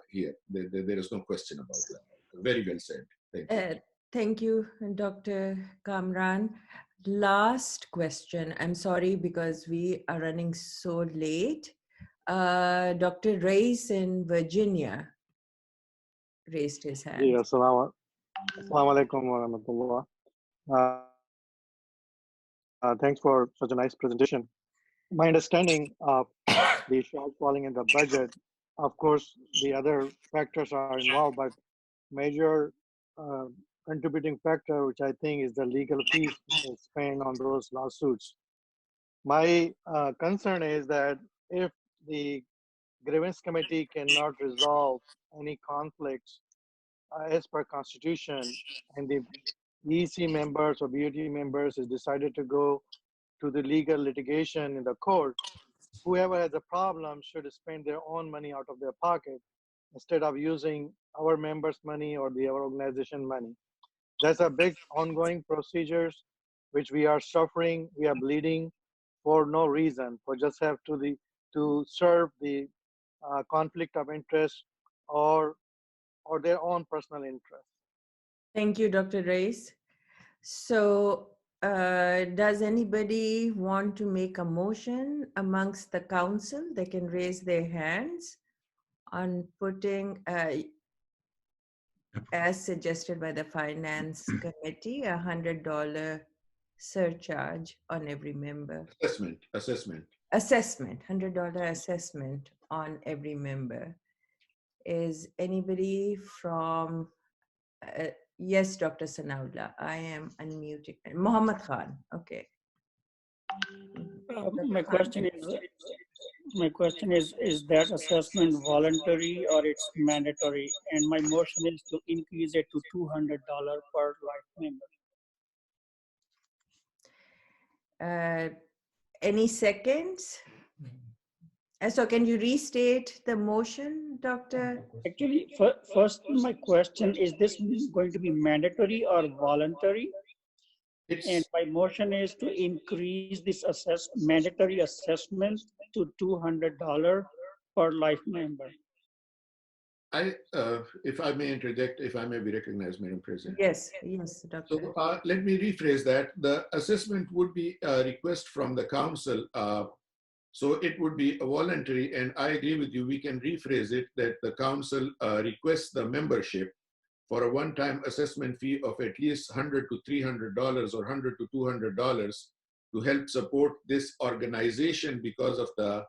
here. There is no question about that. Very well said. Thank you. Thank you, Dr. Kamran. Last question. I'm sorry because we are running so late. Dr. Reis in Virginia raised his hand. Yeah, Assalamu alaikum wa rahmatullah. Thanks for such a nice presentation. My understanding of the shortfalling in the budget, of course, the other factors are involved, but major contributing factor, which I think is the legal fees spent on those lawsuits. My concern is that if the grievance committee cannot resolve any conflicts as per constitution, and the EC members or BOT members is decided to go to the legal litigation in the court, whoever has a problem should spend their own money out of their pocket instead of using our members' money or our organization money. That's a big ongoing procedures which we are suffering, we are bleeding for no reason, for just have to serve the conflict of interest or their own personal interest. Thank you, Dr. Reis. So does anybody want to make a motion amongst the council? They can raise their hands on putting, as suggested by the Finance Committee, $100 surcharge on every member. Assessment, $100 assessment on every member. Is anybody from, yes, Dr. Sanaullah, I am unmuting. Muhammad Khan, okay. My question is that assessment voluntary or it's mandatory? And my motion is to increase it to $200 per life member. Any seconds? So can you restate the motion, Dr.? Actually, first my question, is this going to be mandatory or voluntary? And my motion is to increase this mandatory assessment to $200 per life member. If I may interject, if I may be recognized, Madam President. Yes, yes, Doctor. So let me rephrase that. The assessment would be a request from the council. So it would be a voluntary, and I agree with you. We can rephrase it that the council requests the membership for a one-time assessment fee of at least $100 to $300 or $100 to $200 to help support this organization because of the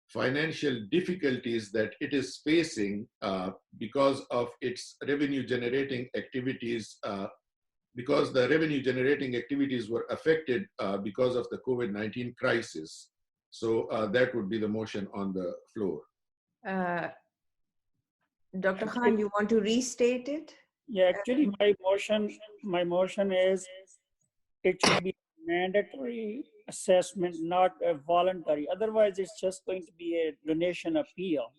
financial difficulties that it is facing because of its revenue-generating activities, because the revenue-generating activities were affected because of the COVID-19 crisis. So that would be the motion on the floor. Dr. Khan, you want to restate it? Yeah, actually, my motion is it should be mandatory assessment, not a voluntary. Otherwise, it's just going to be a donation appeal,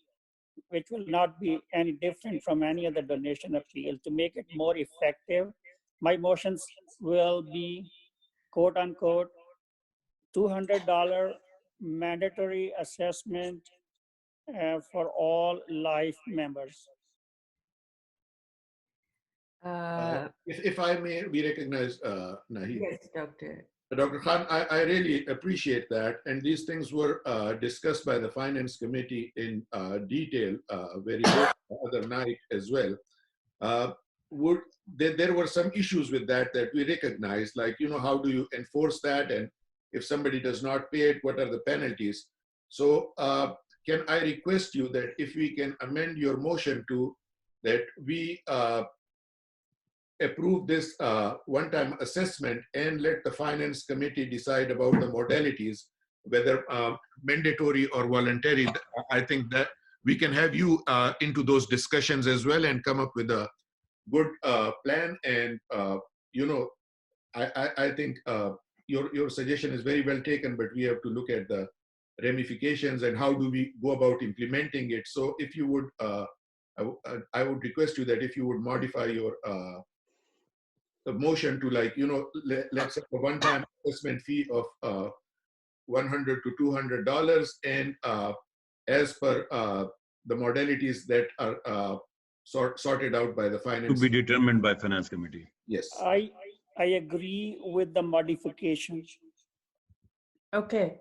which will not be any different from any other donation appeal. To make it more effective, my motions will be, quote unquote, $200 mandatory assessment for all life members. If I may be recognized, Naheed. Yes, Doctor. Dr. Khan, I really appreciate that. And these things were discussed by the Finance Committee in detail very late the other night as well. There were some issues with that we recognized, like, how do you enforce that? And if somebody does not pay it, what are the penalties? So can I request you that if we can amend your motion to that we approve this one-time assessment and let the Finance Committee decide about the modalities, whether mandatory or voluntary. I think that we can have you into those discussions as well and come up with a good plan. And, I think your suggestion is very well taken, but we have to look at the ramifications and how do we go about implementing it. So if you would, I would request you that if you would modify your the motion to, like, let's say a one-time assessment fee of $100 to $200, and as per the modalities that are sorted out by the finance. To be determined by Finance Committee. Yes. I agree with the modifications. Okay.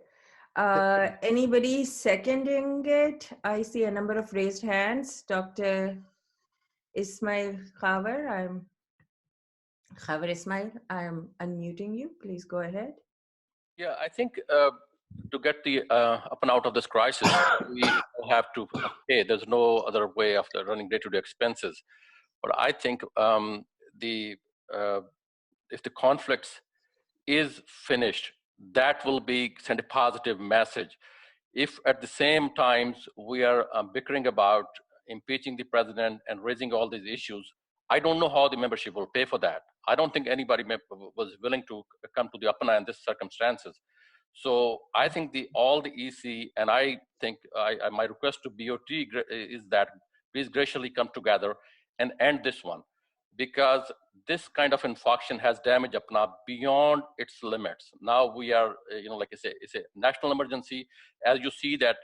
Anybody seconding it? I see a number of raised hands. Dr. Ismail Khawer, Khawer Ismail, I am unmuting you. Please go ahead. Yeah, I think to get the up and out of this crisis, we have to pay. There's no other way of running day-to-day expenses. But I think if the conflicts is finished, that will send a positive message. If at the same times we are bickering about impeaching the president and raising all these issues, I don't know how the membership will pay for that. I don't think anybody was willing to come to the APPNA in these circumstances. So I think all the EC, and I think my request to BOT is that please graciously come together and end this one, because this kind of infarction has damaged APPNA beyond its limits. Now we are, like I say, it's a national emergency. As you see that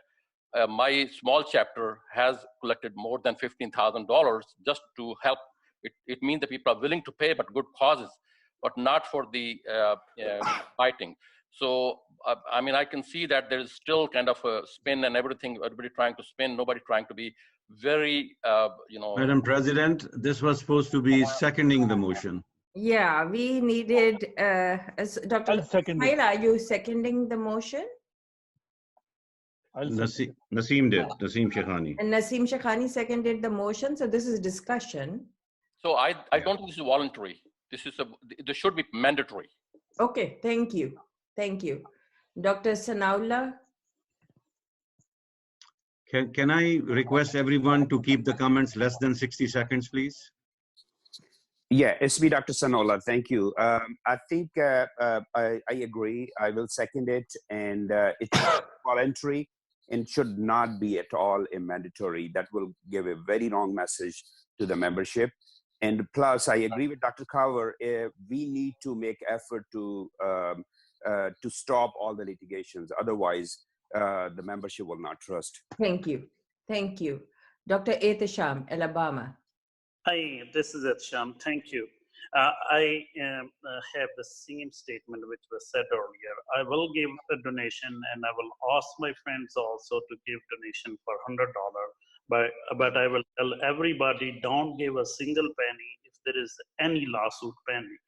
my small chapter has collected more than $15,000 just to help. It means that people are willing to pay, but good causes, but not for the fighting. So, I mean, I can see that there's still kind of a spin and everybody trying to spin, nobody trying to be very, Madam President, this was supposed to be seconding the motion. Yeah, we needed, Dr. Ismail, are you seconding the motion? Naseem did, Naseem Shekhani. And Naseem Shekhani seconded the motion, so this is discussion. So I don't think this is voluntary. This should be mandatory. Okay, thank you. Thank you. Dr. Sanaullah? Can I request everyone to keep the comments less than 60 seconds, please? Yeah, it's me, Dr. Sanola. Thank you. I think I agree. I will second it, and it's voluntary and should not be at all a mandatory. That will give a very wrong message to the membership. And plus, I agree with Dr. Carver. We need to make effort to stop all the litigations. Otherwise, the membership will not trust. Thank you. Thank you. Dr. Etisham, Alabama. Hi, this is Etisham. Thank you. I have the same statement which was said earlier. I will give a donation, and I will ask my friends also to give donation for $100. But I will tell everybody, don't give a single penny if there is any lawsuit pending.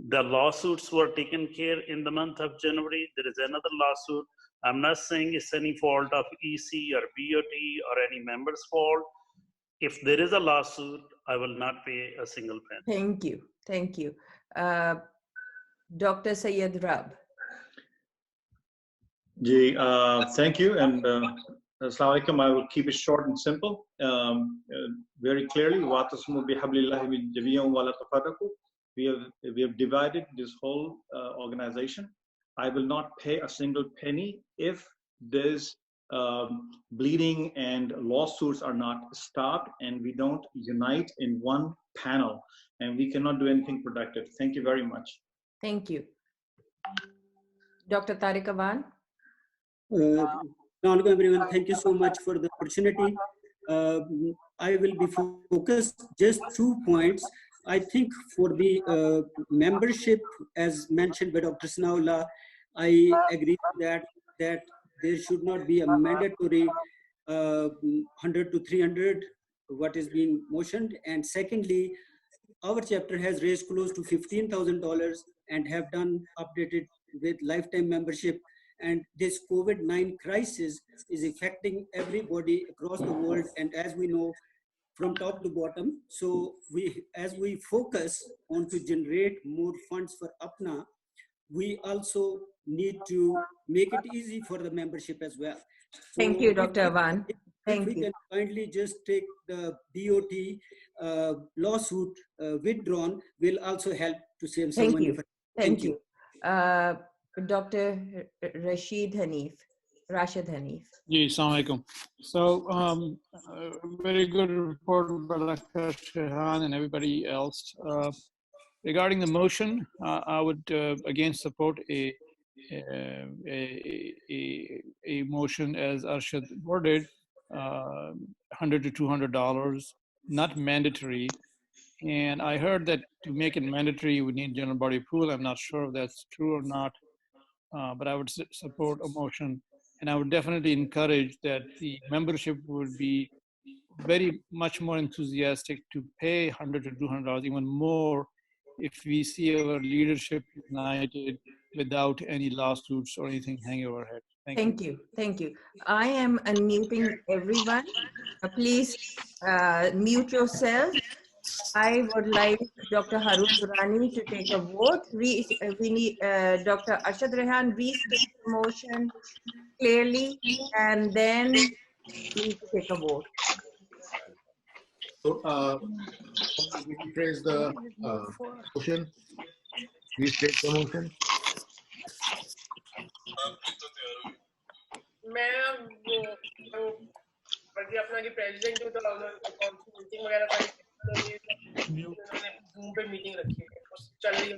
The lawsuits were taken care in the month of January. There is another lawsuit. I'm not saying it's any fault of EC or BOD or any member's fault. If there is a lawsuit, I will not pay a single penny. Thank you. Thank you. Dr. Syed Rab. Thank you. And Assalamu alaikum. I will keep it short and simple. Very clearly, we have divided this whole organization. I will not pay a single penny if there's bleeding and lawsuits are not stopped and we don't unite in one panel, and we cannot do anything productive. Thank you very much. Thank you. Dr. Tariq Awan. Assalamualaikum everyone. Thank you so much for the opportunity. I will be focused just 2 points. I think for the membership, as mentioned by Dr. Sanaullah, I agree that there should not be a mandatory 100 to 300, what is being motioned. And secondly, our chapter has raised close to $15,000 and have done updated with lifetime membership. And this COVID-19 crisis is affecting everybody across the world. And as we know, from top to bottom. So as we focus on to generate more funds for APPNA, we also need to make it easy for the membership as well. So thank you, Dr. Awan. If we can kindly just take the BOT lawsuit withdrawn, will also help to save some money. Thank you. Dr. Rashid Hanif. Assalamu alaikum. So, very good report by Dr. Shehan and everybody else. Regarding the motion, I would again support a motion as Arshad worded, $100 to $200, not mandatory. And I heard that to make it mandatory, we need general body approval. I'm not sure if that's true or not, but I would support a motion. And I would definitely encourage that the membership would be very much more enthusiastic to pay $100 to $200, even more, if we see our leadership united without any lawsuits or anything hanging over our head. Thank you. Thank you. I am unmuting everyone. Please mute yourself. I would like Dr. Harun Durrani to take a vote. We need Dr. Arshad Rehan restate the motion clearly, and then please take a vote. So, we rephrase the motion. Restate the motion. अपना की president जो था meeting वगैरह था Zoom पे meeting रखी है चल रही है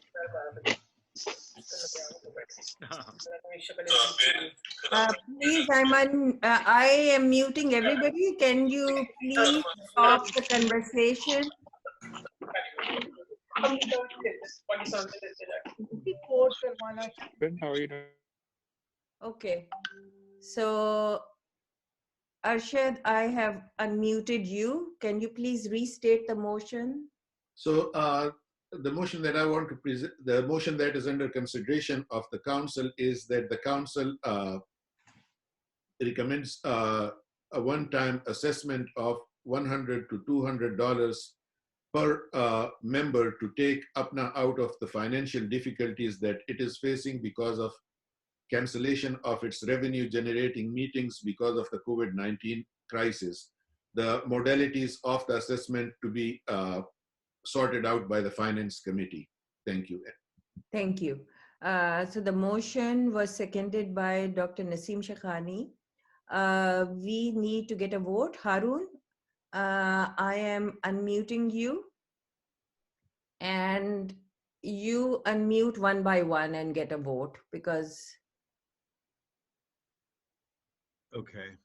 Please, I am muting everybody. Can you please stop the conversation? Good. How are you doing? Okay. So, Arshad, I have unmuted you. Can you please restate the motion? So the motion that I want to present, the motion that is under consideration of the council is that the council recommends a one-time assessment of $100 to $200 per member to take APPNA out of the financial difficulties that it is facing because of cancellation of its revenue generating meetings because of the COVID-19 crisis. The modalities of the assessment to be sorted out by the finance committee. Thank you. Thank you. So the motion was seconded by Dr. Naseem Shekhani. We need to get a vote. Harun, I am unmuting you. And you unmute one by one and get a vote because. Okay.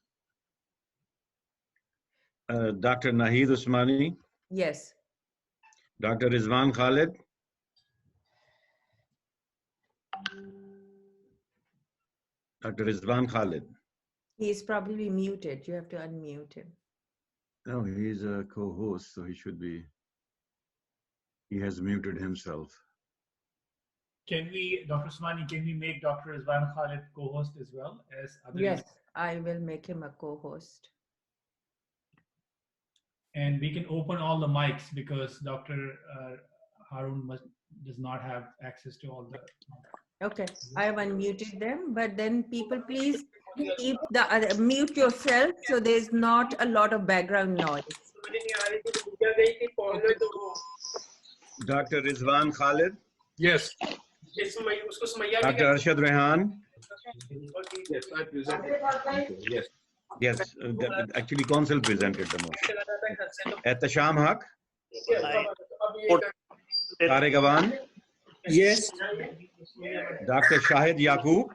Dr. Naheed Usmani. Yes. Dr. Rizwan Khalid. Dr. Rizwan Khalid. He is probably muted. You have to unmute him. No, he's a co-host, so he should be. He has muted himself. Can we, Dr. Usmani, can we make Dr. Rizwan Khalid co-host as well as other? Yes, I will make him a co-host. And we can open all the mics because Dr. Harun does not have access to all the. Okay, I have unmuted them, but then people please keep the mute yourself so there's not a lot of background noise. Dr. Rizwan Khalid. Yes. Dr. Arshad Rehan. Yes, I presented. Yes. Yes, actually Council presented the motion. Ehtasham Haq. Tariq Awan. Yes. Dr. Shahid Yaqub.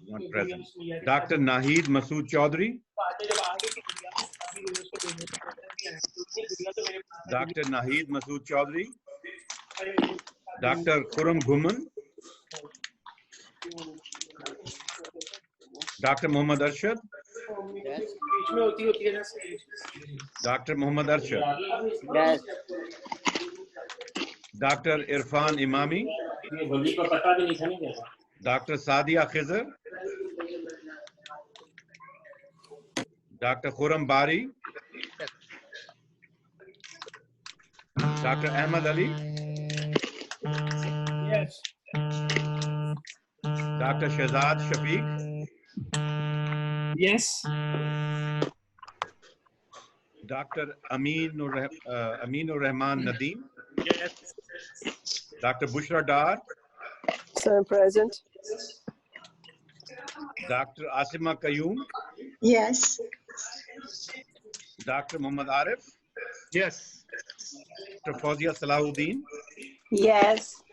Not present. Dr. Naheed Masood Chaudhry. Dr. Naheed Masood Chaudhry. Dr. Khurram Ghumman. Dr. Muhammad Arshad. Dr. Muhammad Arshad. Yes. Dr. Irfan Imami. Dr. Sadia Khizr. Dr. Khurram Bari. Dr. Ahmad Ali. Yes. Dr. Shahzad Shafiq. Yes. Dr. Aminur Rahman Nadeem. Yes. Dr. Bushra Dar. Sir, present. Dr. Asima Qayyum. Yes. Dr. Muhammad Arif. Yes. Dr. Fawzia Salahuddin. Yes.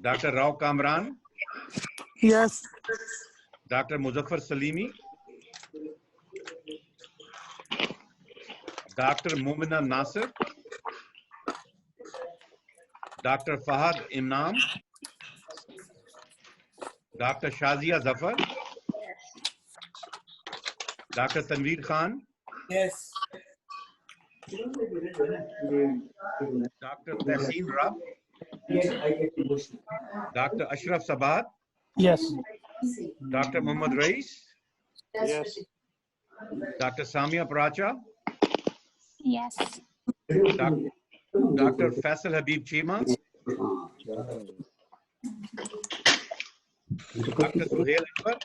Dr. Rao Kamran. Yes. Dr. Muzaffar Salimi. Dr. Mumina Nasir. Dr. Fahad Imam. Dr. Shazia Zafar. Dr. Tanveer Khan. Yes. Dr. Tahsin Rab. Dr. Ashraf Sabat. Yes. Dr. Muhammad Rais. Yes. Dr. Samia Pracha. Yes. Dr. Faisal Habib Chima. Dr. Suhail Akbar.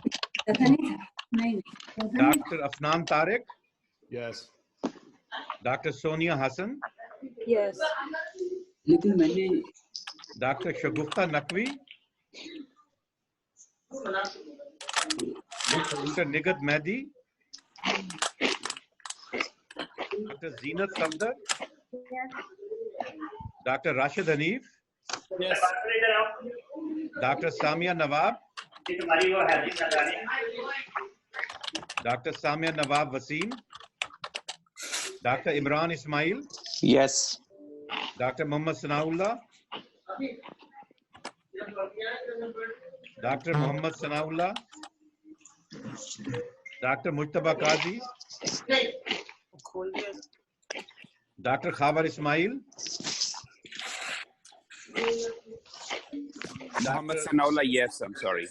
Dr. Afnan Tariq. Yes. Dr. Sonia Hassan. Yes. Dr. Shagufta Naqvi. Dr. Nigat Mehdi. Dr. Zeenat Safdar. Dr. Rashid Hanif. Yes. Dr. Samia Nawab. Dr. Samia Nawab Wasim. Dr. Imran Ismail. Yes. Dr. Muhammad Sanaullah. Dr. Muhammad Sanaullah. Dr. Mujtaba Qazi. Dr. Khabar Ismail. Muhammad Sanaullah, yes, I'm sorry.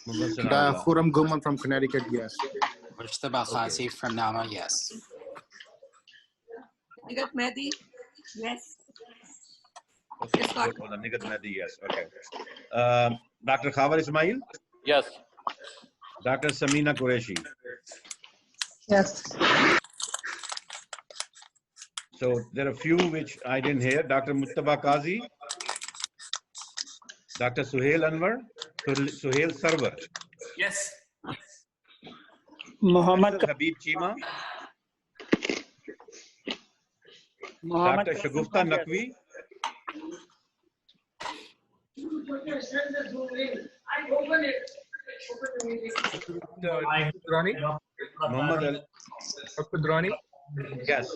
Khurram Ghumman from Connecticut, yes. Mujtaba Khazi from Nama, yes. Nigat Mehdi, yes. Hold on, Nigat Mehdi, yes, okay. Dr. Khabar Ismail. Yes. Dr. Samina Qureshi. Yes. So there are a few which I didn't hear. Dr. Muttaba Qazi, Dr. Suhail Anwar, Suhail Sarwar, Yes. Muhammad Habib Chima, Muhammad Dr. Shagufta Naqvi, Durrani? Muhammad Al. Dr. Durrani? Yes.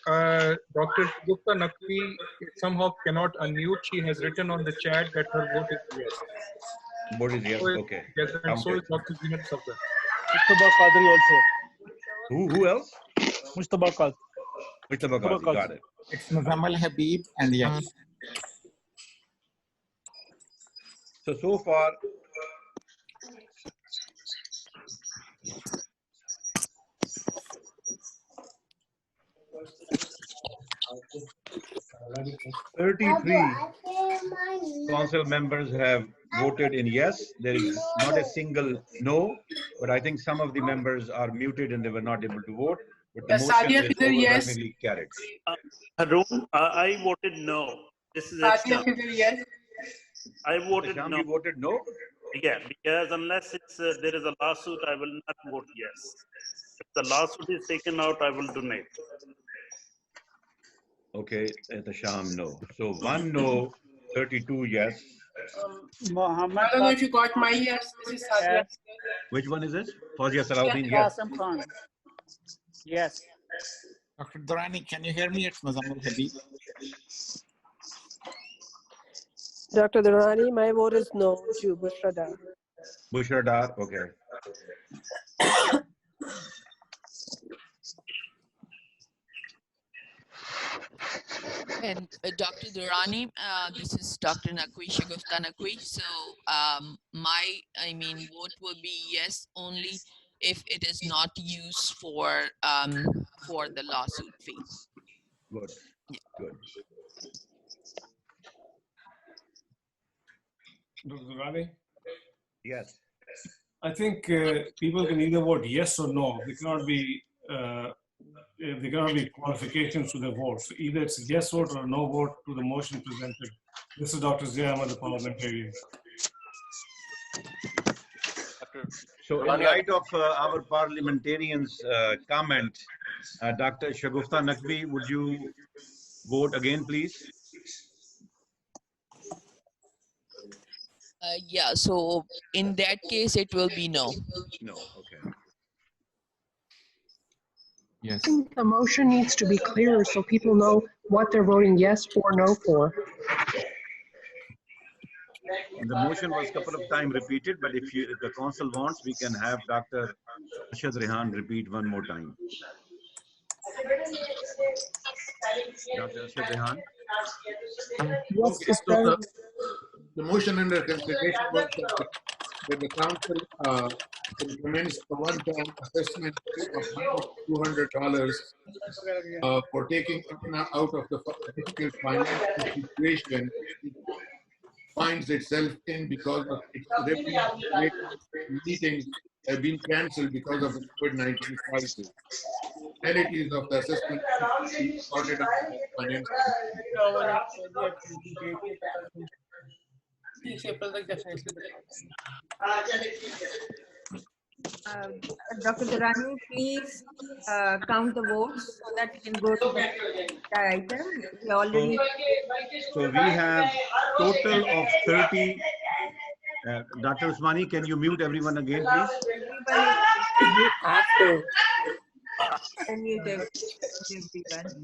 Dr. Gupta Naqvi somehow cannot unmute. She has written on the chat that her vote is yes. Vote is yes. So Okay. yes, and so is Counted. Dr. Zinat Safdar. Mustafa Qadri also. Who else? Mustafa Qadri. Mustafa Qazi. Got it. It's Muzammil Habib and yes. So far, "33 council members have voted in yes. There is not a single no, but I think some of the members are muted and they were not able to vote. But the motion Sadia is Fidel, yes. overwhelmingly carried. Harun, I voted no. This is Sadia Eksham. Fidel, yes. I voted Sham, no. you voted no? Yeah, because unless it's there is a lawsuit, I will not vote yes. If the lawsuit is taken out, I will donate. Okay, at the Sham, no. So 1 no, 32 yes. Muhammad I don't know if you got my yes. This is Sadia. Which one is this? Fawzia Salahuddin, yes. Qasim Khan. Yes. Dr. Durrani, can you hear me? It's Muzammil Habib. Dr. Durrani, my vote is no to Bushra Dar. Bushra Dar, okay. And Dr. Durrani, this is Dr. Naqvi, Shagufta Naqvi. So I mean, vote will be yes only if it is not used for the lawsuit fee. Good. Yeah. Good. Dr. Durrani? Yes. I think people can either vote yes or no. There cannot be qualifications to the vote. So either it's a yes vote or a no vote to the motion presented. This is Dr. Ziyama, the parliamentarian. So in light of our parliamentarian's comment, Dr. Shagufta Naqvi, would you vote again, please? Yeah, so in that case, it will be no. No, okay. Yes. I think the motion needs to be clearer so people know what they're voting yes or no for. The motion was a couple of times repeated, but if the council wants, we can have Dr. Arshad Rehan repeat one more time. Dr. Arshad Rehan. Okay, so the motion under consideration was that the council implements a one-time assessment of $200 for taking APPNA out of the difficult financial situation it finds itself in because of its revenue meetings have been cancelled because of the COVID-19 crisis. Penalties of the assessment should be sorted out by finance. Dr. Durrani, please count the votes so that we can go to the item. We already. So we have total of 30. Dr. Usmani, can you mute everyone again, please? You have to. Unmute everyone.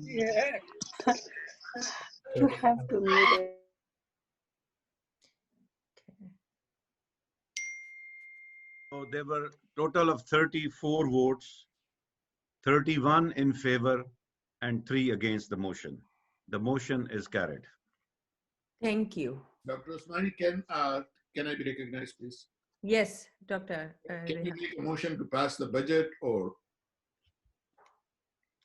Yeah. You have to mute it. So there were total of 34 votes, 31 in favor, and 3 against the motion. The motion is carried. Thank you. Dr. Osmani, can I be recognized, please? Yes, Dr. Can you make a motion to pass the budget or?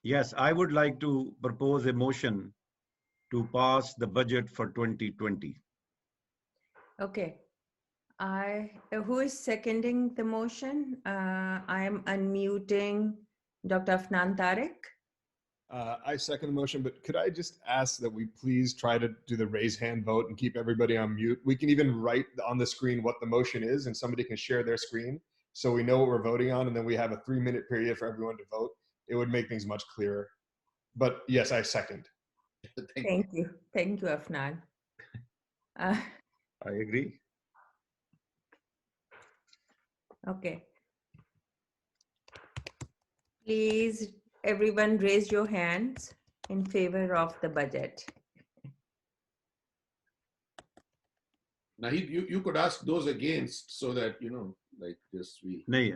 Yes, I would like to propose a motion to pass the budget for 2020. Okay. Who is seconding the motion? I am unmuting Dr. Afnan Tariq. I second the motion, but could I just ask that we please try to do the raise hand vote and keep everybody on mute? We can even write on the screen what the motion is, and somebody can share their screen so we know what we're voting on, and then we have a 3-minute period for everyone to vote. It would make things much clearer. But yes, I second. Thank you. Thank you, Afnan. I agree. Okay. Please, everyone raise your hands in favor of the budget. Now, you could ask those against so that, you know, like this we. नहीं,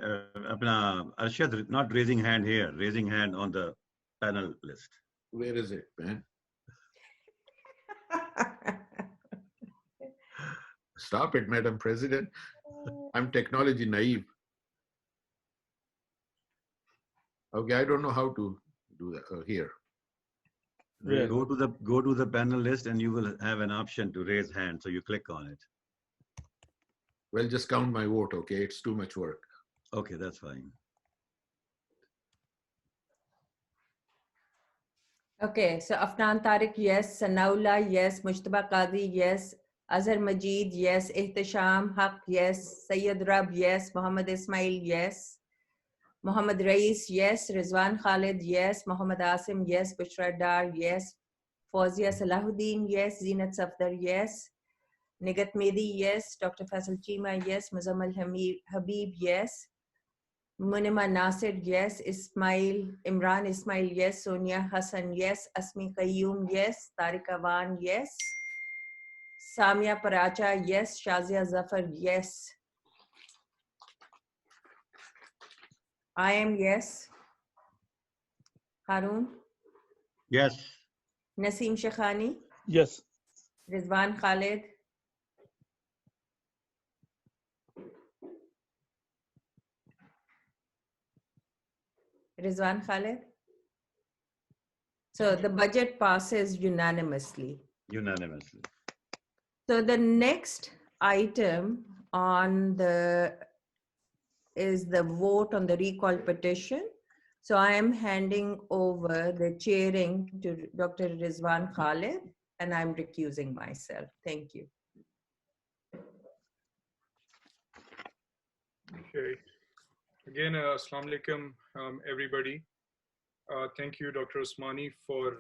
अपना Arshad not raising hand here, raising hand on the panel list. Where is it, man? Stop it, Madam President. I'm technology naive. Okay, I don't know how to do that here. Go to the panel list and you will have an option to raise hand. So you click on it. Well, just count my vote, okay? It's too much work. Okay, that's fine. Okay, so Afnan Tariq, yes. Sanaullah, yes. Mujtaba Qadri, yes. Azhar Majid, yes. Ihtisham Haq, yes. Sayyid Rab, yes. Muhammad Ismail, yes. Muhammad Rais, yes. Rizwan Khalid, yes. Muhammad Asim, yes. Bushra Dar, yes. Fawzia Salahuddin, yes. Zinat Safdar, yes. Nigat Mehdi, yes. Dr. Faisal Chima, yes. Muzammal Habib, yes. Munima Nasir, yes. Imran Ismail, yes. Sonia Hassan, yes. Asmi Qayyum, yes. Tariq Awan, yes. Samia Paracha, yes. Shazia Zafar, yes. I am, yes. Harun? Yes. Naseem Shekhani? Yes. Rizwan Khalid? Rizwan Khalid? So the budget passes unanimously. Unanimously. So the next item on is the vote on the recall petition. So I am handing over the chairing to Dr. Rizwan Khalid, and I'm recusing myself. Thank you. Okay. Again, Assalamu alaikum, everybody. Thank you, Dr. Osmani, for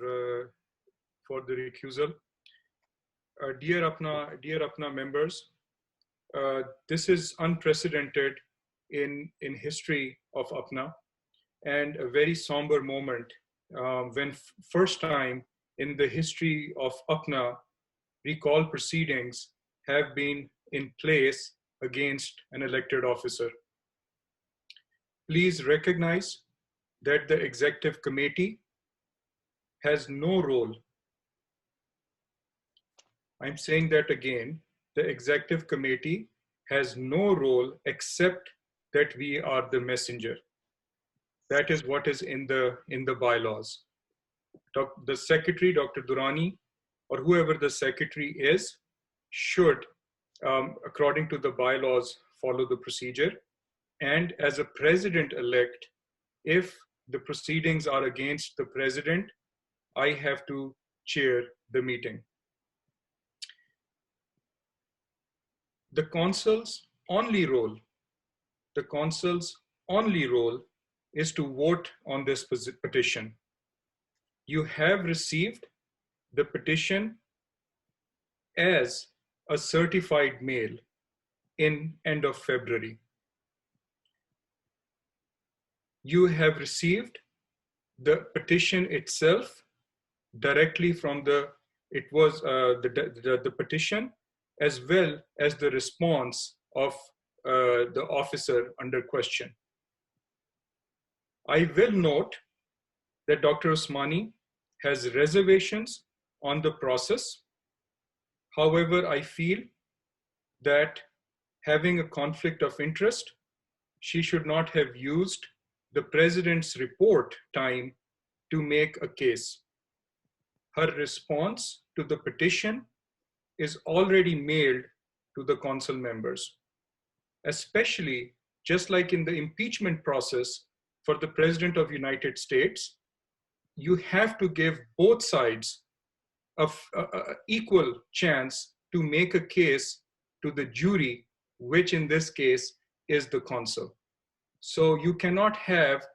the recusal. Dear APPNA members, this is unprecedented in history of APPNA, and a very somber moment when first time in the history of APPNA, recall proceedings have been in place against an elected officer. Please recognize that the executive committee has no role. I'm saying that again, the executive committee has no role except that we are the messenger. That is what is in the bylaws. The secretary, Dr. Durrani, or whoever the secretary is, should, according to the bylaws, follow the procedure. And as a president-elect, if the proceedings are against the president, I have to chair the meeting. The consul's only role is to vote on this petition. You have received the petition as a certified mail in end of February. You have received the petition itself directly from the petition, as well as the response of the officer under question. I will note that Dr. Osmani has reservations on the process. However, I feel that having a conflict of interest, she should not have used the president's report time to make a case. Her response to the petition is already mailed to the council members, especially just like in the impeachment process for the President of the United States, you have to give both sides a equal chance to make a case to the jury, which in this case is the consul. So you cannot have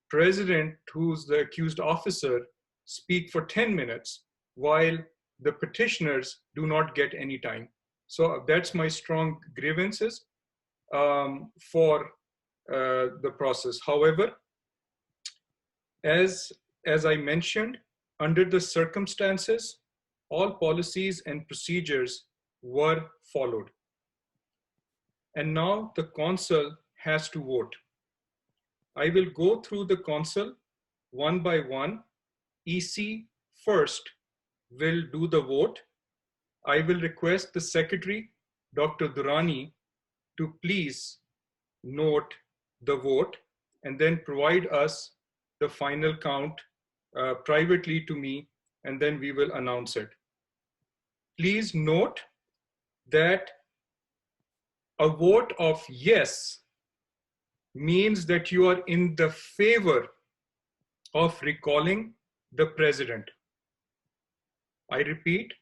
president, who's the accused officer, speak for 10 minutes while the petitioners do not get any time. So that's my strong grievances for the process. However, as I mentioned, under the circumstances, all policies and procedures were followed. And now the consul has to vote. I will go through the consul one by one. EC first will do the vote. I will request the secretary, Dr. Durrani, to please note the vote and then provide us the final count privately to me, and then we will announce it. Please note that a vote of yes means that you are in the favor of recalling the president. I repeat,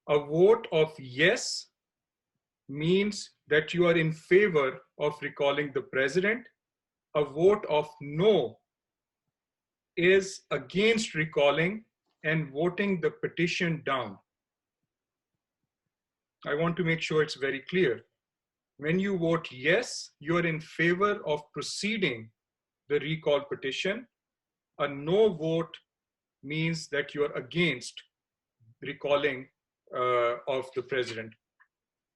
a vote of yes means that you are in favor of recalling the president. A vote of no is against recalling and voting the petition down. I want to make sure it's very clear. When you vote yes, you are in favor of proceeding the recall petition. A no vote means that you are against recalling of the president.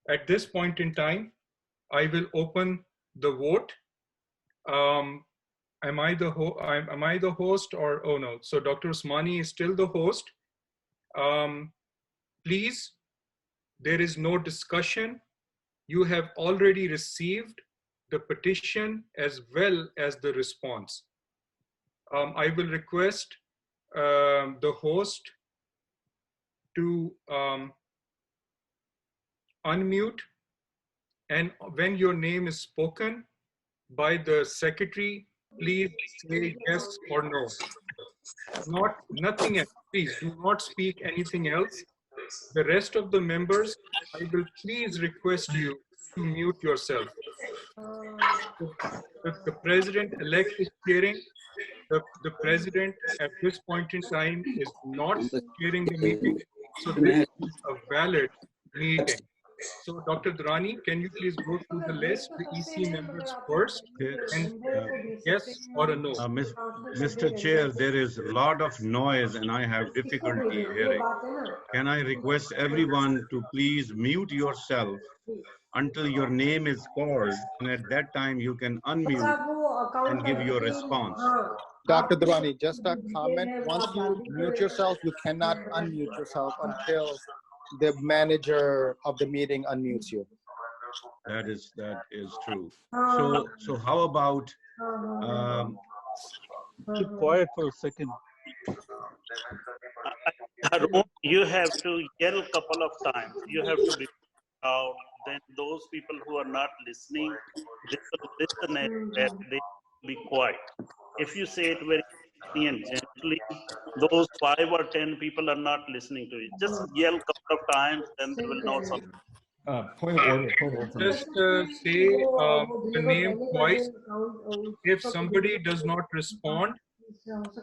At this point in time, I will open the vote. Am I the host or, oh no, so Dr. Usmani is still the host. Please, there is no discussion. You have already received the petition as well as the response. I will request the host to unmute, and when your name is spoken by the secretary, please say yes or no. Nothing else. Please do not speak anything else. The rest of the members, I will please request you to mute yourself. The president-elect is chairing. The president at this point in time is not chairing the meeting. So this is a valid meeting. So Dr. Durrani, can you please go through the list, the EC members first, and yes or a no? Mr. Chair, there is a lot of noise and I have difficulty hearing. Can I request everyone to please mute yourself until your name is called, and at that time you can unmute and give your response. Dr. Durrani, just a comment. Once you mute yourself, you cannot unmute yourself until the manager of the meeting unmutes you. That is true. So how about keep quiet for a second. Harun, you have to yell a couple of times. You have to be out. Then those people who are not listening, they will listen and they will be quiet. If you say it very gently and gently, those 5 or 10 people are not listening to it. Just yell a couple of times, then they will know something. Point of order. Just say the name twice. If somebody does not respond,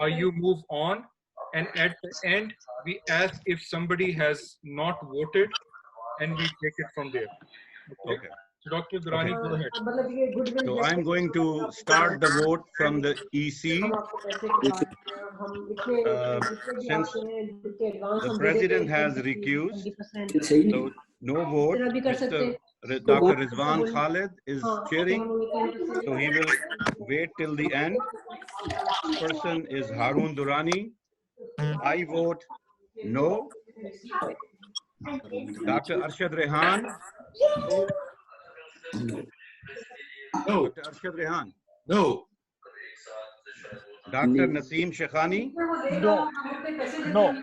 you move on. And at the end, we ask if somebody has not voted, and we take it from there. Okay. So Dr. Durrani, go ahead. So I'm going to start the vote from the EC. Since the president has recused, so no vote. Dr. Rizwan Khalid is chairing, so he will wait till the end. Person is Harun Durrani. I vote no. Dr. Arshad Rehan. No. Dr. Arshad Rehan. No. Dr. Naseem Shekhani. No. No.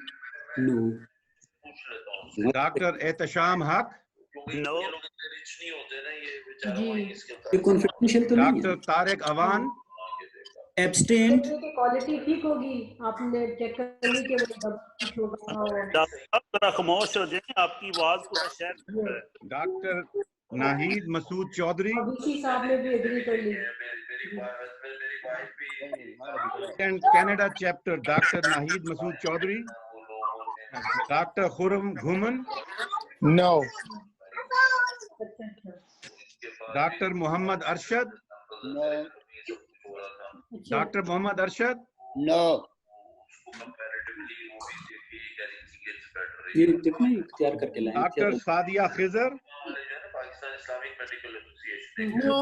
No. Dr. Ehtasham Haq. No. Confidential to Dr. Tariq Awan. Abstained. Quality ठीक होगी आपने check कर ली कि वो कुछ होगा doctor खामोश हो जाए आपकी आवाज पूरा शहर डॉक्टर नाहिद मसूद चौधरी वीसी साहब ने भी एग्री कर ली and Canada chapter Dr. Naheed Masood Chaudhary, Dr. Khurram Ghuman, No. Dr. Muhammad Arshad, No. Dr. Muhammad Arshad, No. ये देखना इख्तियार करके लाएं Dr. Sadia Khizar, No.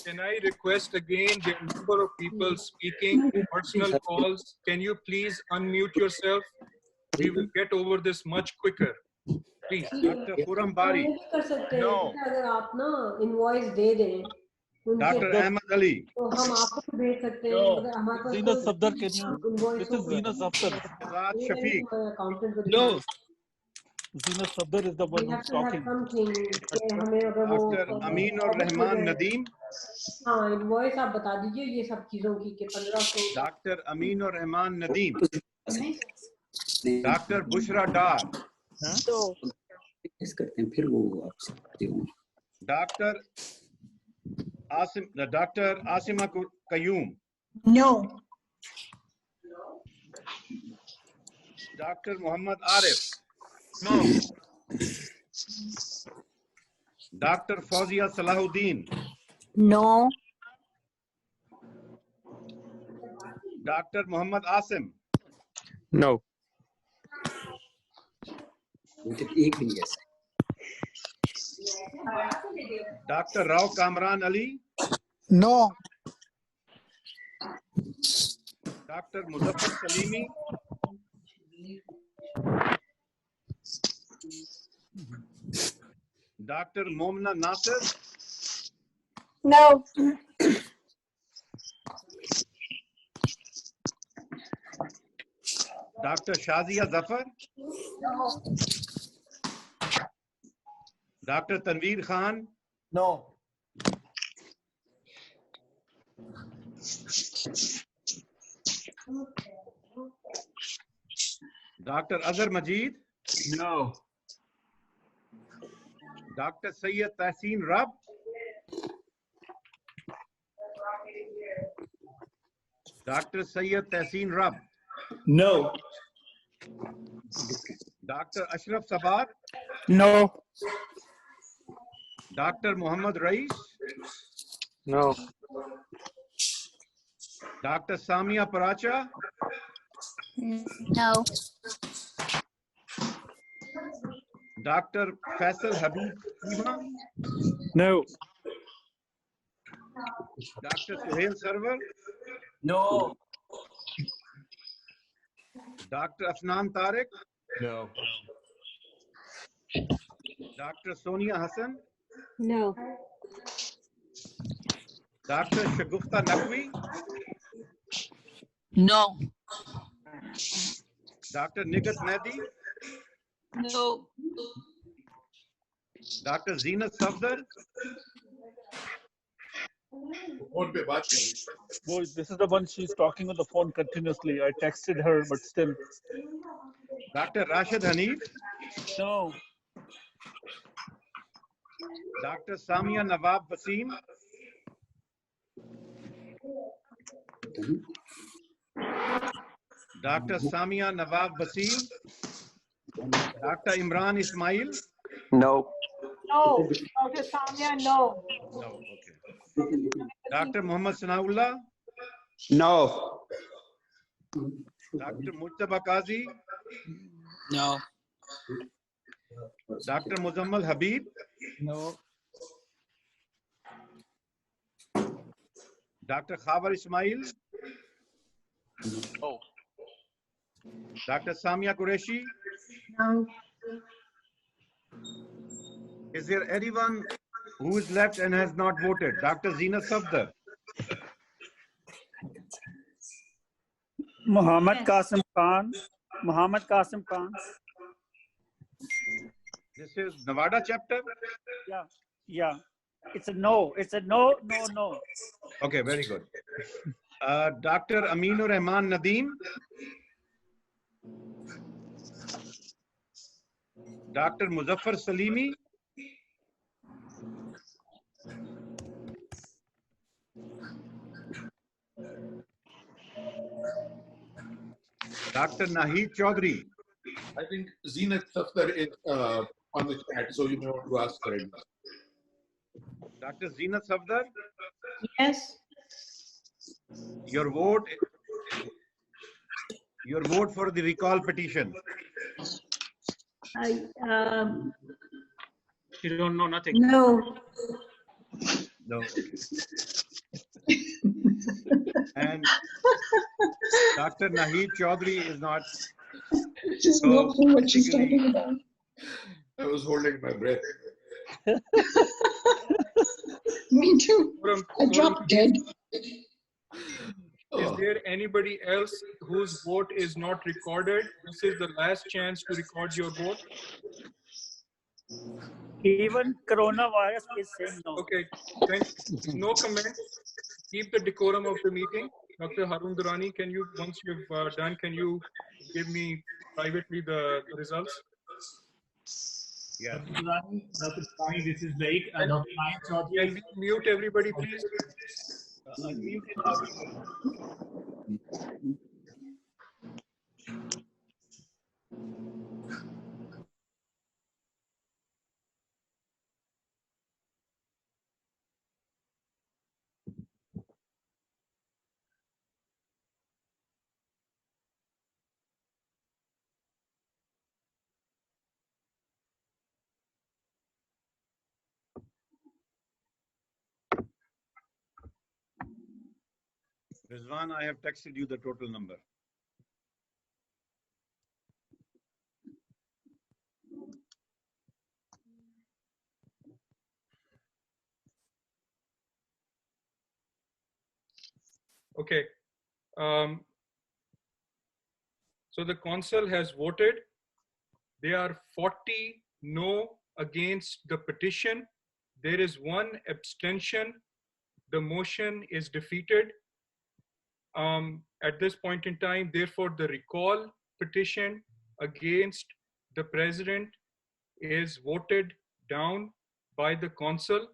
Can I request again, the number of people speaking, personal calls, can you please unmute yourself? We will get over this much quicker. Please. Dr. Khurram Bari, कर सकते हैं No. अगर आप ना invoice दे दें Dr. Ahmed Ali, तो हम आपको भी भेज सकते हैं No. अगर हमारे पास Zina कोई Safdar, can you? invoice This is होगा। Zina Safdar. Azad Shafiq, accountant को No. दिखाना। Zina Safdar is the We one have who's to have talking. something कि हमें अगर वो Dr. Amin or Rahman Nadeem, हाँ इनवॉइस आप बता दीजिए ये सब चीजों की कि 1500 Dr. Amin or Rahman Nadeem, Dr. Bushra Dar, No. इस करते हैं फिर वो आपसे Dr. Asima Qayyum, No. Dr. Muhammad Arif, no. Dr. Fawzia Salahuddin, No. Dr. Muhammad Asim, No. एक भी yes Dr. Rao Kamran Ali, No. Dr. Muzaffar Salimi, Dr. Momna Nasir, No. Dr. Shazia Zafar, Dr. Tanveer Khan, No. Dr. Azhar Majid, No. Dr. Sayyid Tahsin Rab, Dr. Sayyid Tahsin Rab, No. Dr. Ashraf Sabat, No. Dr. Muhammad Rais, No. Dr. Samia Paracha, No. Dr. Faisal Habib Seema, No. Dr. Suhail Sarwar, No. Dr. Afnan Tariq, No. Dr. Sonia Hassan, No. Dr. Shagufta Naqvi, No. Dr. Nigat Mehdi, No. Dr. Zina Safdar, Boy, this is the one she's talking on the phone continuously. I texted her, but still. Dr. Rashid Hanif, No. Dr. Samia Nawab Wasim, Dr. Samia Nawab Wasim, Dr. Imran Ismail, No. No. Dr. Samia, no. no, okay. Dr. Muhammad Sanaullah, No. Dr. Mujtaba Qazi, No. Dr. Muzammal Habib, No. Dr. Khabar Ismail, Oh. Dr. Samia Qureshi. No. Is there anyone who is left and has not voted? Dr. Zina Safdar, Muhammad Qasim Khan. Muhammad Qasim Khan. this is Nevada chapter. Yeah. Yeah. It's a no. It's a no, no, no. Okay, very good. Dr. Aminur Rahman Nadeem. Dr. Muzaffar Salimi. Dr. Nahid Chaudhary. I think Zenat Safdar is on the chat, so you may want to ask her. Dr. Zeenat Safdar. Yes. Your vote for the recall petition. You don't know nothing. No. No. And Dr. Nahid Chaudhary is not. Just no clue what she's talking about. I was holding my breath. Me too. I dropped dead. Is there anybody else whose vote is not recorded? This is the last chance to record your vote. Even coronavirus is saying no. Okay, no comment. Keep the decorum of the meeting. Dr. Harun Durrani, can you, once you've done, can you give me privately the results? Yeah. Dr. Durrani, this is Laik. Dr. Naik Chaudhary. Can we mute everybody, please? Rizwan, I have texted you the total number. Okay. So the council has voted. There are 40 no against the petition. There is 1 abstention. The motion is defeated. At this point in time, therefore, the recall petition against the president is voted down by the council.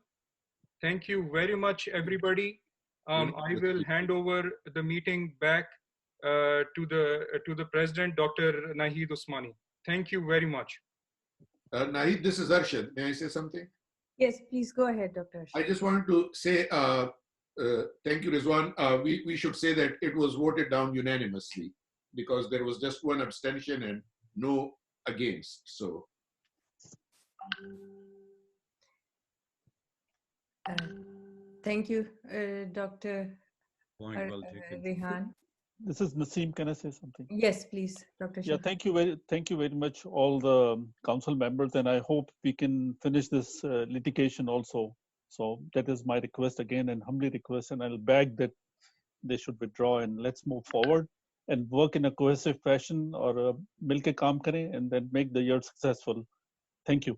Thank you very much, everybody. I will hand over the meeting back to the president, Dr. Nahid Usmani. Thank you very much. Nahid, this is Arshad. May I say something? Yes, please go ahead, Dr. I just wanted to say thank you, Rizwan. We should say that it was voted down unanimously because there was just 1 abstention and no against. So. Thank you, Dr. Point well taken. Rehan. This is Naseem. Can I say something? Yes, please, Dr. Yeah, Shah. thank you very much, all the council members, and I hope we can finish this litigation also. So that is my request again, and humbly request, and I'll beg that they should withdraw and let's move forward and work in a cohesive fashion or milke kaam kare and then make the year successful. Thank you.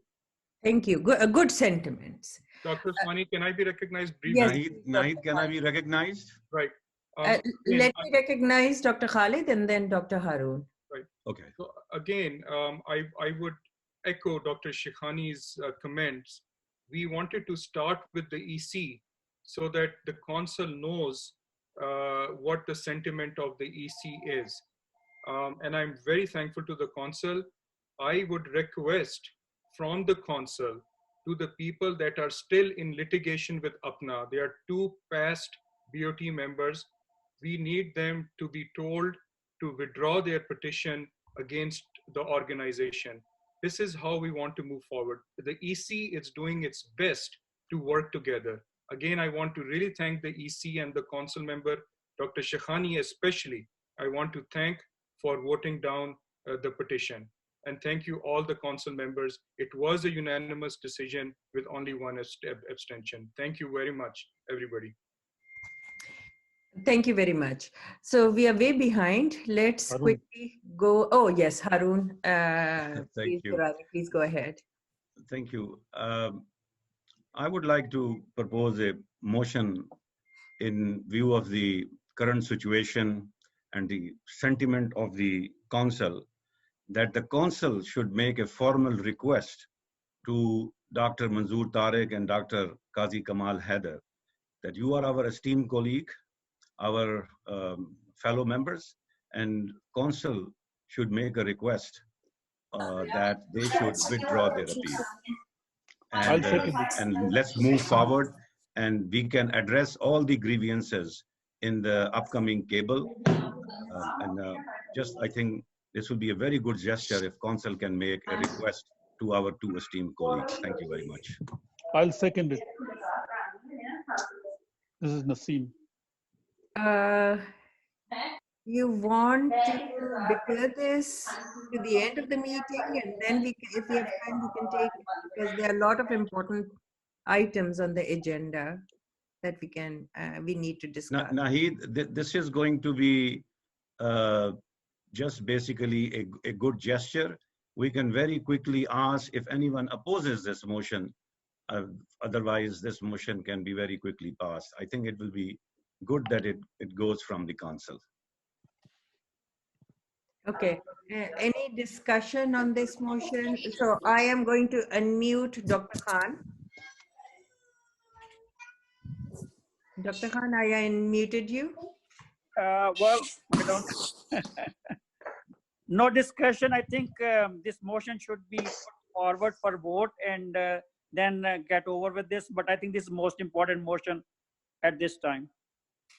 Thank you. Good sentiments. Dr. Usmani, can I be recognized briefly? Yes. Nahid, can I be recognized? Right. Let me recognize Dr. Khalid and then Dr. Harun. Right. Okay. So again, I would echo Dr. Shekhani's comments. We wanted to start with the EC so that the council knows what the sentiment of the EC is. And I'm very thankful to the council. I would request from the council to the people that are still in litigation with APPNA. There are 2 past BOT members. We need them to be told to withdraw their petition against the organization. This is how we want to move forward. The EC is doing its best to work together. Again, I want to really thank the EC and the council member, Dr. Shekhani especially. I want to thank for voting down the petition. And thank you all the council members. It was a unanimous decision with only 1 abstention. Thank you very much, everybody. Thank you very much. So we are way behind. Let's Harun. quickly go. Oh, yes, Harun. Thank you. Please go ahead. Thank you. I would like to propose a motion in view of the current situation and the sentiment of the council, that the council should make a formal request to Dr. Manzoor Tariq and Dr. Qazi Kamal Haider that you are our esteemed colleague, our fellow members, and council should make a request that they should withdraw their appeal. I'll second it. And let's move forward, and we can address all the grievances in the upcoming cable. Just, I think this would be a very good gesture if council can make a request to our two esteemed colleagues. Thank you very much. I'll second it. This is Naseem. You want to declare this to the end of the meeting, and then we can, if we have time, we can take it, because there are a lot of important items on the agenda that we need to discuss. Naheed, this is going to be just basically a good gesture. We can very quickly ask if anyone opposes this motion. Otherwise, this motion can be very quickly passed. I think it will be good that it goes from the council. Okay. Any discussion on this motion? So I am going to unmute Dr. Khan. Dr. Khan, I unmuted you. Well, we don't. No discussion. I think this motion should be put forward for vote and then get over with this. But I think this is the most important motion at this time.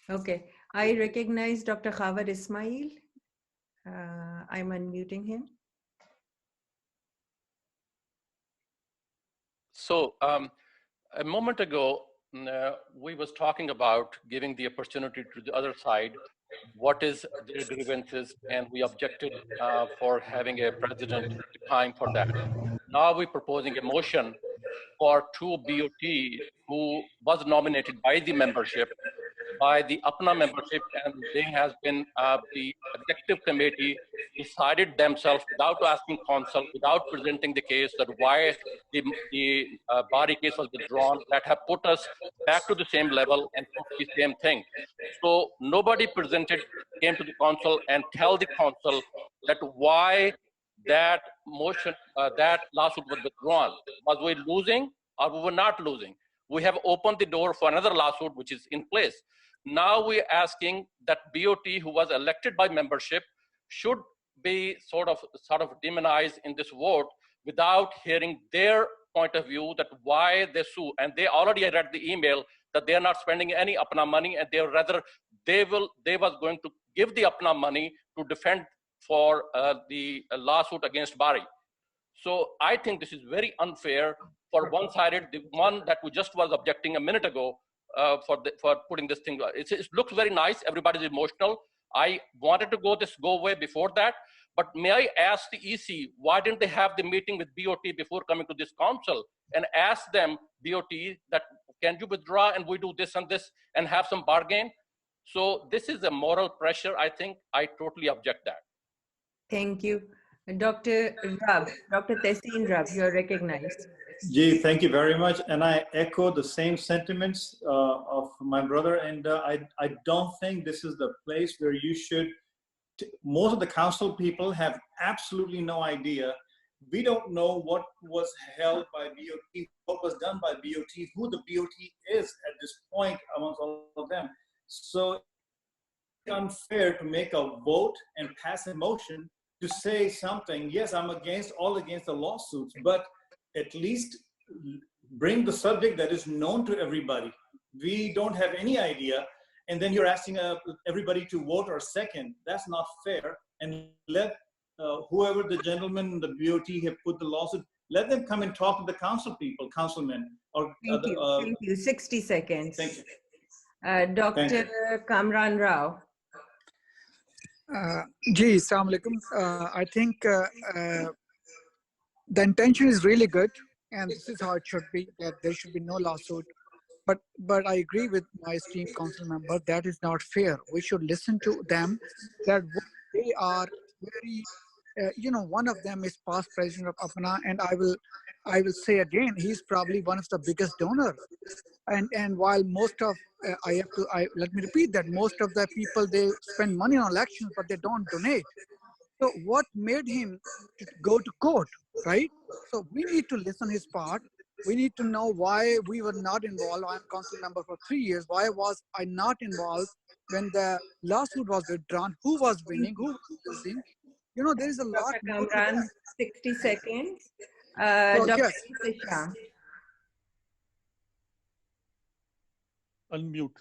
Okay. I recognize Dr. Khawar Ismail. I'm unmuting him. So a moment ago, we was talking about giving the opportunity to the other side, what is their grievances, and we objected for having a president time for that. Now we're proposing a motion for two BOT who was nominated by the membership, by the APPNA membership, and they has been the executive committee decided themselves without asking council, without presenting the case, that why the body case was withdrawn, that have put us back to the same level and put the same thing. So nobody came to the council and tell the council that why that motion, that lawsuit was withdrawn. Was we losing or we were not losing? We have opened the door for another lawsuit which is in place. Now we're asking that BOT, who was elected by membership, should be sort of demonized in this vote without hearing their point of view, that why they sue. And they already read the email that they are not spending any APPNA money, and they was going to give the APPNA money to defend for the lawsuit against Bari. So I think this is very unfair for one-sided, the one that we just was objecting a minute ago for putting this thing. It looks very nice, everybody's emotional. I wanted to go away before that, but may I ask the EC, why didn't they have the meeting with BOT before coming to this council and ask them, BOT, that can you withdraw and we do this and this and have some bargain? So this is a moral pressure. I think I totally object that. Thank you. Dr. Rab, Dr. Tehseen Rab, you're recognized. Jee, thank you very much. And I echo the same sentiments of my brother. And I don't think this is the place where you should, most of the council people have absolutely no idea. We don't know what was held by BOT, what was done by BOT, who the BOT is at this point amongst all of them. So it's unfair to make a vote and pass a motion to say something. Yes, I'm all against the lawsuits, but at least bring the subject that is known to everybody. We don't have any idea, and then you're asking everybody to vote or second. That's not fair. And let whoever the gentleman, the BOT have put the lawsuit, let them come and talk to the councilmen. Or Thank you. 60 seconds. Thank you. Dr. Kamran Rao. Ji, Assalamu alaikum. I think the intention is really good, and this is how it should be, that there should be no lawsuit. But I agree with my esteemed council member, that is not fair. We should listen to them, that they are very, one of them is past president of APPNA, and I will say again, he's probably one of the biggest donors. And while most of let me repeat that most of the people, they spend money on elections, but they don't donate. So what made him to go to court, right? So we need to listen his part. We need to know why we were not involved. I'm council member for 3 years. Why was I not involved when the lawsuit was withdrawn? Who was winning? Who was losing? You know, there is a lot Dr. more to Kamran, that. 60 seconds. So Dr. yes, Isha. Unmute.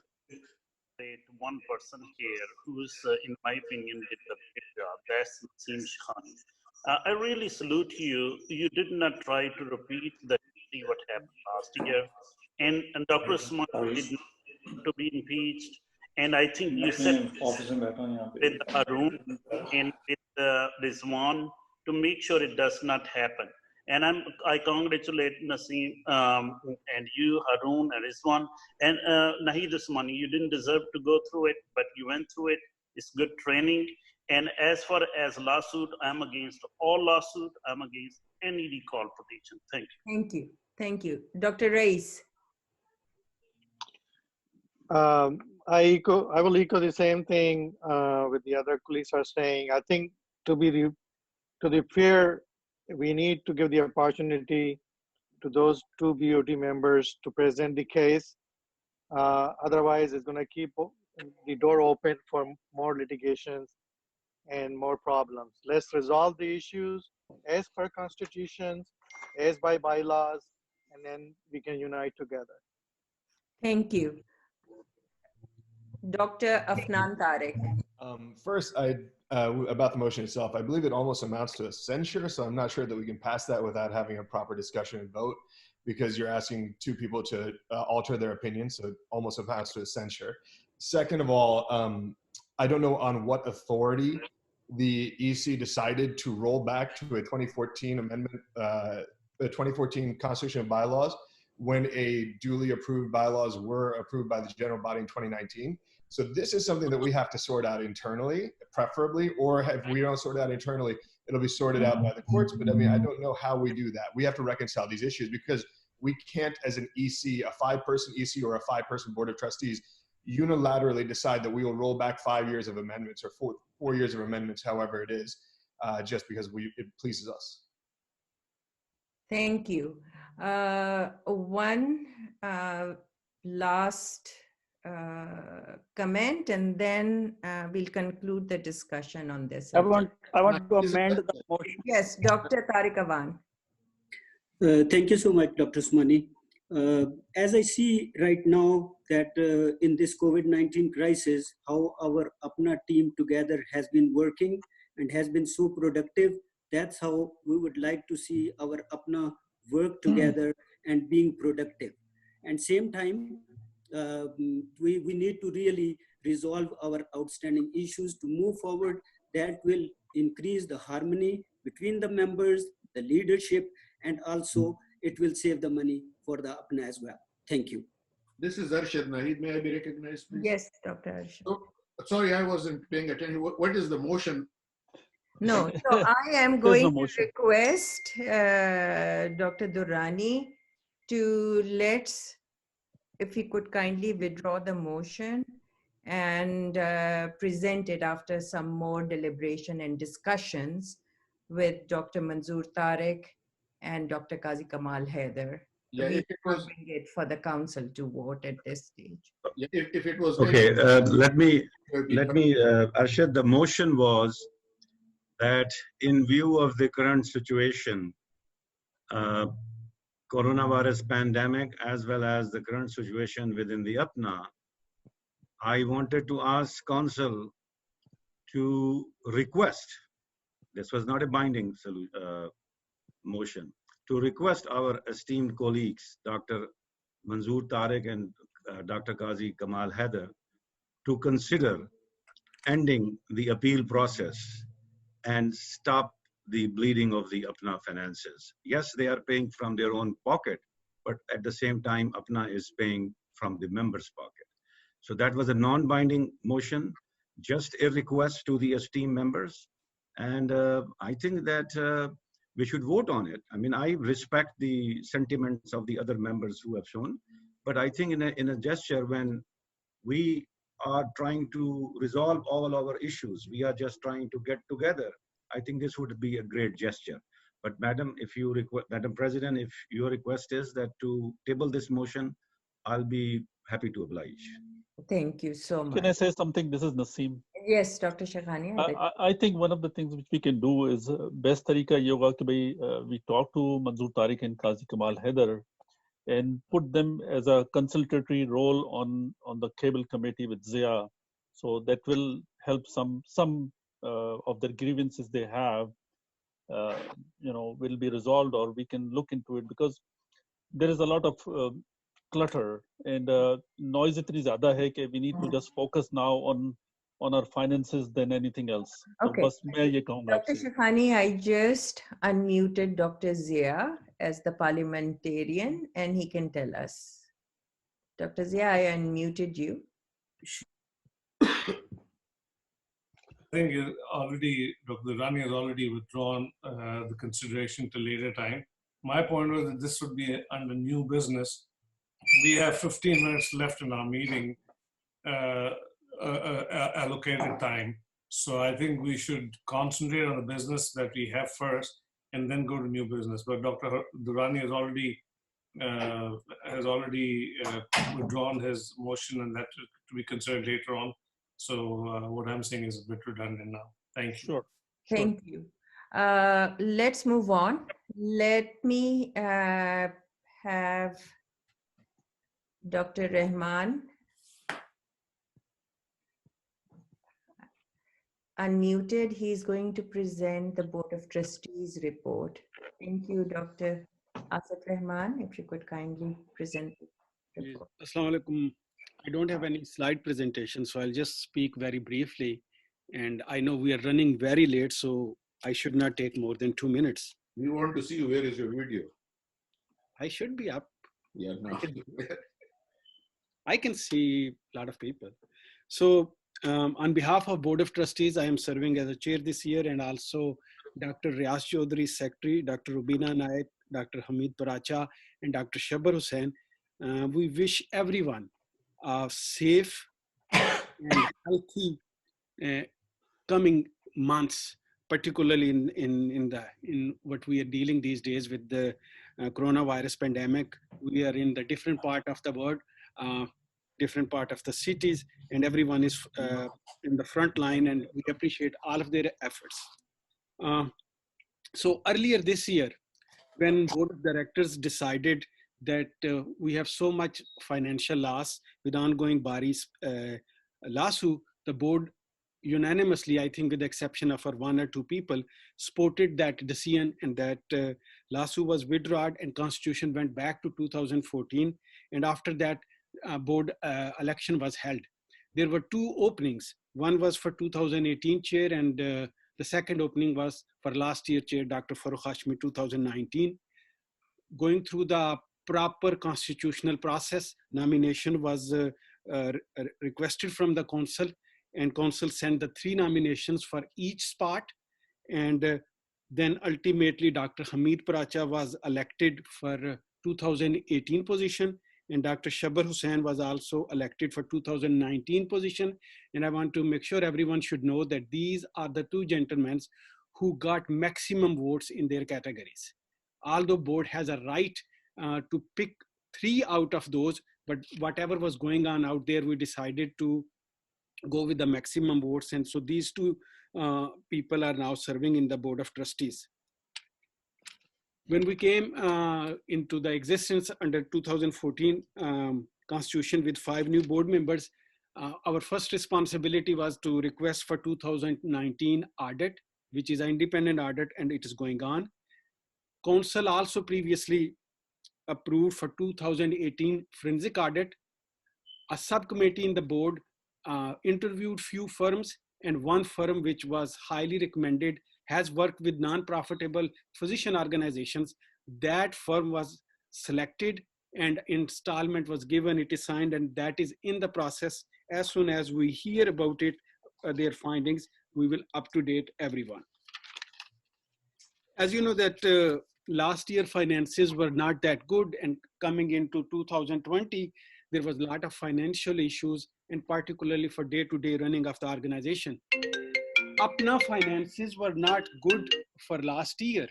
One person here who's, in my opinion, did the great job. That's Naseem Shahani. I really salute you. You did not try to repeat what happened last year. And Dr. Usman did not to be impeached. And I think you said with Arun and with Rizwan to make sure it does not happen. And I congratulate Naseem and you, Harun and Rizwan. And Nahid Usmani, you didn't deserve to go through it, but you went through it. It's good training. And as far as lawsuit, I'm against all lawsuit. I'm against any recall petition. Thank you. Thank you. Thank you. Dr. Reis. I will echo the same thing with the other colleagues are saying. I think to be fair, we need to give the opportunity to those two BOD members to present the case. Otherwise, it's going to keep the door open for more litigations and more problems. Let's resolve the issues as per constitutions, as by bylaws, and then we can unite together. Thank you. Dr. Afnan Tariq. First, about the motion itself, I believe it almost amounts to a censure, so I'm not sure that we can pass that without having a proper discussion and vote, because you're asking two people to alter their opinion, so it almost amounts to a censure. Second of all, I don't know on what authority the EC decided to roll back to a 2014 amendment, the 2014 Constitution of Bylaws, when a duly approved bylaws were approved by the general body in 2019. So this is something that we have to sort out internally, preferably, or if we don't sort it out internally, it'll be sorted out by the courts. But I mean, I don't know how we do that. We have to reconcile these issues because we can't, as an EC, a 5-person EC or a 5-person board of trustees, unilaterally decide that we will roll back 5 years of amendments or four years of amendments, however it is, just because it pleases us. Thank you. One last comment, and then we'll conclude the discussion on this. I want to amend the motion. Yes, Dr. Tariq Awan. Thank you so much, Dr. Usmani. As I see right now that in this COVID-19 crisis, how our APPNA team together has been working and has been so productive, that's how we would like to see our APPNA work together and being productive. And same time, we need to really resolve our outstanding issues to move forward. That will increase the harmony between the members, the leadership, and also it will save the money for the APPNA as well. Thank you. This is Arshad Nahid. May I be recognized, please? Yes, Dr. Arshad. Oh, sorry, I wasn't paying attention. What is the motion? No, so I am going to request Dr. Durrani to if he could kindly withdraw the motion and present it after some more deliberation and discussions with Dr. Manzoor Tariq and Dr. Qazi Kamal Haider. Yeah, we if it was bring it for the council to vote at this stage. Yeah, if it was okay, let me Arshad, the motion was that in view of the current situation, coronavirus pandemic, as well as the current situation within the APPNA, I wanted to ask council to request, this was not a binding motion, to request our esteemed colleagues, Dr. Manzoor Tariq and Dr. Qazi Kamal Haider, to consider ending the appeal process and stop the bleeding of the APPNA finances. Yes, they are paying from their own pocket, but at the same time, APPNA is paying from the members' pocket. So that was a non-binding motion, just a request to the esteemed members. And I think that we should vote on it. I mean, I respect the sentiments of the other members who have shown, but I think in a gesture when we are trying to resolve all our issues, we are just trying to get together, I think this would be a great gesture. But Madam, if you request, Madam President, if your request is that to table this motion, I'll be happy to oblige. Thank you so Can I much. say something? This is Naseem. Yes, Dr. Shaghani. I think one of the things which we can do is best tarika ye hoga ki bhai, we talk to Manzoor Tariq and Qazi Kamal Haider and put them as a consultatory role on the cable committee with Zia. So that will help some of the grievances they have, will be resolved, or we can look into it, because there is a lot of clutter and noise itni zyada hai कि we need to just focus now on our finances than anything else. So Okay. बस मैं ये कहूँगा Dr. आपसे. Shaghani, I just unmuted Dr. Zia as the parliamentarian, and he can tell us. Dr. Zia, I unmuted you. I think Dr. Rani has already withdrawn the consideration to later time. My point was that this would be under new business. We have 15 minutes left in our meeting, allocated time. So I think we should concentrate on the business that we have first and then go to new business. But Dr. Durrani has already withdrawn his motion, and that to be considered later on. So what I'm saying is a bit redundant now. Thank you. Sure. Thank you. Let's move on. Let me have Dr. Rahman unmuted. He's going to present the Board of Trustees report. Thank you, Dr. Asif Rahman. If you could kindly present the report. Assalamu alaikum. I don't have any slide presentation, so I'll just speak very briefly. And I know we are running very late, so I should not take more than 2 minutes. We want to see you. Where is your video? I should be up. Yeah, no. I can see a lot of people. So on behalf of Board of Trustees, I am serving as a chair this year, and also Dr. Riaz Chaudhry, Secretary, Dr. Rubina Naik, Dr. Hamid Paracha, and Dr. Shabar Hussain. We wish everyone a safe and healthy coming months, particularly in what we are dealing these days with the coronavirus pandemic. We are in the different part of the world, different part of the cities, and everyone is in the front line, and we appreciate all of their efforts. So earlier this year, when Board of Directors decided that we have so much financial loss with ongoing Bari's lawsuit, the board unanimously, I think with the exception of one or two people, supported that decision, and that lawsuit was withdrawn and constitution went back to 2014. And after that, board election was held. There were two openings. One was for 2018 chair, and the second opening was for last year chair, Dr. Farooq Hashmi, 2019. Going through the proper constitutional process, nomination was requested from the council, and council sent the 3 nominations for each spot. And then ultimately Dr. Hamid Paracha was elected for 2018 position, and Dr. Shabar Hussain was also elected for 2019 position. And I want to make sure everyone should know that these are the 2 gentlemen who got maximum votes in their categories. Although board has a right to pick 3 out of those, but whatever was going on out there, we decided to go with the maximum votes. And so these 2 people are now serving in the Board of Trustees. When we came into the existence under 2014 Constitution with 5 new board members, our first responsibility was to request for 2019 audit, which is an independent audit, and it is going on. Council also previously approved for 2018 forensic audit. A subcommittee in the board interviewed few firms, and one firm which was highly recommended has worked with non-profitable physician organizations. That firm was selected and installment was given, it is signed, and that is in the process. As soon as we hear about it, their findings, we will up to date everyone. As you know that last year finances were not that good, and coming into 2020, there was a lot of financial issues, and particularly for day-to-day running of the organization. APPNA finances were not good for last year,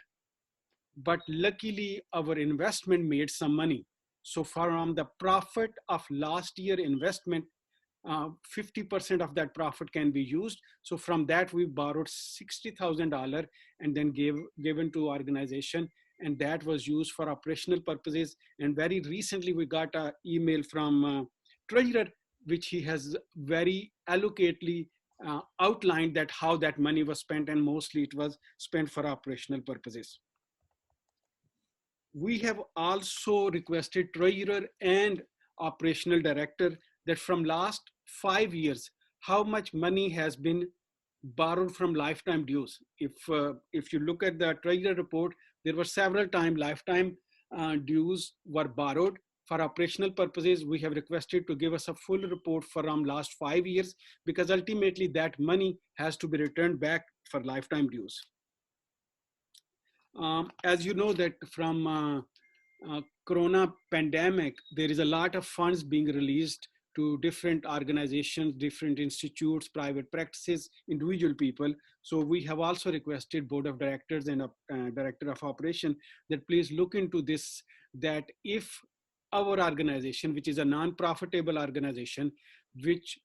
but luckily our investment made some money. So from the profit of last year investment, 50% of that profit can be used. So from that we borrowed $60,000 and then given to organization, and that was used for operational purposes. And very recently we got an email from treasurer, which he has very allocately outlined that how that money was spent, and mostly it was spent for operational purposes. We have also requested treasurer and operational director that from last 5 years, how much money has been borrowed from lifetime dues. If you look at the treasurer report, there were several times lifetime dues were borrowed for operational purposes. We have requested to give us a full report from last 5 years, because ultimately that money has to be returned back for lifetime dues. As you know that from Corona pandemic, there is a lot of funds being released to different organizations, different institutes, private practices, individual people. So we have also requested board of directors and director of operation that please look into this, that if our organization, which is a non-profitable organization, which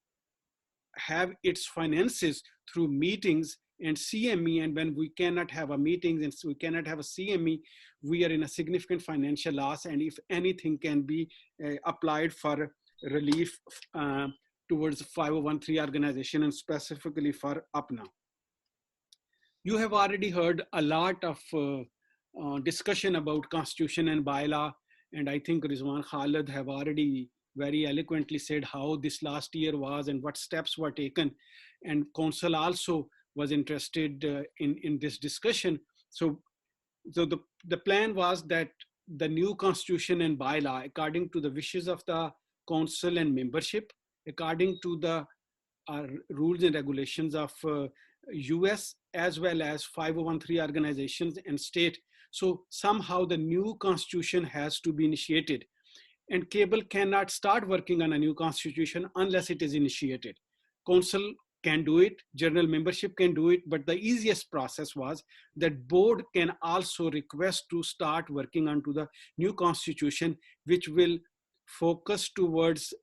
have its finances through meetings and CME, and when we cannot have a meeting and we cannot have a CME, we are in a significant financial loss, and if anything can be applied for relief towards 501(c)(3) organization, and specifically for APPNA. You have already heard a lot of discussion about constitution and bylaw, and I think Rizwan Khalid have already very eloquently said how this last year was and what steps were taken, and council also was interested in this discussion. So the plan was that the new constitution and bylaw, according to the wishes of the council and membership, according to the rules and regulations of US as well as 501(c)(3) organizations and state. So somehow the new constitution has to be initiated, and cable cannot start working on a new constitution unless it is initiated. Council can do it, general membership can do it, but the easiest process was that board can also request to start working onto the new constitution, which will focus towards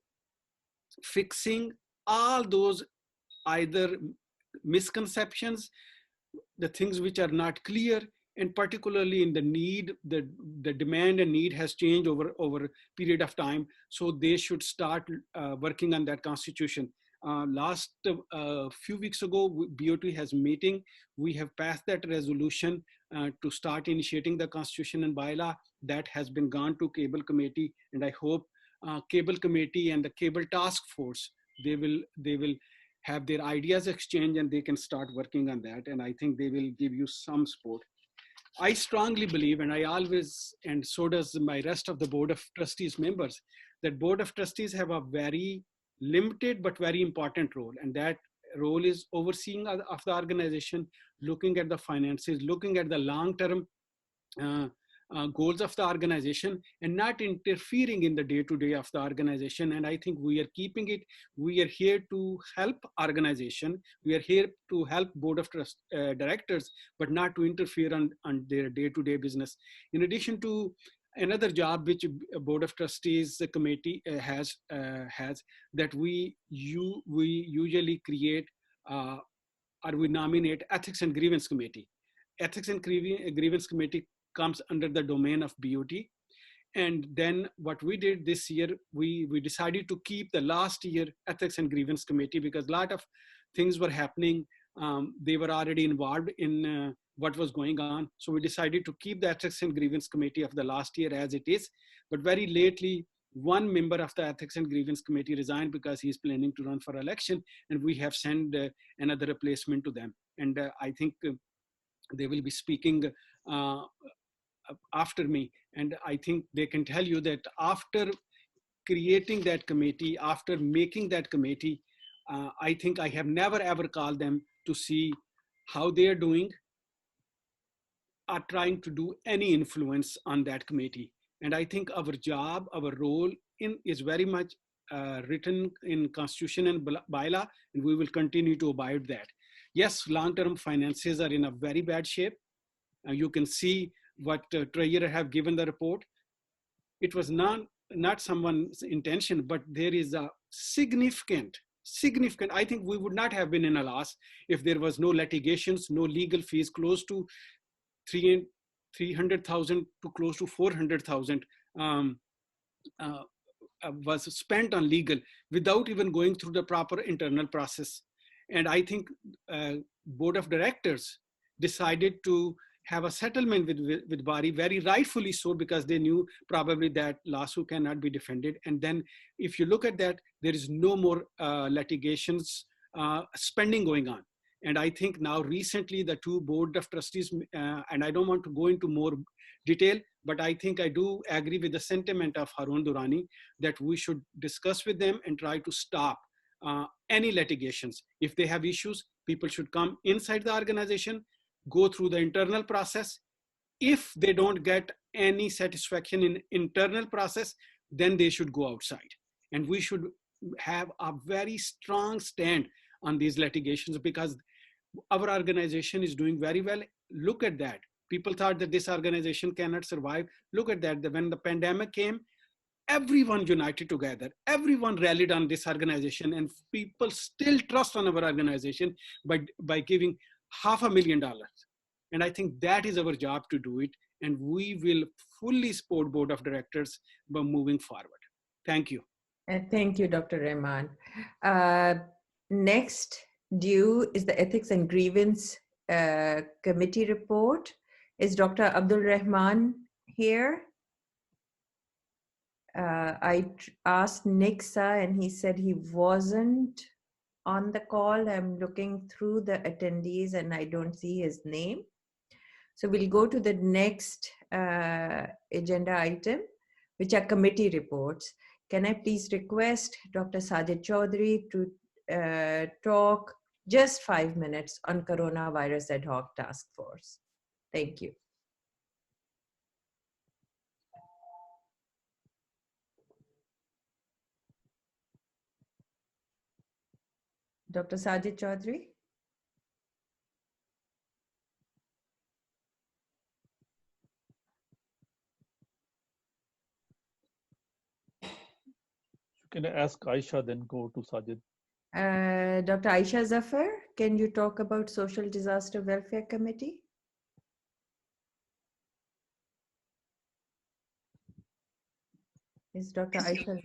fixing all those either misconceptions, the things which are not clear, and particularly in the need, the demand and need has changed over a period of time. So they should start working on that constitution. Last few weeks ago, BOT has meeting. We have passed that resolution to start initiating the constitution and bylaw. That has been gone to cable committee, and I hope cable committee and the cable task force, they will have their ideas exchange and they can start working on that. And I think they will give you some support. I strongly believe, and I always, and so does my rest of the board of trustees members, that board of trustees have a very limited but very important role, and that role is overseeing of the organization, looking at the finances, looking at the long-term goals of the organization, and not interfering in the day-to-day of the organization. And I think we are keeping it. We are here to help organization. We are here to help board of directors, but not to interfere on their day-to-day business. In addition to another job which board of trustees committee has that we usually create or we nominate ethics and grievance committee. Ethics and grievance committee comes under the domain of BOT. And then what we did this year, we decided to keep the last year ethics and grievance committee, because a lot of things were happening. They were already involved in what was going on. So we decided to keep the ethics and grievance committee of the last year as it is. But very lately, one member of the ethics and grievance committee resigned because he's planning to run for election, and we have sent another replacement to them. And I think they will be speaking after me. And I think they can tell you that after creating that committee, after making that committee, I think I have never ever called them to see how they are doing, are trying to do any influence on that committee. And I think our job, our role is very much written in constitution and bylaw, and we will continue to abide that. Yes, long-term finances are in a very bad shape. You can see what Treasurer have given the report. It was not someone's intention, but there is a significant, I think we would not have been in a loss if there was no litigations, no legal fees, close to 300,000 to close to 400,000 was spent on legal without even going through the proper internal process. And I think board of directors decided to have a settlement with Bari, very rightfully so, because they knew probably that lawsuit cannot be defended. And then if you look at that, there is no more litigations spending going on. And I think now recently the two board of trustees, and I don't want to go into more detail, but I think I do agree with the sentiment of Harun Durrani that we should discuss with them and try to stop any litigations. If they have issues, people should come inside the organization, go through the internal process. If they don't get any satisfaction in internal process, then they should go outside. And we should have a very strong stand on these litigations, because our organization is doing very well. Look at that. People thought that this organization cannot survive. Look at that. When the pandemic came, everyone united together. Everyone rallied on this organization, and people still trust on our organization by giving $500,000. And I think that is our job to do it. And we will fully support board of directors by moving forward. Thank you. Thank you, Dr. Rahman. Next due is the Ethics and Grievance Committee report. Is Dr. Abdul Rahman here? I asked Nixa and he said he wasn't on the call. I'm looking through the attendees and I don't see his name. So we'll go to the next agenda item, which are committee reports. Can I please request Dr. Sajid Chaudhary to talk just 5 minutes on Coronavirus Ad Hoc Task Force? Thank you. Dr. Sajid Chaudhary? Can I ask Aisha, then go to Sajid? Dr. Aisha Zafar, can you talk about Social Disaster Welfare Committee? Is Dr. Aisha?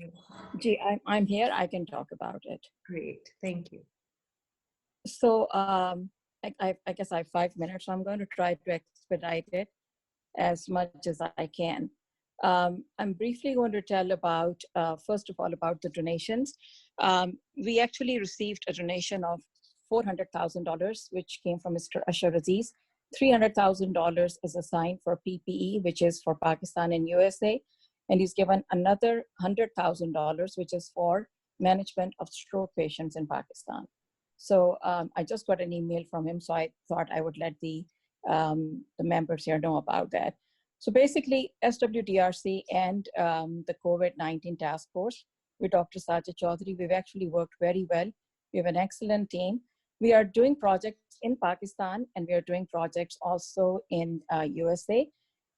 Gee, I'm here. I can talk about it. Great, thank you. So I guess I have 5 minutes, so I'm going to try to expedite it as much as I can. I'm briefly going to tell about, first of all, about the donations. We actually received a donation of $400,000, which came from Mr. Ashar Aziz. $300,000 is assigned for PPE, which is for Pakistan and USA. And he's given another $100,000, which is for management of stroke patients in Pakistan. So I just got an email from him, so I thought I would let the members here know about that. So basically, SWDRC and the COVID-19 task force with Dr. Sajid Chaudhary, we've actually worked very well. We have an excellent team. We are doing projects in Pakistan, and we are doing projects also in USA.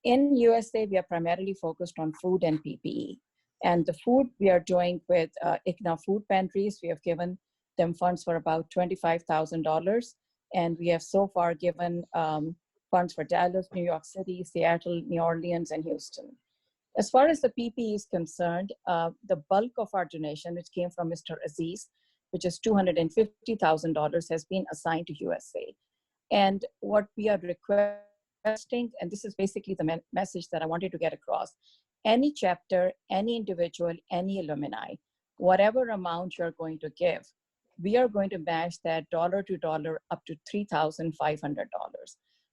In USA, we are primarily focused on food and PPE. And the food we are doing with APPNA food pantries. We have given them funds for about $25,000. And we have so far given funds for Dallas, New York City, Seattle, New Orleans, and Houston. As far as the PPE is concerned, the bulk of our donation, which came from Mr. Aziz, which is $250,000, has been assigned to USA. And what we are requesting, and this is basically the message that I wanted to get across, any chapter, any individual, any alumni, whatever amount you're going to give, we are going to match that dollar to dollar up to $3,500.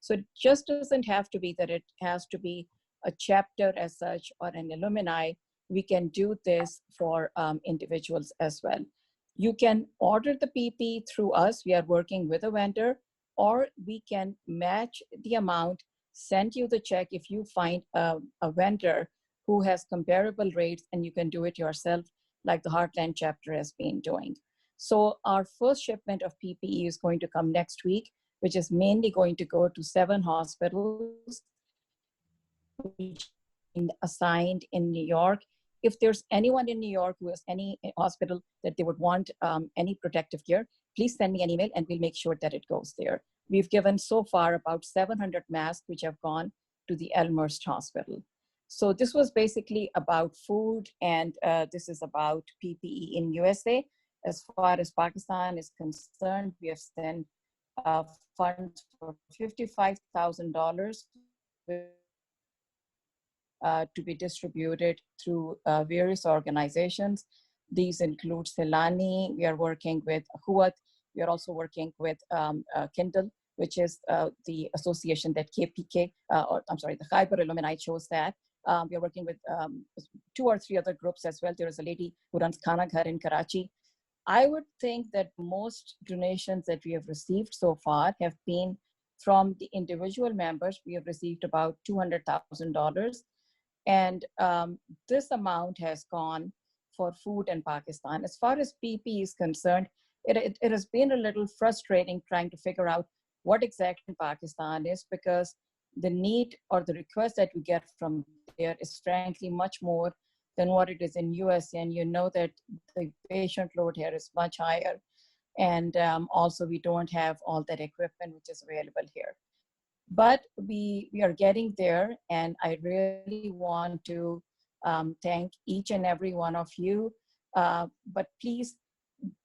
So it just doesn't have to be that it has to be a chapter as such or an alumni. We can do this for individuals as well. You can order the PPE through us. We are working with a vendor, or we can match the amount send you the check if you find a vendor who has comparable rates and you can do it yourself, like the Heartland chapter has been doing. So our first shipment of PPE is going to come next week, which is mainly going to go to 7 hospitals assigned in New York. If there's anyone in New York who has any hospital that they would want any protective gear, please send me an email and we'll make sure that it goes there. We've given so far about 700 masks, which have gone to the Elmhurst Hospital. So this was basically about food, and this is about PPE in USA. As far as Pakistan is concerned, we have sent funds for $55,000 to be distributed through various organizations. These include Selani. We are working with Huat. We are also working with Kindle, which is the association that KPK, the Khyber alumni chose that. We are working with 2 or 3 other groups as well. There is a lady who runs Khana Ghar in Karachi. I would think that most donations that we have received so far have been from the individual members. We have received about $200,000. And this amount has gone for food in Pakistan. As far as PP is concerned, it has been a little frustrating trying to figure out what exactly Pakistan is, because the need or the request that we get from there is frankly much more than what it is in US. And you know that the patient load here is much higher. And also we don't have all that equipment which is available here. But we are getting there, and I really want to thank each and every one of you. But please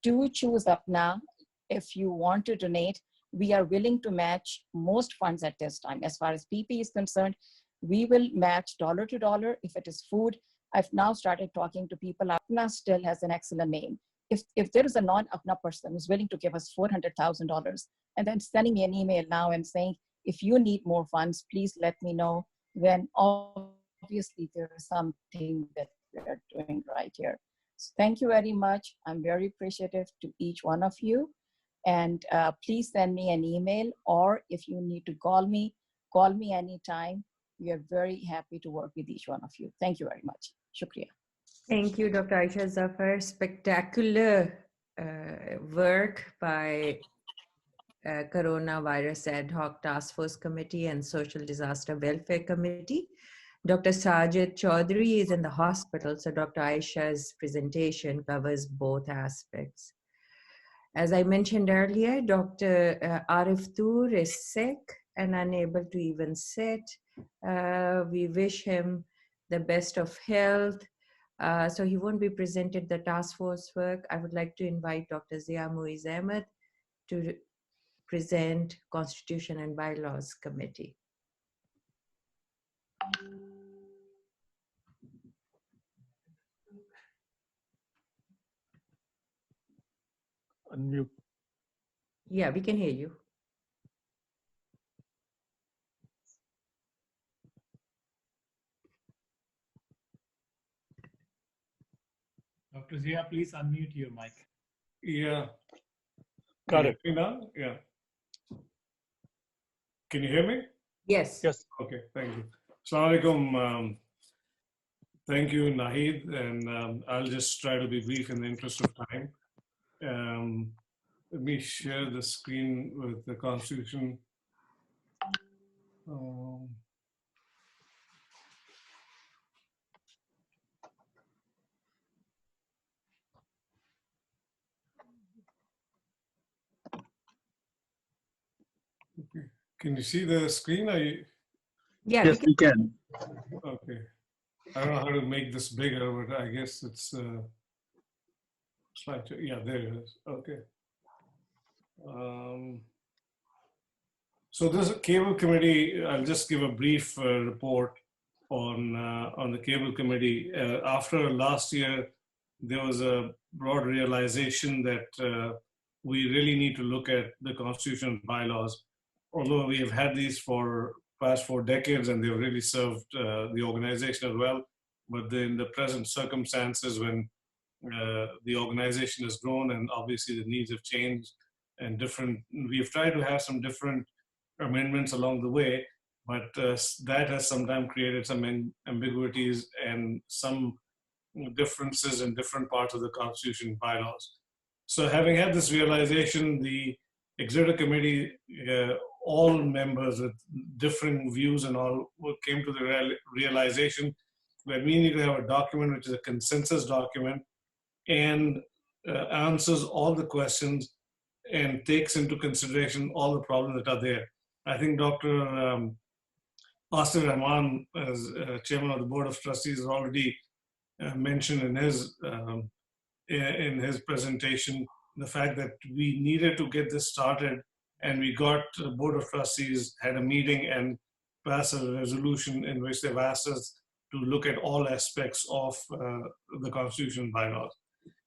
do choose APPNA if you want to donate. We are willing to match most funds at this time. As far as PP is concerned, we will match dollar to dollar. If it is food, I've now started talking to people. APPNA still has an excellent name. If there is a non-APPNA person who's willing to give us $400,000 and then sending me an email now and saying, if you need more funds, please let me know, then obviously there is something that we are doing right here. So thank you very much. I'm very appreciative to each one of you. And please send me an email, or if you need to call me anytime. We are very happy to work with each one of you. Thank you very much. Shukriya. Thank you, Dr. Aisha Zafar. Spectacular work by Coronavirus Ad Hoc Task Force Committee and Social Disaster Welfare Committee. Dr. Sajid Chaudhary is in the hospital, so Dr. Aisha's presentation covers both aspects. As I mentioned earlier, Dr. Arif Tur is sick and unable to even sit. We wish him the best of health. So he won't be presented the task force work. I would like to invite Dr. Zia Muiz Ahmed to present Constitution and Bylaws Committee. Unmute. Yeah, we can hear you. Dr. Zia, please unmute your mic. Yeah. Got it. Now? Yeah. Can you hear me? Yes. Yes. Okay, thank you. Assalamu alaikum. Thank you, Nahid, and I'll just try to be brief in the interest of time. Let me share the screen with the Constitution. Okay. Can you see the screen? Yeah, yes, we can. Okay. I don't know how to make this bigger, but I guess it's slide. Yeah, there it is. Okay. So this cable committee, I'll just give a brief report on the cable committee. After last year, there was a broad realization that we really need to look at the Constitution and bylaws. Although we have had these for past 4 decades and they've really served the organization as well, but in the present circumstances when the organization has grown and obviously the needs have changed and we've tried to have some different amendments along the way. but that has sometimes created some ambiguities and some differences in different parts of the Constitution bylaws. So having had this realization, the Executive Committee, all members with differing views and all came to the realization that we need to have a document which is a consensus document and answers all the questions and takes into consideration all the problems that are there. I think Dr. Asif Rahman, as chairman of the Board of Trustees, has already mentioned in his presentation the fact that we needed to get this started, and we got the Board of Trustees had a meeting and passed a resolution in which they've asked us to look at all aspects of the Constitution bylaws.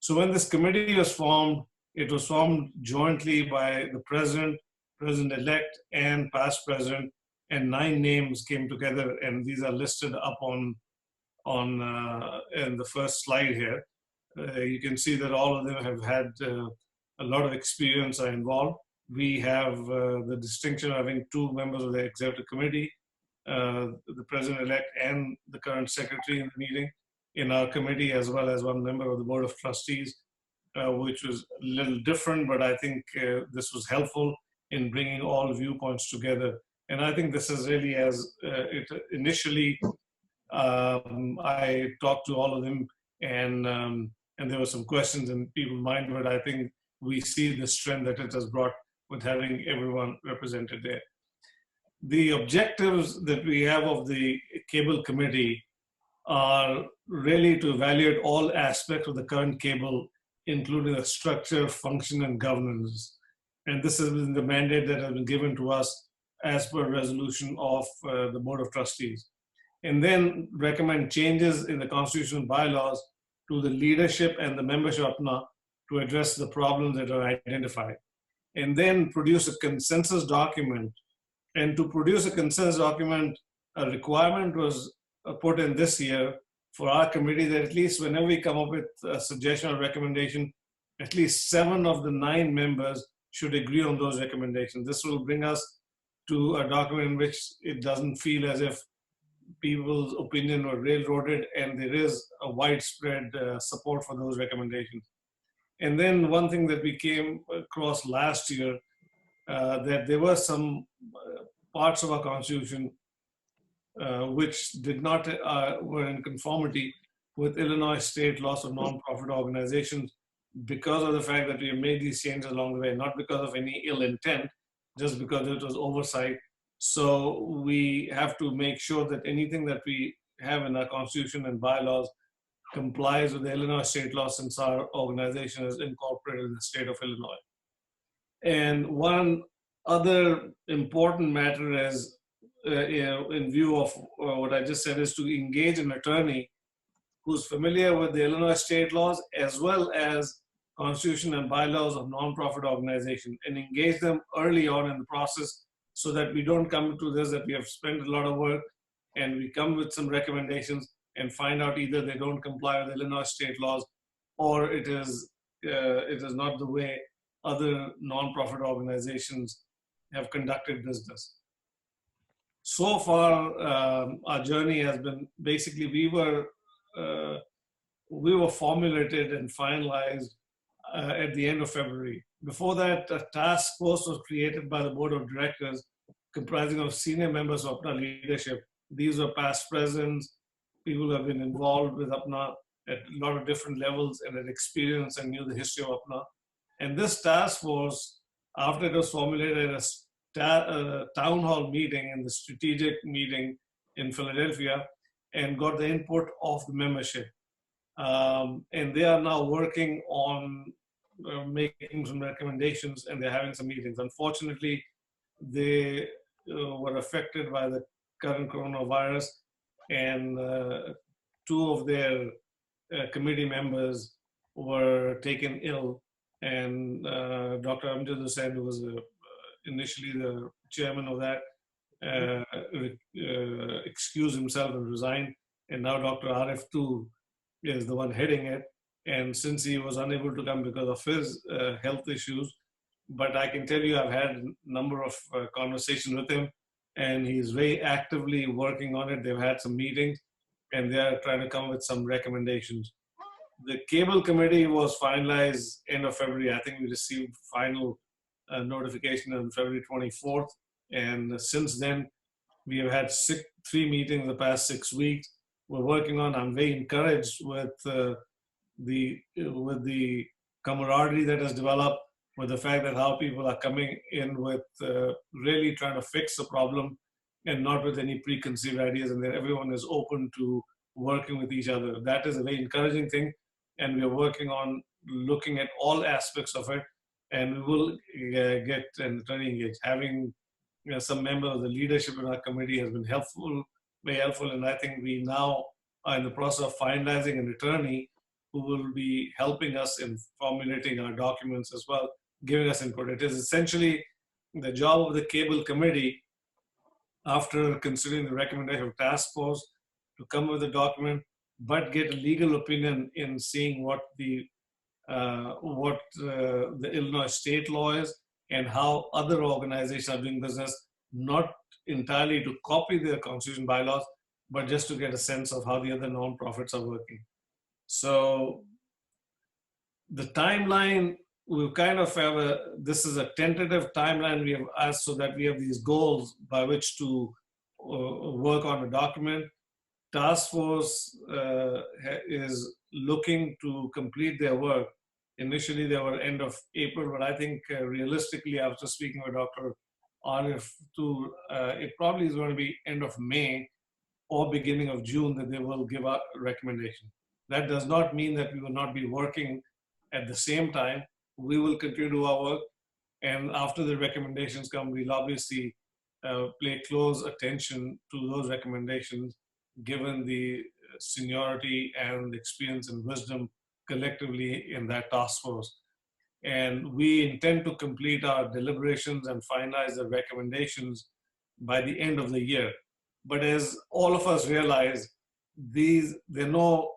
So when this committee was formed, it was formed jointly by the president, president-elect, and past president, and 9 names came together, and these are listed up on in the first slide here. You can see that all of them have had a lot of experience are involved. We have the distinction of having 2 members of the executive committee, the president-elect and the current secretary in the meeting in our committee, as well as 1 member of the Board of Trustees, which was a little different, but I think this was helpful in bringing all viewpoints together. And I think this is really, as initially, I talked to all of them, and there were some questions in people's mind, but I think we see the strength that it has brought with having everyone represented there. The objectives that we have of the cable committee are really to evaluate all aspects of the current cable, including the structure, function, and governance. And this has been the mandate that has been given to us as per resolution of the Board of Trustees. And then recommend changes in the constitutional bylaws to the leadership and the membership of APPNA to address the problems that are identified. And then produce a consensus document. And to produce a consensus document, a requirement was put in this year for our committee that at least whenever we come up with a suggestion or recommendation, at least 7 of the 9 members should agree on those recommendations. This will bring us to a document in which it doesn't feel as if people's opinion were railroaded, and there is a widespread support for those recommendations. And then one thing that we came across last year, that there were some parts of our Constitution which did not, were in conformity with Illinois state laws of nonprofit organizations because of the fact that we have made these changes along the way, not because of any ill intent, just because it was oversight. So we have to make sure that anything that we have in our Constitution and bylaws complies with the Illinois state law, since our organization is incorporated in the state of Illinois. And one other important matter is, in view of what I just said, is to engage an attorney who's familiar with the Illinois state laws as well as Constitution and bylaws of nonprofit organization, and engage them early on in the process so that we don't come to this, that we have spent a lot of work and we come with some recommendations and find out either they don't comply with Illinois state laws, or it is not the way other nonprofit organizations have conducted business. So far, our journey has been basically we were formulated and finalized at the end of February. Before that, a task force was created by the Board of Directors comprising of senior members of APPNA leadership. These were past presidents, people who have been involved with APPNA at a lot of different levels and had experience and knew the history of APPNA. And this task force, after it was formulated, a town hall meeting and the strategic meeting in Philadelphia, and got the input of the membership. And they are now working on making some recommendations, and they're having some meetings. Unfortunately, they were affected by the current coronavirus, and 2 of their committee members were taken ill, and Dr. Amjad Hussain, who was initially the chairman of that, excused himself and resigned, and now Dr. Arif too is the one heading it. And since he was unable to come because of his health issues, but I can tell you I've had a number of conversations with him, and he's very actively working on it. They've had some meetings, and they are trying to come with some recommendations. The cable committee was finalized end of February. I think we received final notification on February 24th. And since then, we have had 3 meetings in the past 6 weeks. We're working on, I'm very encouraged with the camaraderie that has developed, with the fact that how people are coming in with really trying to fix the problem and not with any preconceived ideas, and that everyone is open to working with each other. That is a very encouraging thing, and we are working on looking at all aspects of it, and we will get an attorney engaged. Having some member of the leadership in our committee has been helpful, very helpful, and I think we now are in the process of finalizing an attorney who will be helping us in formulating our documents as well, giving us input. It is essentially the job of the cable committee, after considering the recommendation of task force, to come with a document, but get a legal opinion in seeing what the Illinois state law is and how other organizations are doing business, not entirely to copy their constitution bylaws, but just to get a sense of how the other nonprofits are working. So the timeline, we kind of have this is a tentative timeline we have asked, so that we have these goals by which to work on a document. Task force is looking to complete their work. Initially, they were end of April, but I think realistically, after speaking with Dr. Arif, it probably is going to be end of May or beginning of June that they will give a recommendation. That does not mean that we will not be working at the same time. We will continue to do our work, and after the recommendations come, we'll obviously pay close attention to those recommendations, given the seniority and experience and wisdom collectively in that task force. And we intend to complete our deliberations and finalize the recommendations by the end of the year. But as all of us realize, there are no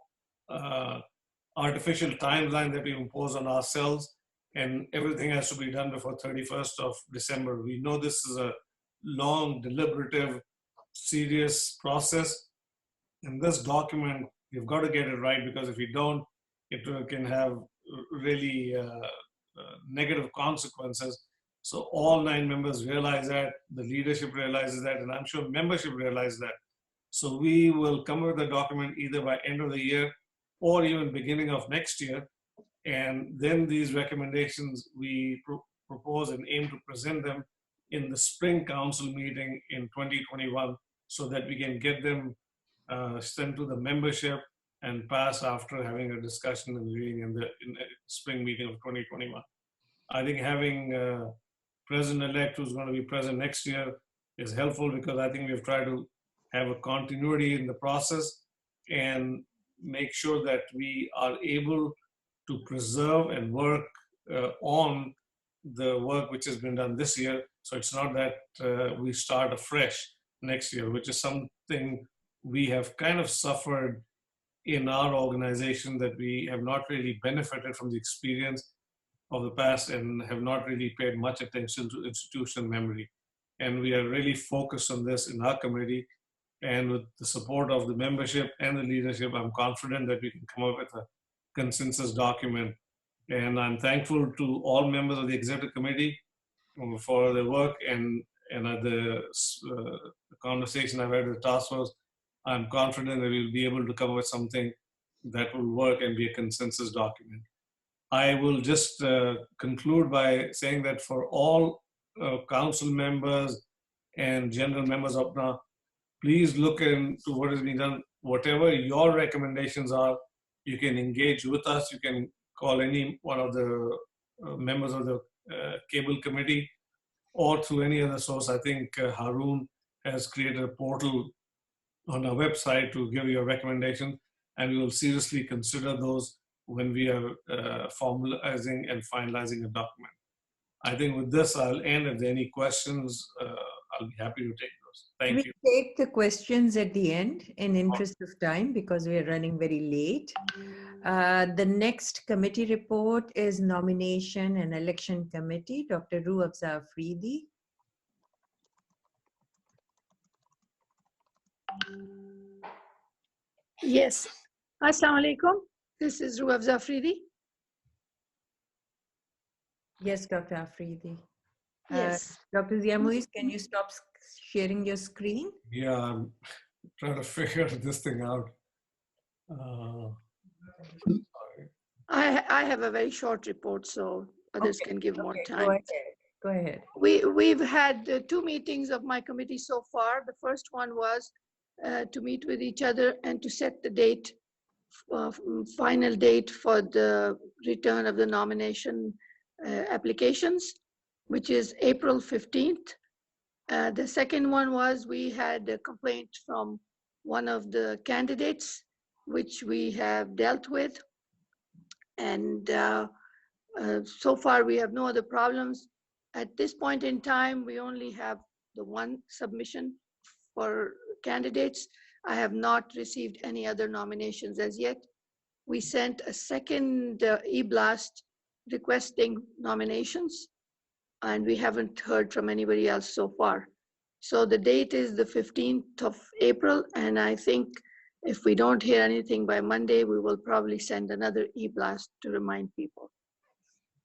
artificial timeline that we impose on ourselves, and everything has to be done before 31st of December. We know this is a long, deliberative, serious process. In this document, you've got to get it right, because if you don't, it can have really negative consequences. So all 9 members realize that, the leadership realizes that, and I'm sure membership realizes that. So we will come with the document either by end of the year or even beginning of next year. And then these recommendations, we propose and aim to present them in the spring council meeting in 2021, so that we can get them sent to the membership and pass after having a discussion and reading in the spring meeting of 2021. I think having President-elect who's going to be present next year is helpful, because I think we've tried to have a continuity in the process and make sure that we are able to preserve and work on the work which has been done this year. So it's not that we start afresh next year, which is something we have kind of suffered in our organization, that we have not really benefited from the experience of the past and have not really paid much attention to institutional memory. And we are really focused on this in our committee. And with the support of the membership and the leadership, I'm confident that we can come up with a consensus document. And I'm thankful to all members of the executive committee for their work, and at the conversation I've had with the task force, I'm confident that we'll be able to come up with something that will work and be a consensus document. I will just conclude by saying that for all council members and general members of APPNA, please look into what is being done. Whatever your recommendations are, you can engage with us. You can call any one of the members of the cable committee, or through any other source. I think Haroon has created a portal on our website to give you a recommendation, and we will seriously consider those when we are formalizing and finalizing a document. I think with this, I'll end. If there are any questions, I'll be happy to take those. Thank you. We'll take the questions at the end in interest of time, because we are running very late. The next committee report is Nomination and Election Committee, Dr. Ru Afza Afridi. Yes. Assalamu alaikum. This is Ruaf Zafridi. Yes, Dr. Afridi. Yes. Dr. Ziamuis, can you stop sharing your screen? Yeah, I'm trying to figure this thing out. Sorry. I have a very short report, so others can give more Okay, time. go ahead. Go ahead. We've had 2 meetings of my committee so far. The first one was to meet with each other and to set the date, final date for the return of the nomination applications, which is April 15th. The second one was we had a complaint from one of the candidates, which we have dealt with. And so far we have no other problems. At this point in time, we only have the one submission for candidates. I have not received any other nominations as yet. We sent a second e-blast requesting nominations, and we haven't heard from anybody else so far. So the date is the 15th of April, and I think if we don't hear anything by Monday, we will probably send another e-blast to remind people.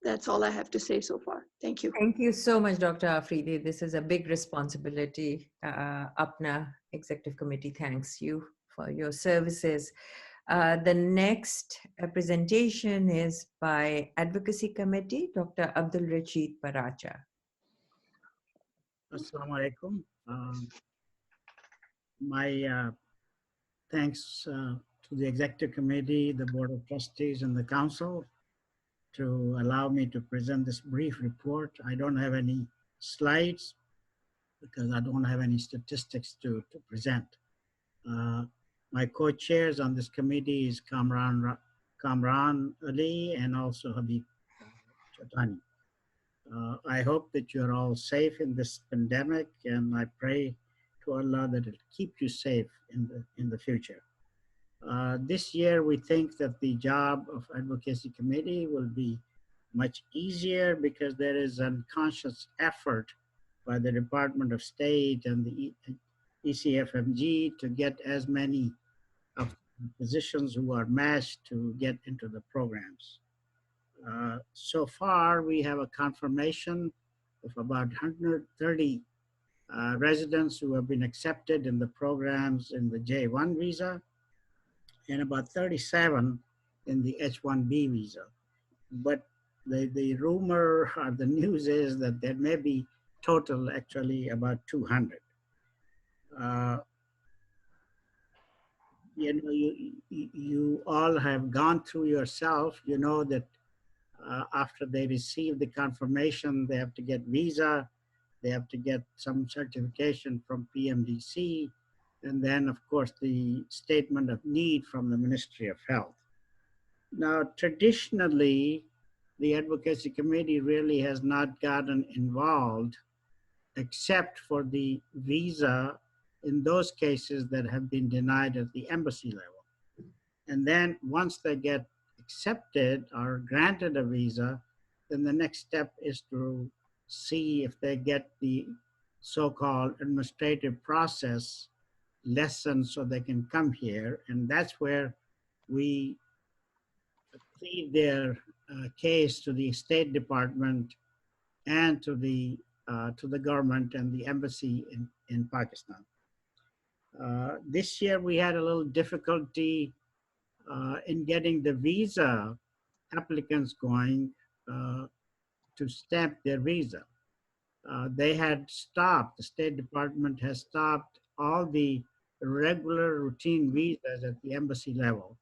That's all I have to say so far. Thank you. Thank you so much, Dr. Afridi. This is a big responsibility. APPNA Executive Committee thanks you for your services. The next presentation is by Advocacy Committee, Dr. Abdul Rashid Paracha. Assalamu alaikum. My thanks to the Executive Committee, the Board of Trustees, and the Council to allow me to present this brief report. I don't have any slides because I don't have any statistics to present. My co-chairs on this committee is Kamran Ali and also Habib Chatani. I hope that you're all safe in this pandemic, and I pray to Allah that it'll keep you safe in the future. This year, we think that the job of Advocacy Committee will be much easier because there is a conscious effort by the Department of State and the ECFMG to get as many of the physicians who are matched to get into the programs. So far, we have a confirmation of about 130 residents who have been accepted in the programs in the J1 visa and about 37 in the H1B visa. But the rumor or the news is that there may be total actually about 200. You know, you all have gone through yourself. You know that after they receive the confirmation, they have to get visa, they have to get some certification from PMDC, and then of course the statement of need from the Ministry of Health. Now, traditionally, the Advocacy Committee really has not gotten involved except for the visa in those cases that have been denied at the embassy level. And then once they get accepted or granted a visa, then the next step is to see if they get the so-called administrative process lesson so they can come here. And that's where we plead their case to the State Department and to the government and the embassy in Pakistan. This year we had a little difficulty in getting the visa applicants going to stamp their visa. They had stopped, the State Department has stopped all the regular routine visas at the embassy level,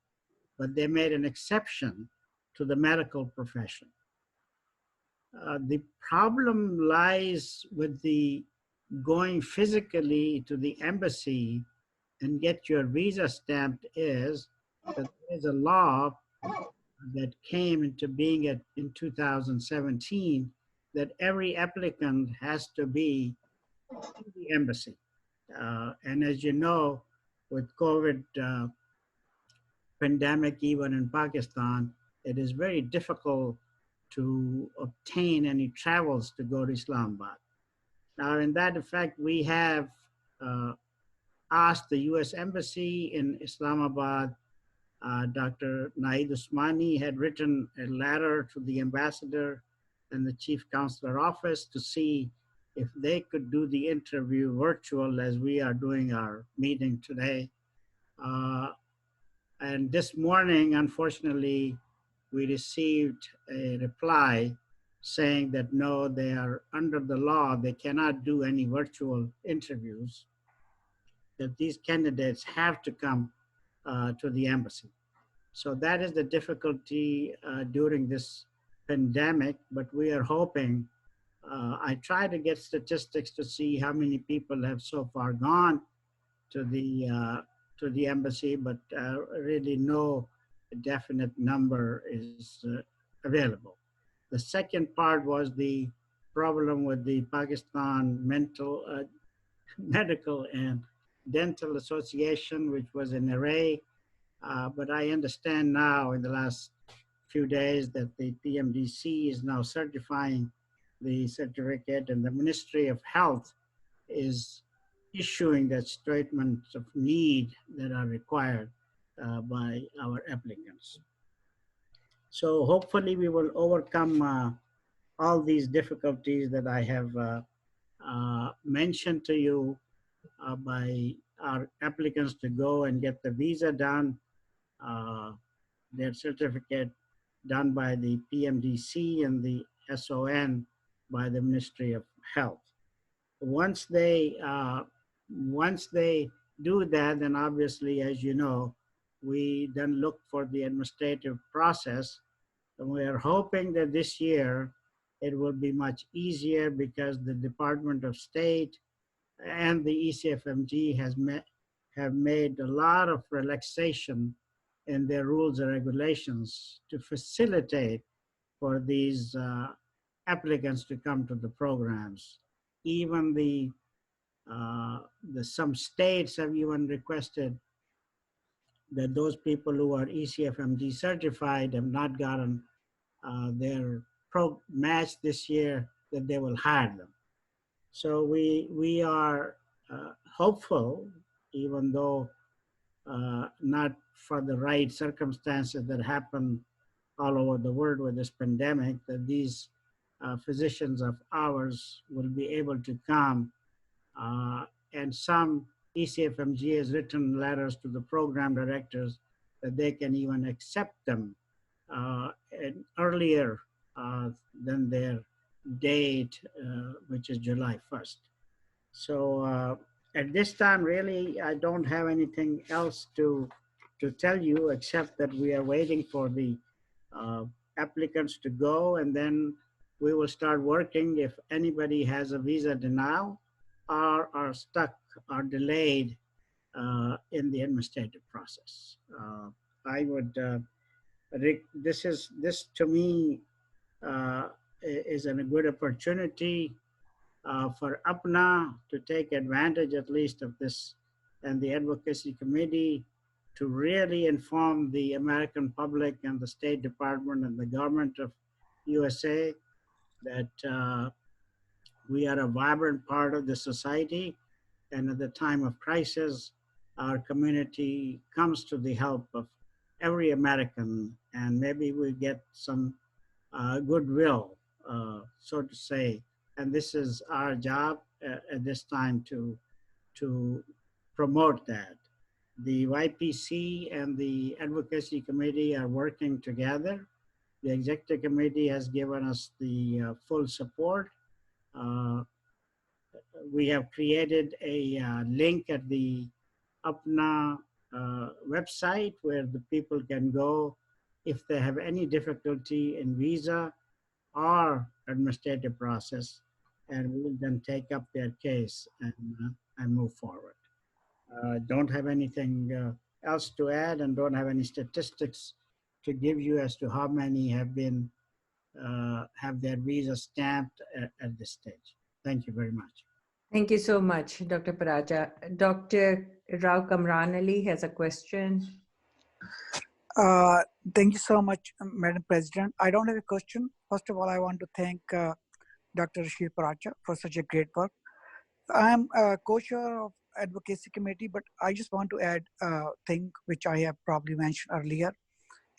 but they made an exception to the medical profession. The problem lies with the going physically to the embassy and get your visa stamped is that there's a law that came into being in 2017 that every applicant has to be in the embassy. And as you know, with COVID pandemic, even in Pakistan, it is very difficult to obtain any travels to go to Islamabad. Now, in that effect, we have asked the U.S. Embassy in Islamabad. Dr. Naeed Usmani had written a letter to the ambassador and the chief consular office to see if they could do the interview virtual as we are doing our meeting today. And this morning, unfortunately, we received a reply saying that no, they are under the law, they cannot do any virtual interviews, that these candidates have to come to the embassy. So that is the difficulty during this pandemic, but we are hoping, I try to get statistics to see how many people have so far gone to the embassy, but really no definite number is available. The second part was the problem with the Pakistan Medical and Dental Association, which was an array. But I understand now in the last few days that the PMDC is now certifying the certificate, and the Ministry of Health is issuing that statements of need that are required by our applicants. So hopefully we will overcome all these difficulties that I have mentioned to you by our applicants to go and get the visa done, their certificate done by the PMDC and the SON by the Ministry of Health. Once they do that, then obviously, as you know, we then look for the administrative process. And we are hoping that this year it will be much easier because the Department of State and the ECFMG have made a lot of relaxation in their rules and regulations to facilitate for these applicants to come to the programs. Even some states have even requested that those people who are ECFMG certified have not gotten their match this year, that they will hire them. So we are hopeful, even though not for the right circumstances that happen all over the world with this pandemic, that these physicians of ours will be able to come. And some ECFMG has written letters to the program directors that they can even accept them earlier than their date, which is July 1st. So at this time, really, I don't have anything else to tell you except that we are waiting for the applicants to go, and then we will start working if anybody has a visa denial or are stuck or delayed in the administrative process. I would, this to me is a good opportunity for APPNA to take advantage at least of this, and the advocacy committee to really inform the American public and the State Department and the government of USA that we are a vibrant part of the society, and at the time of crisis, our community comes to the help of every American, and maybe we get some goodwill, so to say. And this is our job at this time to promote that. The YPC and the Advocacy Committee are working together. The Executive Committee has given us the full support. We have created a link at the APPNA website where the people can go if they have any difficulty in visa or administrative process, and we will then take up their case and move forward. Don't have anything else to add, and don't have any statistics to give you as to how many have been have their visa stamped at this stage. Thank you very much. Thank you so much, Dr. Paraja. Dr. Rao Kamran Ali has a question. Thank you so much, Madam President. I don't have a question. First of all, I want to thank Dr. Rashid Paraja for such a great work. I'm co-chair of advocacy committee, but I just want to add a thing which I have probably mentioned earlier.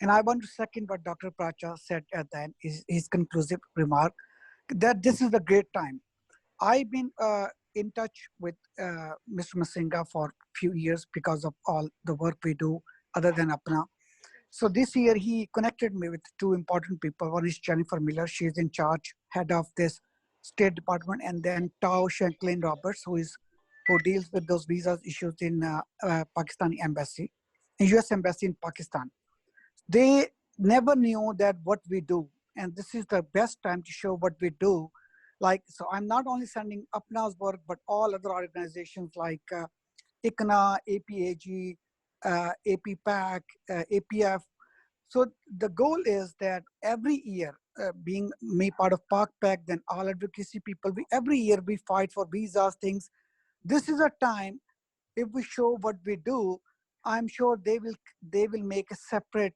And I want to second what Dr. Pracha said at the end, his conclusive remark, that this is a great time. I've been in touch with Mr. Masinga for a few years because of all the work we do other than APPNA. So this year he connected me with two important people. One is Jennifer Miller. She is in charge, head of this State Department, and then Tao Shanklin Roberts, who deals with those visas issues in Pakistani embassy, U.S. embassy in Pakistan. They never knew that what we do, and this is the best time to show what we do. Like, so I'm not only sending APPNA's work, but all other organizations like ICNA, APAG, APPAC, APF. So the goal is that every year, being me part of PAC, then all advocacy people, every year we fight for visas, things. This is a time, if we show what we do, I'm sure they will make a separate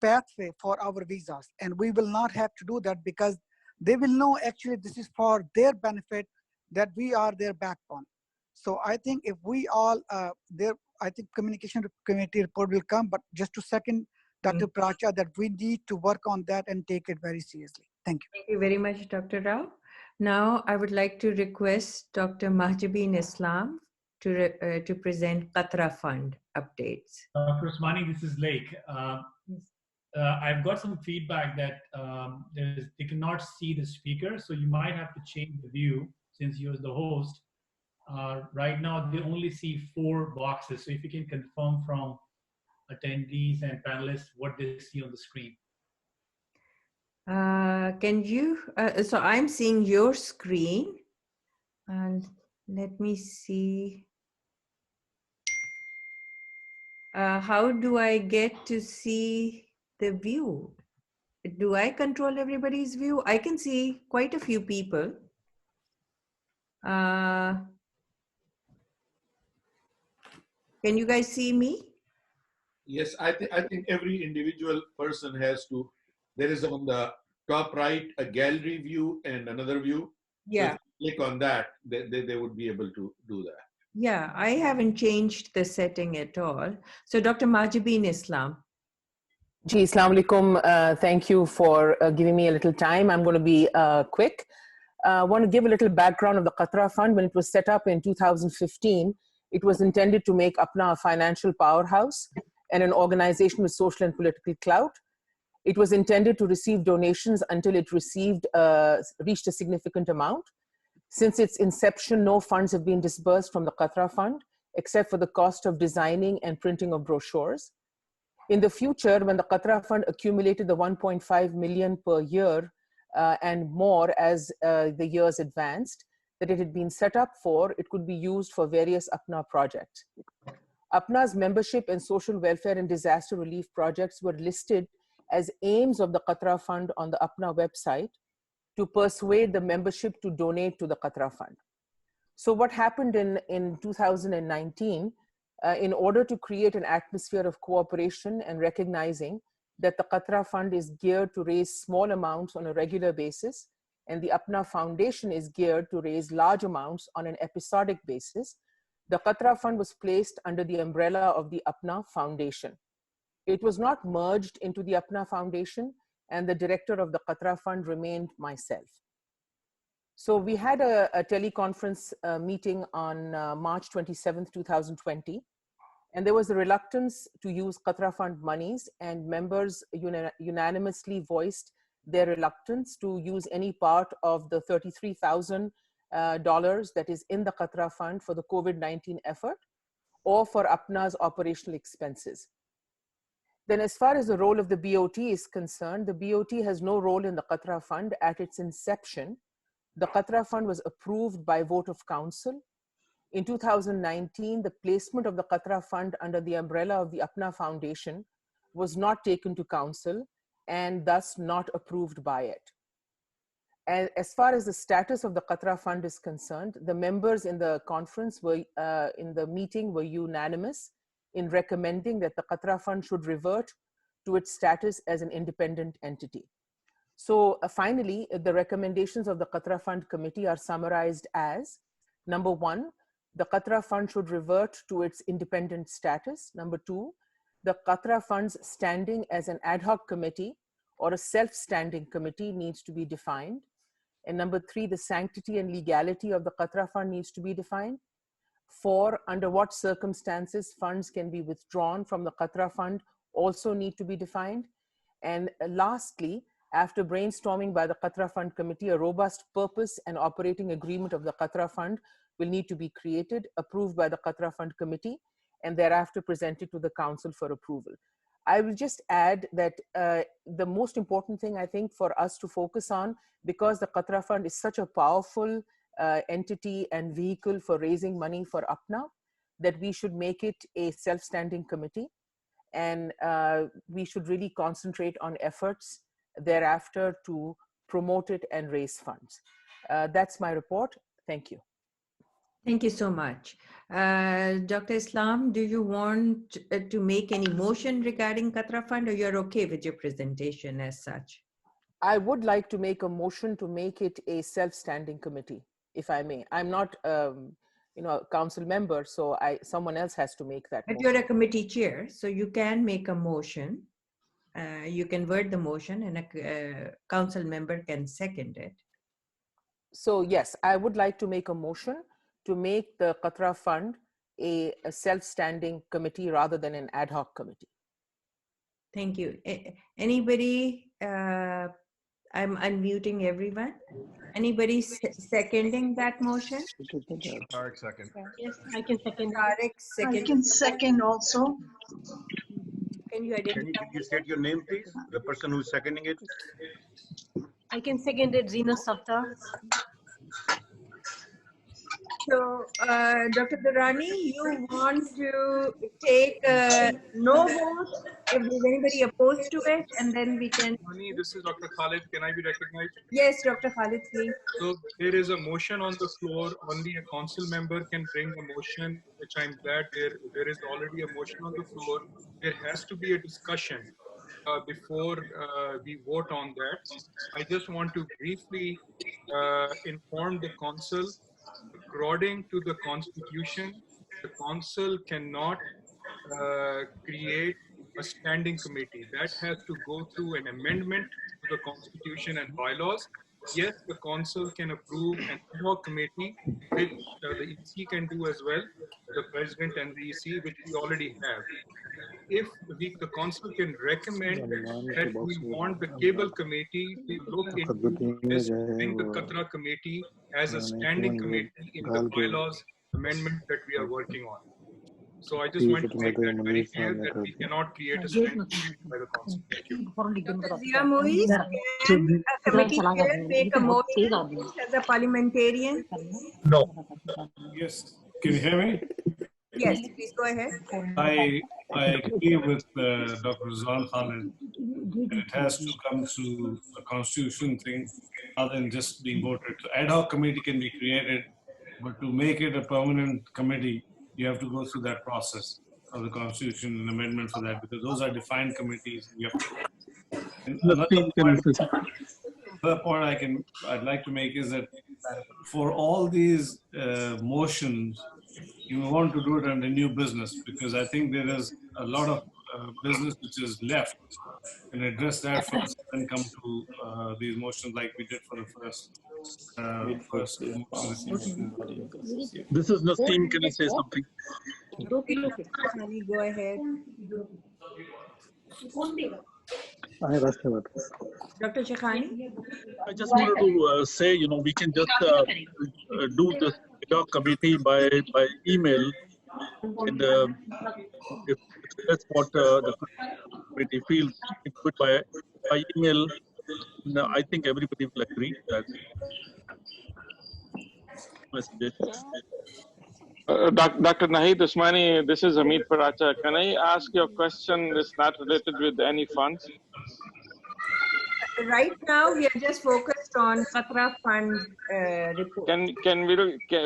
pathway for our visas, and we will not have to do that because they will know actually this is for their benefit, that we are their backbone. So I think if we all I think communication committee report will come, but just to second Dr. Pracha, that we need to work on that and take it very seriously. Thank you. Thank you very much, Dr. Rao. Now I would like to request Dr. Mahjabeen Islam to present Qatra Fund updates. Dr. Usmani, this is Lake. I've got some feedback that they cannot see the speaker, so you might have to change the view since you're the host. Right now, they only see 4 boxes, so if you can confirm from attendees and panelists what they see on the screen. Can you, so I'm seeing your screen, and let me see. How do I get to see the view? Do I control everybody's view? I can see quite a few people. Can you guys see me? Yes, I think every individual person has to, there is on the top right a gallery view and another view. Yeah. So if you click on that, they would be able to do that. Yeah, I haven't changed the setting at all. So Dr. Mahjabeen Islam. Ji, Assalamu alaikum. Thank you for giving me a little time. I'm going to be quick. I want to give a little background of the Qatra Fund. When it was set up in 2015, it was intended to make APPNA a financial powerhouse and an organization with social and political clout. It was intended to receive donations until it reached a significant amount. Since its inception, no funds have been disbursed from the Qatra Fund, except for the cost of designing and printing of brochures. In the future, when the Qatra Fund accumulated the 1.5 million per year and more as the years advanced, that it had been set up for, it could be used for various APPNA projects. APPNA's membership and social welfare and disaster relief projects were listed as aims of the Qatra Fund on the APPNA website to persuade the membership to donate to the Qatra Fund. So what happened in 2019, in order to create an atmosphere of cooperation and recognizing that the Qatra Fund is geared to raise small amounts on a regular basis, and the APPNA Foundation is geared to raise large amounts on an episodic basis, the Qatra Fund was placed under the umbrella of the APPNA Foundation. It was not merged into the APPNA Foundation, and the director of the Qatra Fund remained myself. So we had a teleconference meeting on March 27th, 2020, and there was a reluctance to use Qatra Fund monies, and members unanimously voiced their reluctance to use any part of the $33,000 that is in the Qatra Fund for the COVID-19 effort or for APPNA's operational expenses. Then as far as the role of the BOT is concerned, the BOT has no role in the Qatra Fund at its inception. The Qatra Fund was approved by vote of council. In 2019, the placement of the Qatra Fund under the umbrella of the APPNA Foundation was not taken to council and thus not approved by it. And as far as the status of the Qatra Fund is concerned, the members in the conference in the meeting were unanimous in recommending that the Qatra Fund should revert to its status as an independent entity. So finally, the recommendations of the Qatra Fund Committee are summarized as: number one, The Qatra Fund should revert to its independent status. Number 2, the Qatra Fund's standing as an ad hoc committee or a self-standing committee needs to be defined. And number 3, the sanctity and legality of the Qatra Fund needs to be defined. 4, under what circumstances funds can be withdrawn from the Qatra Fund also need to be defined. And lastly, after brainstorming by the Qatra Fund Committee, a robust purpose and operating agreement of the Qatra Fund will need to be created, approved by the Qatra Fund Committee, and thereafter presented to the Council for approval. I will just add that the most important thing I think for us to focus on, because the Qatra Fund is such a powerful entity and vehicle for raising money for APPNA, that we should make it a self-standing committee, and we should really concentrate on efforts thereafter to promote it and raise funds. That's my report. Thank you. Thank you so much. Dr. Islam, do you want to make any motion regarding Qatra Fund, or you're okay with your presentation as such? I would like to make a motion to make it a self-standing committee, if I may. I'm not, you know, a council member, so someone else has to make that But motion. you're a committee chair, so you can make a motion. You can word the motion, and a council member can second it. So yes, I would like to make a motion to make the Qatra Fund a self-standing committee rather than an ad hoc committee. Thank you. Anybody? I'm unmuting everyone. Anybody seconding that motion? Tarek second. Yes, I can second. Tarek second. I can second also. Can you identify? Can you state your name, please? The person who's seconding it. I can second it, Zina Safta. So, Dr. Durrani, you want to take no vote if there's anybody opposed to it, and then we can. This is Dr. Khalid. Can I be recognized? Yes, Dr. Khalid, please. So there is a motion on the floor. Only a council member can bring a motion, which I'm glad there is already a motion on the floor. There has to be a discussion before we vote on that. I just want to briefly inform the council. According to the constitution, the council cannot create a standing committee. That has to go through an amendment to the constitution and bylaws. Yes, the council can approve an ad hoc committee, which the EC can do as well, the president and the EC, which we already have. If the council can recommend that we want the cable committee to look into this, bring the Qatra committee as a standing committee in the bylaws amendment that we are working on. So I just want to make that very clear that we cannot create a standing committee by the council. Thank you. Zia Moise, can a committee chair make a motion as a parliamentarian? No. Yes. Can you hear me? Yes, please go ahead. I agree with Dr. Rizwan Khalid that it has to come through the constitution thing rather than just being voted. So ad hoc committee can be created, but to make it a permanent committee, you have to go through that process of the constitution and amendment for that, because those are defined committees. You have to, another point I'd like to make is that for all these motions, you want to do it under new business, because I think there is a lot of business which is left, and address that first, then come to these motions like we did for the first motion. This is Naseem. Can I say something? Go ahead. Dr. Shekhani? I just wanted to say, you know, we can just do this ad hoc committee by email, and if that's what the committee feels, we can do it by email. And, I think everybody will agree to that. My suggestion. Dr. Nahid Usmani, this is Hamid Paracha. Can I ask your question? Is not related with any funds? Right now, we are just focused on Qatra Fund report.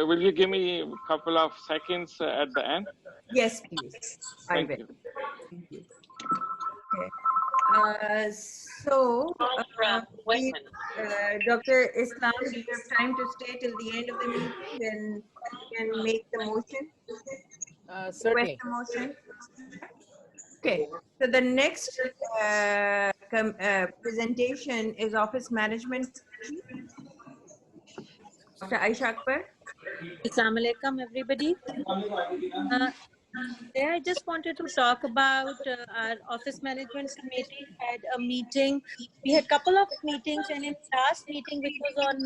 Will you give me a couple of seconds at the end? Yes, please. Thank you. Thank you. Okay. Dr. Islam, do you have time to stay till the end of the meeting? Then you can make the motion. Certainly. Request the motion. Okay. So the next presentation is office management. Dr. Aisha Akbar. Assalamu alaikum, everybody. Today I just wanted to talk about our office management committee had a meeting. We had a couple of meetings, and in the last meeting, which was on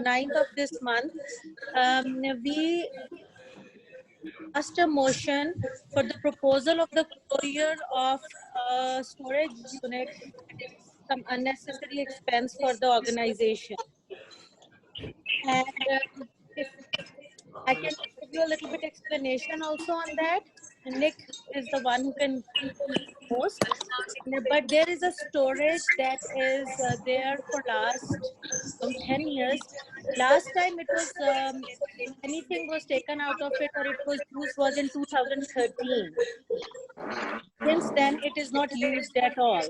9th of this month, we passed a motion for the proposal of the closure of storage unit, some unnecessary expense for the organization. And if I can give you a little bit explanation also on that. Nick is the one who can most. But there is a storage that is there for last 10 years. Last time it was, anything was taken out of it or it was used was in 2013. Since then, it is not used at all.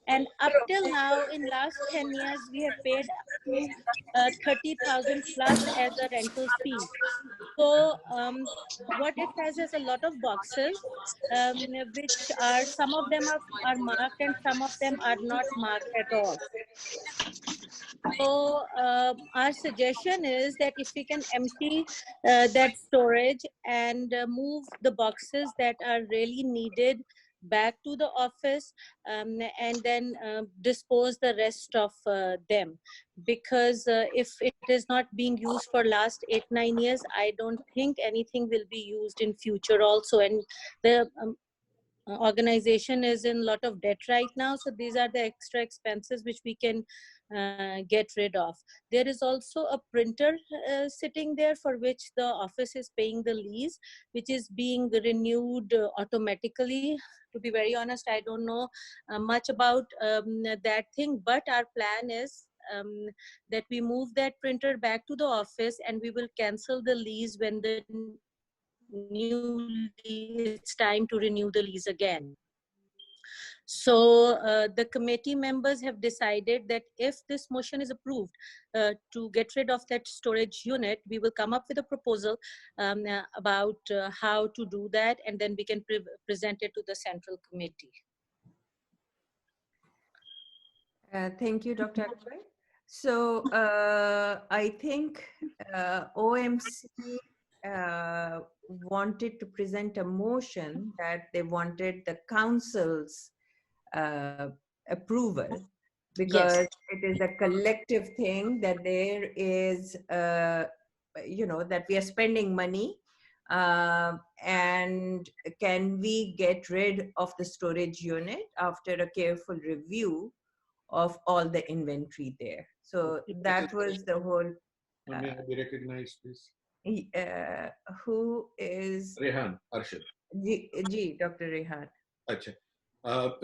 And up till now, in last 10 years, we have paid up to 30,000 plus as a rental fee. So what it has is a lot of boxes, which are, some of them are marked and some of them are not marked at all. So our suggestion is that if we can empty that storage and move the boxes that are really needed back to the office, and then dispose the rest of them, because if it is not being used for last 8-9 years, I don't think anything will be used in future also. And the organization is in a lot of debt right now, so these are the extra expenses which we can get rid of. There is also a printer sitting there for which the office is paying the lease, which is being renewed automatically. To be very honest, I don't know much about that thing, but our plan is that we move that printer back to the office and we will cancel the lease when the it's time to renew the lease again. So the committee members have decided that if this motion is approved to get rid of that storage unit, we will come up with a proposal about how to do that, and then we can present it to the central committee. Thank you, Dr. Akbar. So I think OMC wanted to present a motion that they wanted the council's approval, because it is a collective thing that there is, that we are spending money, and can we get rid of the storage unit after a careful review of all the inventory there. So that was the whole. May I be recognized, please? Who is? Rehan Arshad. Ji, Dr. Rehan. Achha.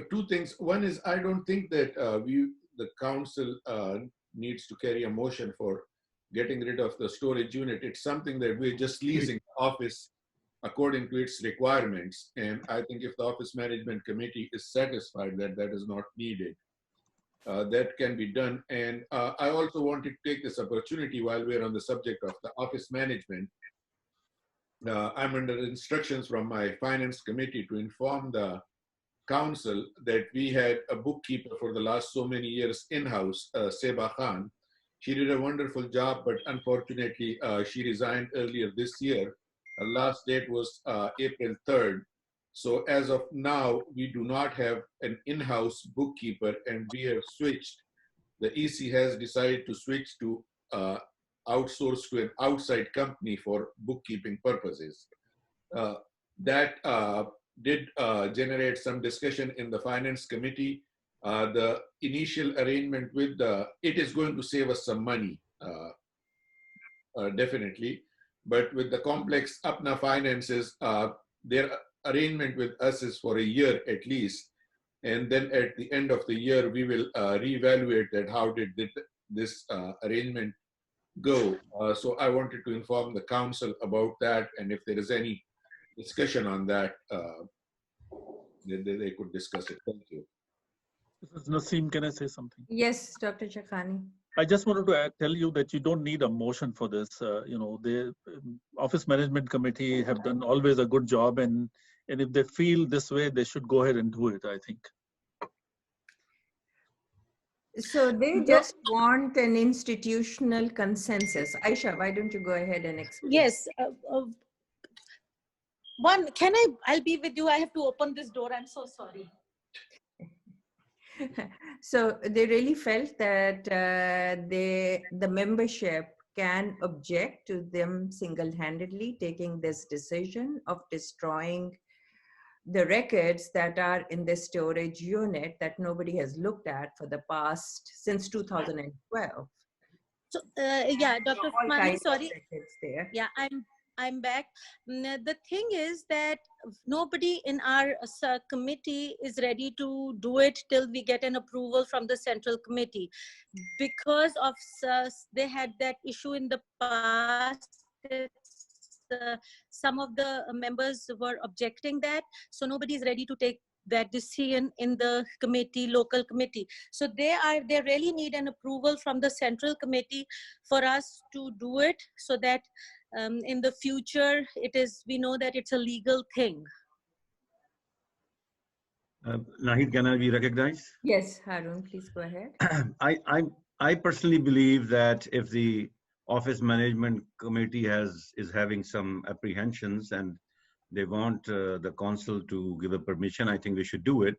Two things. One is, I don't think that the council needs to carry a motion for getting rid of the storage unit. It's something that we're just leasing the office according to its requirements. And I think if the office management committee is satisfied that that is not needed, that can be done. And I also wanted to take this opportunity while we're on the subject of the office management. I'm under instructions from my finance committee to inform the council that we had a bookkeeper for the last so many years in-house, Seba Khan. She did a wonderful job, but unfortunately, she resigned earlier this year. Her last date was April 3rd. So as of now, we do not have an in-house bookkeeper, and we have switched. The EC has decided to switch to outsource to an outside company for bookkeeping purposes. That did generate some discussion in the finance committee. The initial arrangement with it is going to save us some money, definitely. But with the complex APPNA finances, their arrangement with us is for a year at least. And then at the end of the year, we will reevaluate that how did this arrangement go. So I wanted to inform the council about that, and if there is any discussion on that, they could discuss it. Thank you. This is Naseem. Can I say something? Yes, Dr. Chakhani. I just wanted to tell you that you don't need a motion for this. The Office Management Committee have done always a good job, and if they feel this way, they should go ahead and do it, I think. So they just want an institutional consensus. Aisha, why don't you go ahead and explain? Yes. I'll be with you. I have to open this door. I'm so sorry. So they really felt that the membership can object to them single-handedly taking this decision of destroying the records that are in the storage unit that nobody has looked at for the past since 2012. So yeah, Dr. All Mani, kinds of sorry. records there. Yeah, I'm back. The thing is that nobody in our committee is ready to do it till we get an approval from the central committee, because of they had that issue in the past. Some of the members were objecting that, so nobody is ready to take that decision in the committee, local committee. So they really need an approval from the central committee for us to do it, so that in the future we know that it's a legal thing. Nahid, can I be recognized? Yes, Harun, please go ahead. I personally believe that if the Office Management Committee is having some apprehensions and they want the council to give a permission, I think we should do it.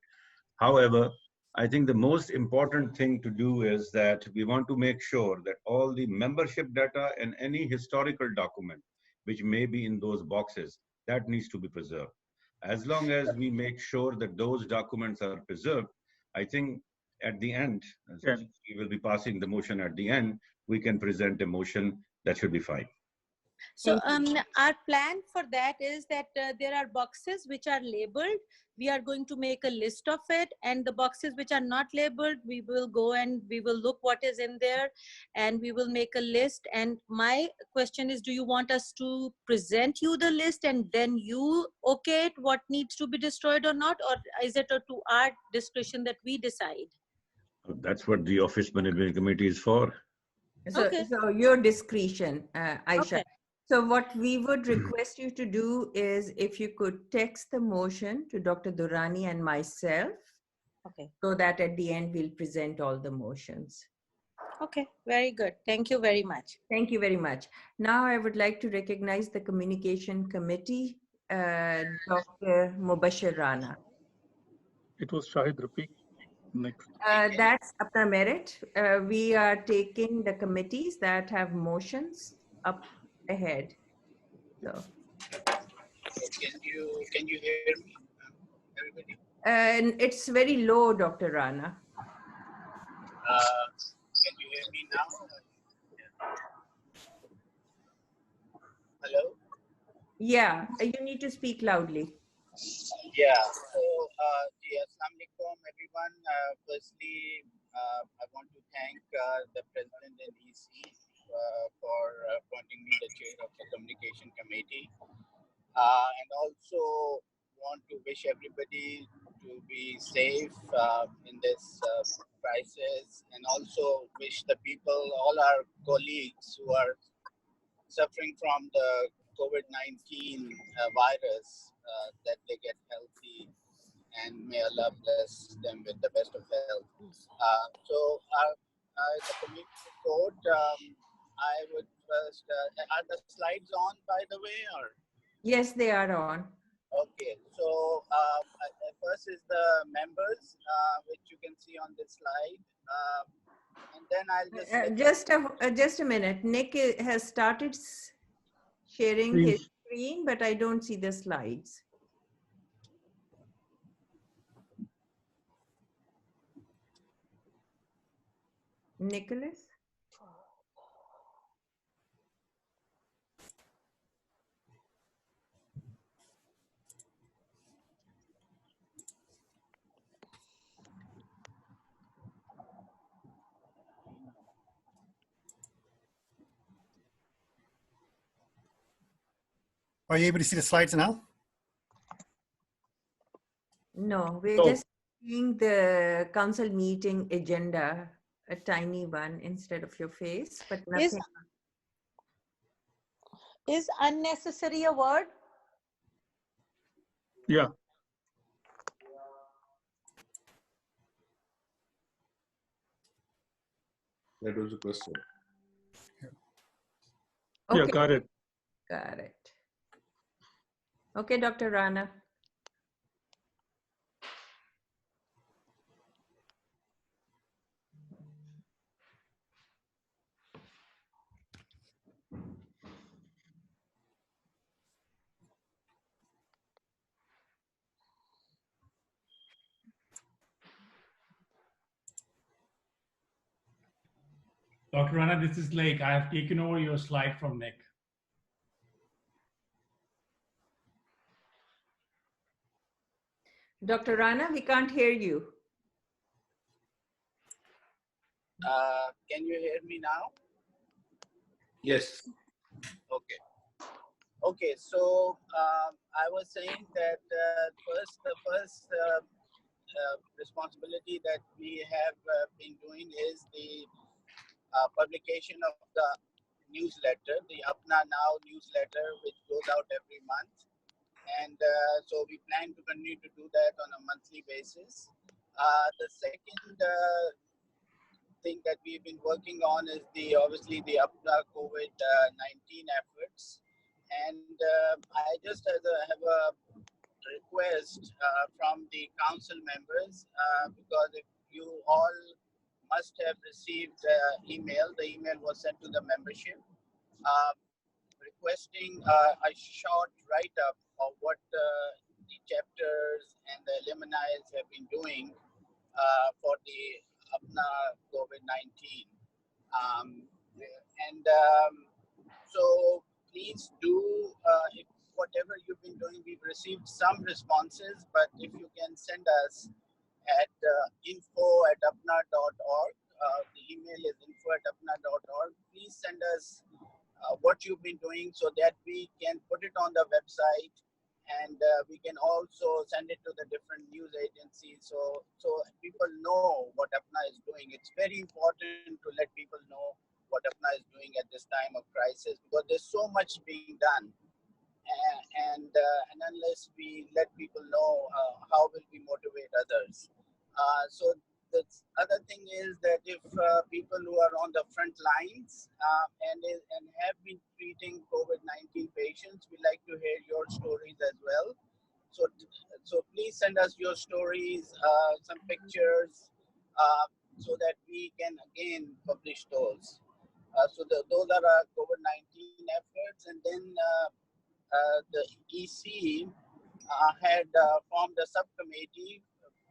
However, I think the most important thing to do is that we want to make sure that all the membership data and any historical document which may be in those boxes, that needs to be preserved. As long as we make sure that those documents are preserved, I think at the end, we will be passing the motion at the end, we can present a motion that should be fine. So our plan for that is that there are boxes which are labeled. We are going to make a list of it, and the boxes which are not labeled, we will go and we will look what is in there, and we will make a list. And my question is, do you want us to present you the list and then you okay it, what needs to be destroyed or not, or is it to our discretion that we decide? That's what the Office Management Committee is for. So, so your discretion, Aisha. Okay. So what we would request you to do is if you could text the motion to Dr. Durrani and myself, okay, so that at the end we'll present all the motions. Okay, very good. Thank you very much. Thank you very much. Now I would like to recognize the Communication Committee, Dr. Mubashir Rana. It was Shahid Rafiq. Next. That's APPNA merit. We are taking the committees that have motions up ahead. So. Can you hear me, everybody? And it's very low, Dr. Rana. Can you hear me now? Hello? Yeah, you need to speak loudly. Yeah, so Assalamu alaikum everyone. Firstly, I want to thank the President and EC for appointing me the chair of the Communication Committee. And also want to wish everybody to be safe in this crisis, and also wish the people, all our colleagues who are suffering from the COVID-19 virus, that they get healthy, and may Allah bless them with the best of health. So the community report, I would first, are the slides on, by the way, or? Yes, they are on. Okay, so first is the members, which you can see on this slide. And then I'll just a minute. Nick has started sharing his screen, but I don't see the slides. Nicholas? Are you able to see the slides now? No, we're just seeing the council meeting agenda, a tiny one instead of your face, but nothing. Is unnecessary a word? Yeah. That was a question. Okay. Yeah, got it. Got it. Okay, Dr. Rana. Dr. Rana, this is Lake. I have taken over your slide from Nick. Dr. Rana, we can't hear you. Can you hear me now? Yes. Okay. Okay, so I was saying that the first responsibility that we have been doing is the publication of the newsletter, the APPNA Now newsletter, which goes out every month. And so we plan to continue to do that on a monthly basis. The second thing that we've been working on is obviously the APPNA COVID-19 efforts. And I just have a request from the council members, because if you all must have received email, the email was sent to the membership, requesting a short write-up of what the chapters and the alumni have been doing for the APPNA COVID-19. So please do, if whatever you've been doing, we've received some responses, but if you can send us at info@appna.org, the email is info@appna.org. Please send us what you've been doing so that we can put it on the website, and we can also send it to the different news agencies so people know what APPNA is doing. It's very important to let people know what APPNA is doing at this time of crisis, because there's so much being done. And unless we let people know, how will we motivate others? So the other thing is that if people who are on the front lines and have been treating COVID-19 patients, we like to hear your stories as well. So please send us your stories, some pictures, so that we can again publish those. Those are our COVID-19 efforts. And then the EC had formed a subcommittee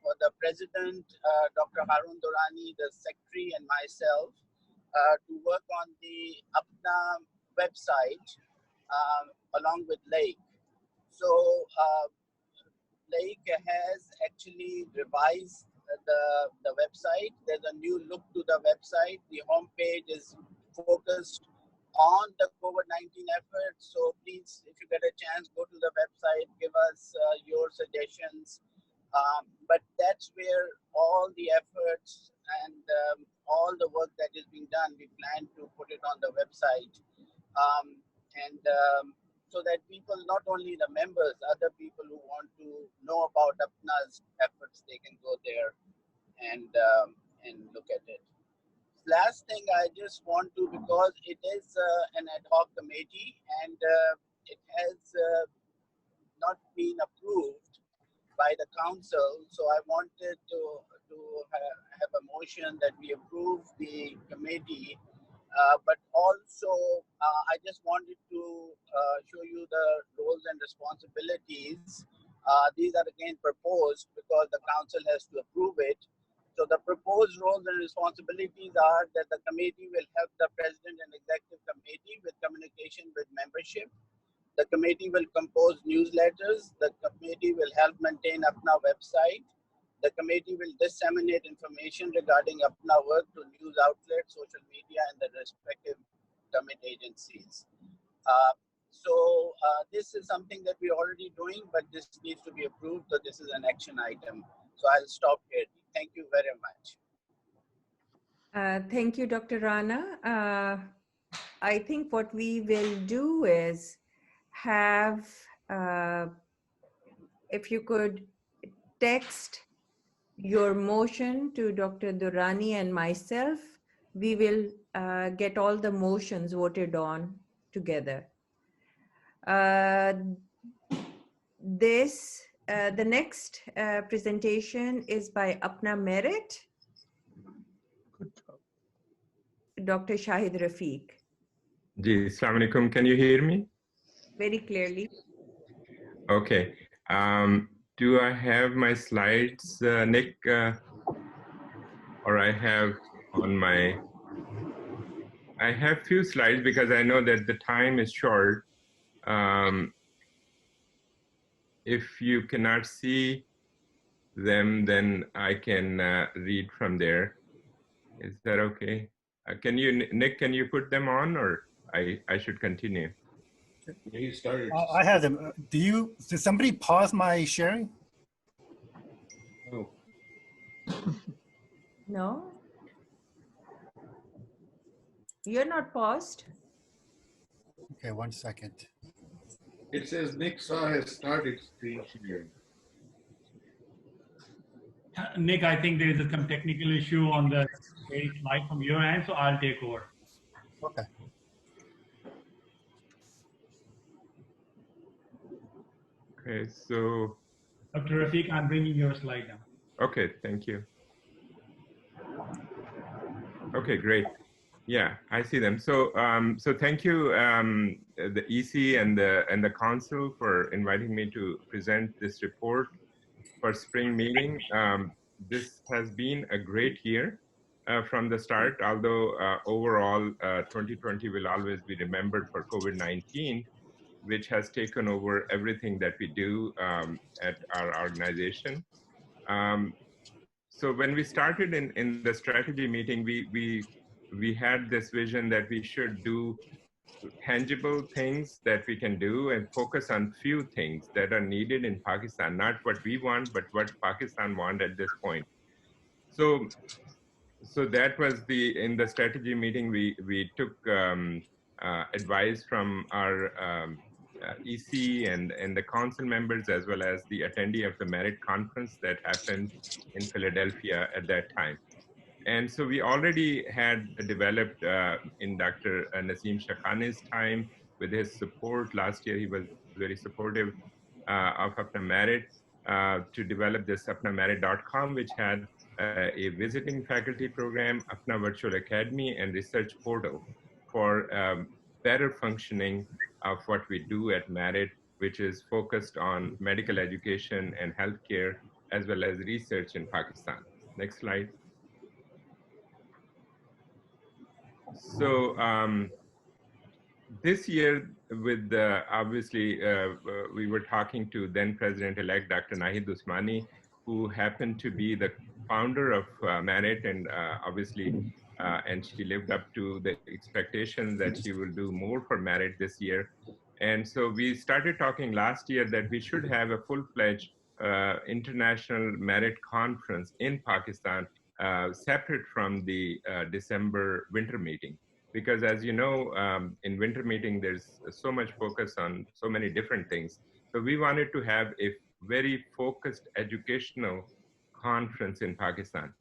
for the president, Dr. Harun Durrani, the secretary, and myself to work on the APPNA website along with Lake. So Lake has actually revised the website. There's a new look to the website. The homepage is focused on the COVID-19 efforts. So please, if you get a chance, go to the website, give us your suggestions. But that's where all the efforts and all the work that is being done, we plan to put it on the website. So that people, not only the members, other people who want to know about APPNA's efforts, they can go there and look at it. Last thing I just want to, because it is an ad hoc committee and it has not been approved by the council, so I wanted to have a motion that we approve the committee. But also, I just wanted to show you the roles and responsibilities. These are again proposed because the council has to approve it. So the proposed roles and responsibilities are that the committee will help the president and executive committee with communication with membership. The committee will compose newsletters. The committee will help maintain APPNA website. The committee will disseminate information regarding APPNA work to news outlets, social media, and the respective government agencies. This is something that we're already doing, but this needs to be approved, so this is an action item. So I'll stop here. Thank you very much. Thank you, Dr. Rana. I think what we will do is have, if you could text your motion to Dr. Durrani and myself, we will get all the motions voted on together. The next presentation is by APPNA Merit, Dr. Shahid Rafiq. Ji, Assalamu alaikum. Can you hear me? Very clearly. Okay. Do I have my slides, Nick? Or I have on my, I have few slides because I know that the time is short. If you cannot see them, then I can read from there. Is that okay? Can you, Nick, can you put them on, or I should continue? He started. I have them. Did somebody pause my sharing? No. No? You're not paused? Okay, 1 second. It says Nick Saw has started screen sharing. Nick, I think there is some technical issue on the slide from your end, so I'll take over. Okay. Okay, so. Dr. Rafiq, I'm bringing your slide now. Okay, thank you. Okay, great. Yeah, I see them. So, so thank you, the EC and the council for inviting me to present this report for spring meeting. This has been a great year from the start, although overall 2020 will always be remembered for COVID-19, which has taken over everything that we do at our organization. So when we started in the strategy meeting, we had this vision that we should do tangible things that we can do and focus on few things that are needed in Pakistan, not what we want, but what Pakistan want at this point. So that was in the strategy meeting, we took advice from our EC and the council members, as well as the attendee of the Merit Conference that happened in Philadelphia at that time. And so we already had developed in Dr. Naseem Shakhani's time with his support. Last year, he was very supportive of APPNA Merit to develop this APPNAmerit.com, which had a visiting faculty program, APPNA Virtual Academy, and research portal for better functioning of what we do at Merit, which is focused on medical education and healthcare, as well as research in Pakistan. Next slide. So this year, with obviously, we were talking to then President-elect Dr. Nahid Usmani, who happened to be the founder of Merit, and obviously, and she lived up to the expectation that she will do more for Merit this year. And so we started talking last year that we should have a full-fledged international Merit conference in Pakistan, separate from the December winter meeting. Because as you know, in winter meeting, there's so much focus on so many different things. So we wanted to have a very focused educational conference in Pakistan.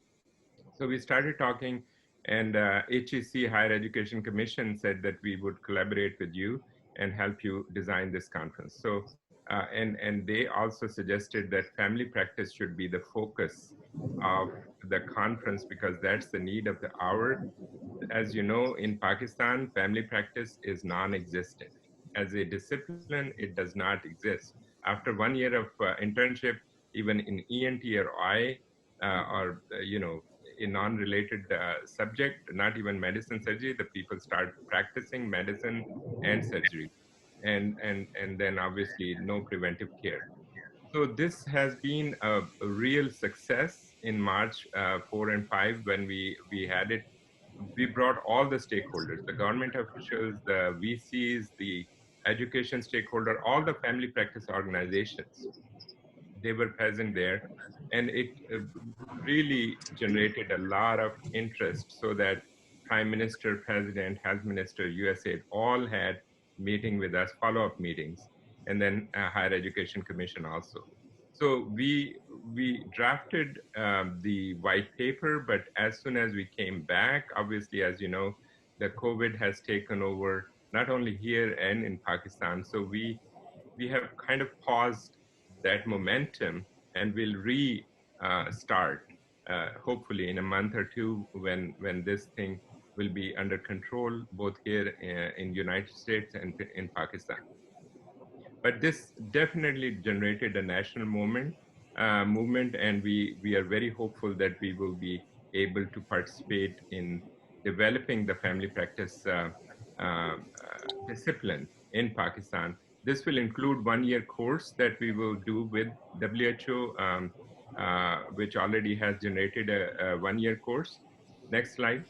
So we started talking, and HEC, Higher Education Commission, said that we would collaborate with you and help you design this conference. So, and they also suggested that family practice should be the focus of the conference, because that's the need of the hour. As you know, in Pakistan, family practice is non-existent. As a discipline, it does not exist. After 1 year of internship, even in ENT or eye, or you know, a non-related subject, not even medicine surgery, the people start practicing medicine and surgery, and then obviously no preventive care. So this has been a real success in March 4 and 5 when we had it. We brought all the stakeholders, the government officials, the VCs, the education stakeholder, all the family practice organizations. they were present there, and it really generated a lot of interest, so that Prime Minister, President, Health Minister, USAID all had meeting with us, follow-up meetings, and then Higher Education Commission also. So we drafted the white paper, but as soon as we came back, obviously, as you know, the COVID has taken over not only here and in Pakistan. So we have kind of paused that momentum, and we'll start hopefully in a month or two, when this thing will be under control, both here in United States and in Pakistan. But this definitely generated a national movement, and we are very hopeful that we will be able to participate in developing the family practice discipline in Pakistan. This will include one-year course that we will do with WHO, which already has generated a one-year course. Next slide.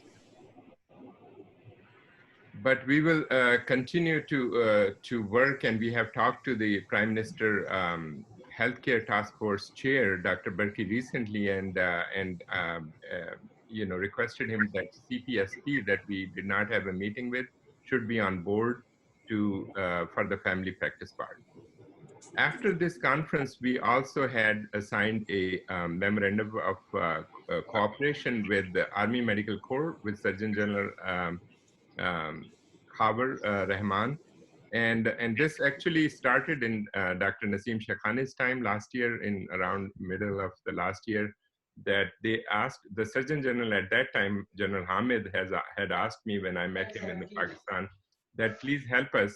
But we will continue to work, and we have talked to the Prime Minister Healthcare Task Force Chair, Dr. Burki, recently, and requested him that CPSP, that we did not have a meeting with, should be on board for the family practice part. After this conference, we also had signed a memorandum of cooperation with the Army Medical Corps, with Surgeon General Khabar Rahman. And this actually started in Dr. Naseem Shekhani's time last year, in around middle of the last year, that they asked the Surgeon General at that time, General Hamid, had asked me when I met him in Pakistan, that please help us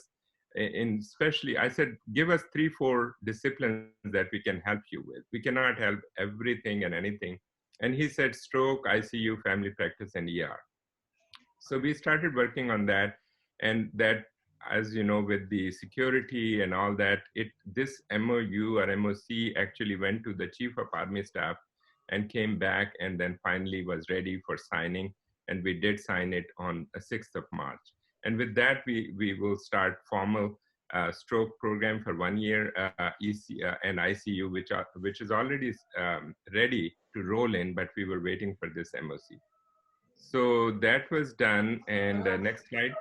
in, especially, I said, give us 3-4 disciplines that we can help you with. We cannot help everything and anything. And he said stroke, ICU, family practice, and ER. So we started working on that, and that, as you know, with the security and all that, this MOU or MOC actually went to the Chief of Army Staff and came back, and then finally was ready for signing, and we did sign it on the 6th of March. And with that, we will start formal stroke program for 1 year, EC and ICU, which is already ready to roll in, but we were waiting for this MOC. So that was done, and next slide.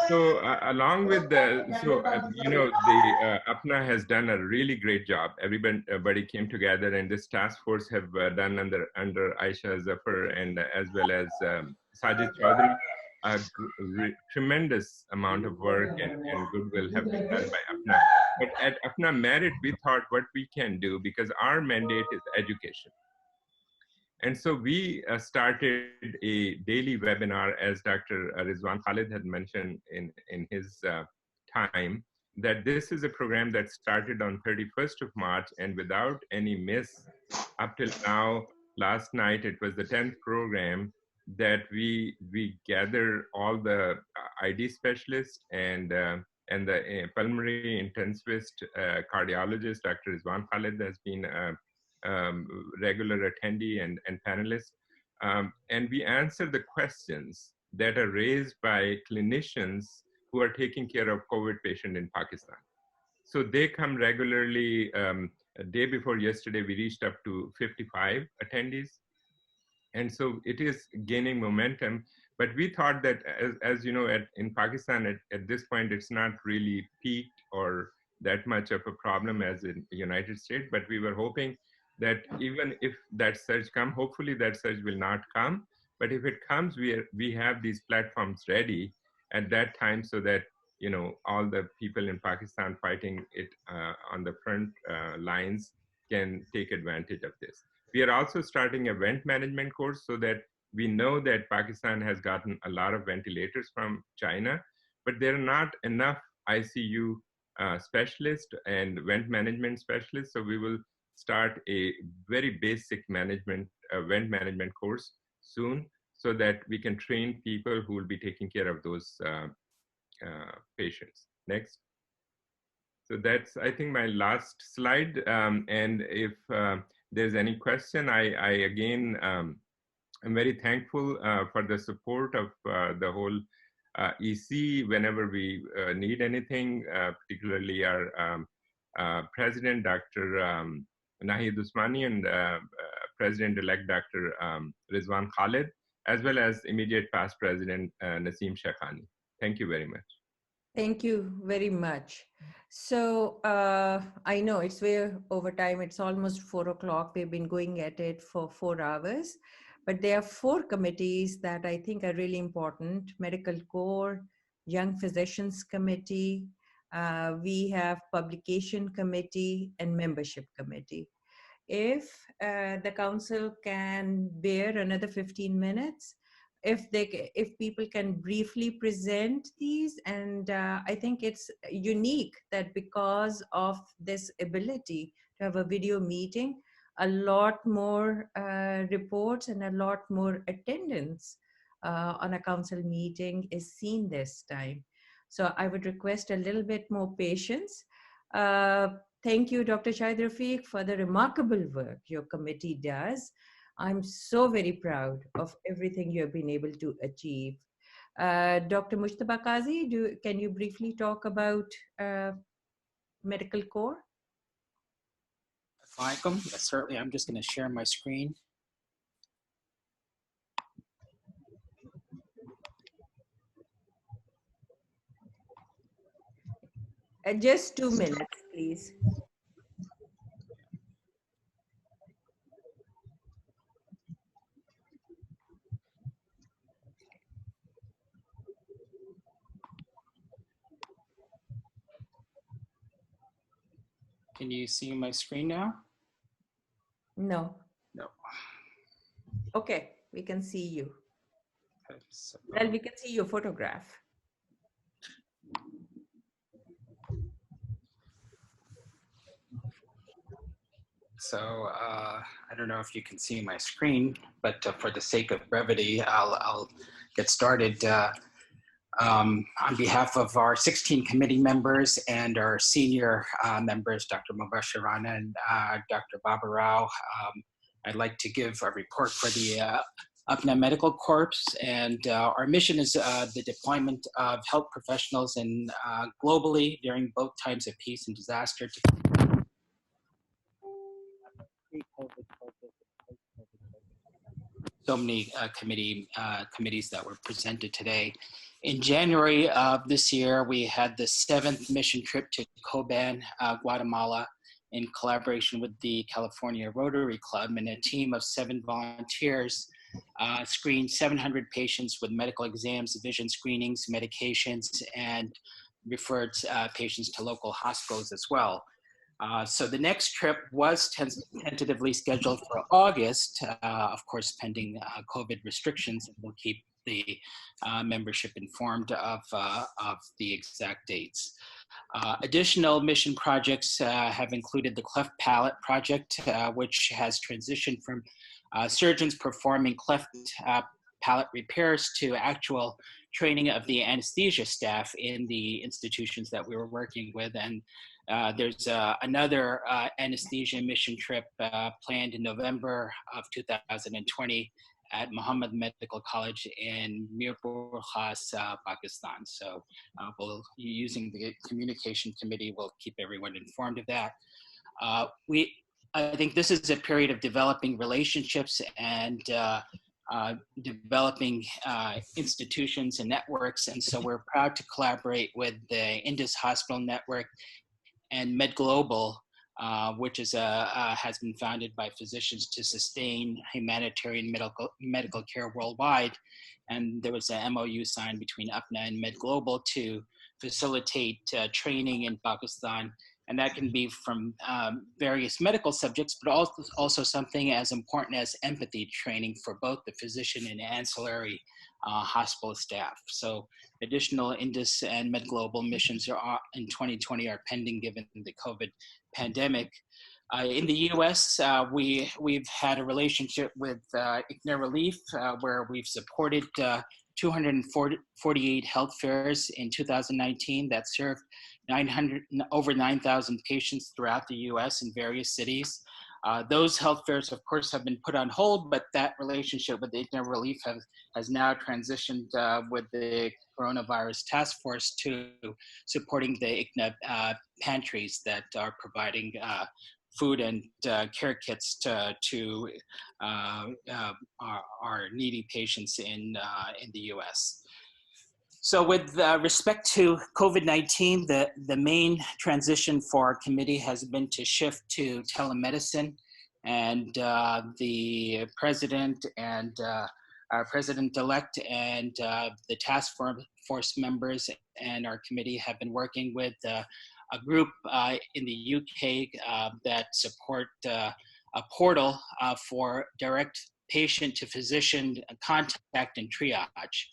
So along with the, the APPNA has done a really great job. Everybody came together, and this task force have done under Aisha Zafar, and as well as Sajid Chaudhry, a tremendous amount of work and goodwill have been done by APPNA. But at APPNA Merit, we thought what we can do, because our mandate is education. And so we started a daily webinar, as Dr. Rizwan Khalid had mentioned in his time, that this is a program that started on 31st of March, and without any miss, up till now, last night, it was the 10th program that we gather all the ID specialists and the pulmonary intensivist cardiologist, Dr. Rizwan Khalid, has been regular attendee and panelist. And we answer the questions that are raised by clinicians who are taking care of COVID patients in Pakistan. So they come regularly. A day before yesterday, we reached up to 55 attendees. And so it is gaining momentum. But we thought that, as you know, in Pakistan, at this point, it's not really peaked or that much of a problem as in the United States. But we were hoping that even if that surge comes, hopefully that surge will not come. But if it comes, we have these platforms ready at that time, so that, you know, all the people in Pakistan fighting it on the front lines can take advantage of this. We are also starting a vent management course, so that we know that Pakistan has gotten a lot of ventilators from China, but there are not enough ICU specialists and vent management specialists. So we will start a very basic vent management course soon, so that we can train people who will be taking care of those patients. Next. So that's, I think, my last slide. And if there's any question, I again, I'm very thankful for the support of the whole EC whenever we need anything, particularly our President Dr. Nahid Usmani and President-elect Dr. Rizwan Khalid, as well as immediate past President Naseem Shekhani. Thank you very much. Thank you very much. So I know it's way over time. It's almost 4 o'clock. We've been going at it for 4 hours, but there are 4 committees that I think are really important: Medical Corps, Young Physicians Committee, we have Publication Committee, and Membership Committee. If the council can bear another 15 minutes, if people can briefly present these, and I think it's unique that because of this ability to have a video meeting, a lot more reports and a lot more attendance on a council meeting is seen this time. So I would request a little bit more patience. Thank you, Dr. Shahid Rafiq, for the remarkable work your committee does. I'm so very proud of everything you have been able to achieve. Dr. Mushtaba Qazi, can you briefly talk about Medical Corps? Assalamualaikum. Yes, certainly. I'm just going to share my screen. Just 2 minutes, please. Can you see my screen now? No. No. Okay, we can see you. Okay, so, Well, we can see your photograph. I don't know if you can see my screen, but for the sake of brevity, I'll get started. On behalf of our 16 committee members and our senior members, Dr. Mubashir Rana and Dr. Baba Rao, I'd like to give a report for the APPNA Medical Corps. And our mission is the deployment of health professionals and globally during both times of peace and disaster. So many committees that were presented today. In January of this year, we had the 7th mission trip to Coban, Guatemala, in collaboration with the California Rotary Club, and a team of 7 volunteers screened 700 patients with medical exams, vision screenings, medications, and referred patients to local hospitals as well. So the next trip was tentatively scheduled for August, of course, pending COVID restrictions, and we'll keep the membership informed of the exact dates. Additional mission projects have included the Cleft Palate Project, which has transitioned from surgeons performing cleft palate repairs to actual training of the anesthesia staff in the institutions that we were working with. And there's another anesthesia mission trip planned in November of 2020 at Muhammad Medical College in Mirpur Khas, Pakistan. So we'll, using the communication committee, we'll keep everyone informed of that. I think this is a period of developing relationships and developing institutions and networks. And so we're proud to collaborate with the Indus Hospital Network and MedGlobal, which is has been founded by physicians to sustain humanitarian medical care worldwide. And there was an MOU signed between APPNA and MedGlobal to facilitate training in Pakistan. And that can be from various medical subjects, but also something as important as empathy training for both the physician and ancillary hospital staff. So additional Indus and MedGlobal missions are in 2020 are pending given the COVID pandemic. In the US, we've had a relationship with ICNA Relief where we've supported 248 health fairs in 2019 that served over 9,000 patients throughout the US in various cities. Those health fairs, of course, have been put on hold, but that relationship with the ICNA Relief has now transitioned with the coronavirus task force to supporting the ICNA pantries that are providing food and care kits to our needy patients in the U.S. So with respect to COVID-19, the main transition for our committee has been to shift to telemedicine, and the president and our president-elect and the task force members and our committee have been working with a group in the UK that support a portal for direct patient to physician contact and triage.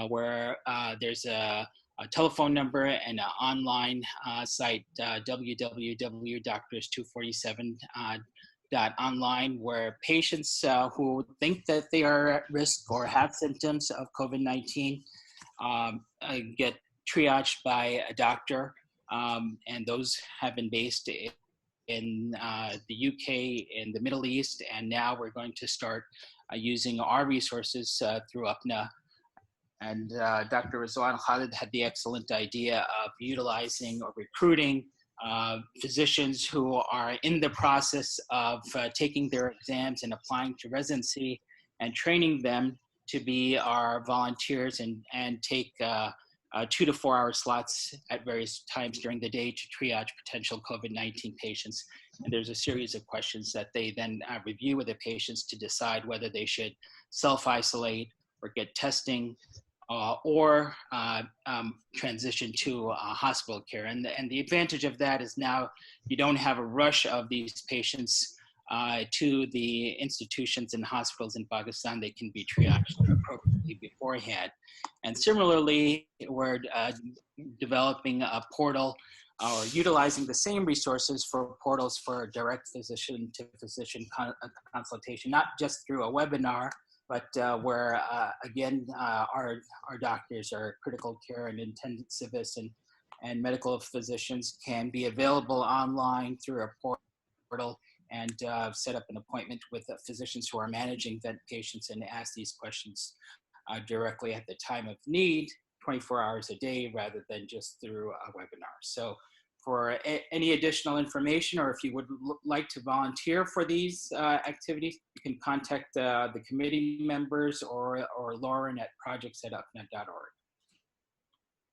Where there's a telephone number and an online site, www.doctors247.online, where patients who think that they are at risk or have symptoms of COVID-19 get triaged by a doctor, and those have been based in the UK, in the Middle East, and now we're going to start using our resources through APPNA. And Dr. Rizwan Khalid had the excellent idea of utilizing or recruiting physicians who are in the process of taking their exams and applying to residency, and training them to be our volunteers and take 2 to 4 hour slots at various times during the day to triage potential COVID-19 patients. And there's a series of questions that they then review with the patients to decide whether they should self-isolate or get testing, or transition to hospital care. And the advantage of that is now you don't have a rush of these patients to the institutions and hospitals in Pakistan. They can be triaged appropriately beforehand. And similarly, we're developing a portal or utilizing the same resources for portals for direct physician to physician consultation, not just through a webinar, but where, again, our doctors, our critical care and intensivists and medical physicians can be available online through a portal and set up an appointment with physicians who are managing vent patients and ask these questions directly at the time of need, 24 hours a day, rather than just through a webinar. So for any additional information, or if you would like to volunteer for these activities, you can contact the committee members or Lauren at projects@appna.org.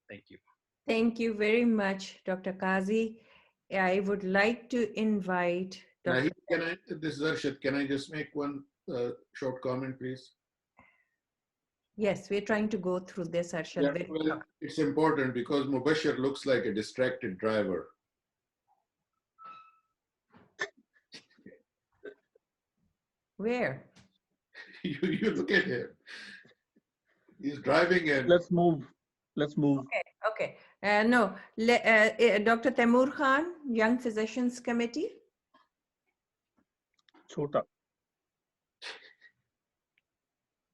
Thank you. Thank you very much, Dr. Kazi. I would like to invite Dr. This is Arshad. Can I just make one short comment, please? Yes, we're trying to go through this, Arshad. Yeah, well, it's important because Mubashir looks like a distracted driver. Where? You look at him. He's driving and... Let's move. Okay. No, Dr. Taimur Khan, Young Physicians Committee. Chota.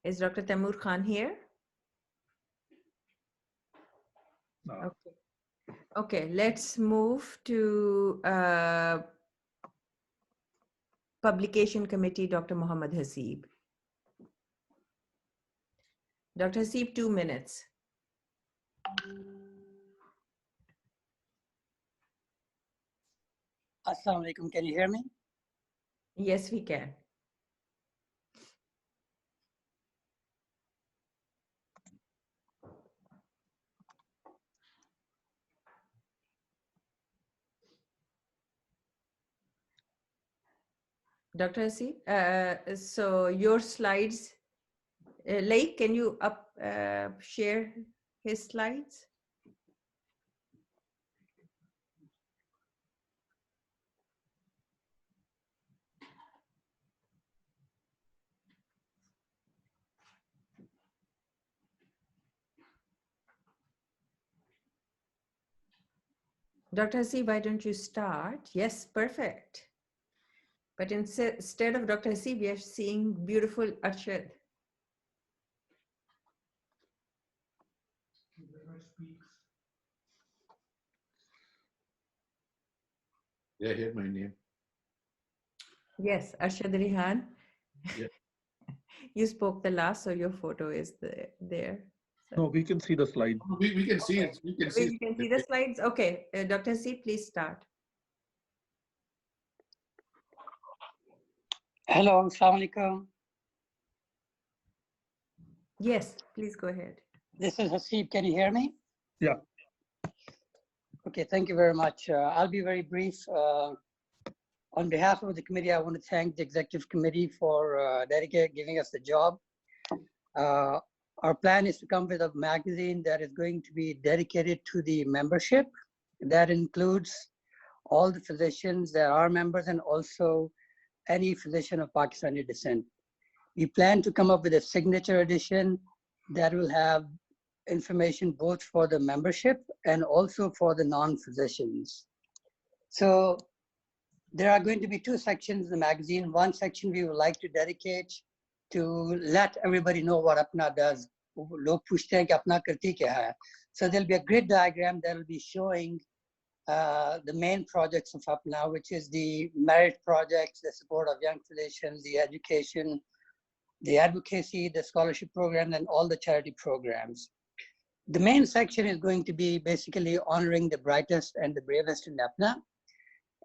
Is Dr. Taimur Khan here? No. Okay, let's move to Publication Committee, Dr. Muhammad Haseeb. Dr. Haseeb, 2 minutes. Assalamu alaikum. Can you hear me? Yes, we can. Dr. Haseeb, so your slides, Lake, can you share his slides? Dr. Haseeb, why don't you start? Yes, perfect. But instead of Dr. Haseeb, we are seeing beautiful Arshad. Yeah, I hear my name. Yes, Arshad Rihan. Yeah. You spoke the last, so your photo is there. No, we can see the slide. We can see Okay. it. We can see We can see the slides. Okay, Dr. C, please start. Hello, Assalamu alaikum. Yes, please go ahead. This is Hasib. Can you hear me? Yeah. Okay, thank you very much. I'll be very brief. On behalf of the committee, I want to thank the executive committee for giving us the job. Our plan is to come with a magazine that is going to be dedicated to the membership. That includes all the physicians that are members and also any physician of Pakistani descent. We plan to come up with a signature edition that will have information both for the membership and also for the non-physicians. So there are going to be two sections in the magazine. One section we would like to dedicate to let everybody know what APPNA does. Log puchte hain ki APPNA karti kya hai. So there'll be a grid diagram that will be showing the main projects of APPNA, which is the merit projects, the support of young physicians, the education, the advocacy, the scholarship program, and all the charity programs. The main section is going to be basically honoring the brightest and the bravest in APPNA.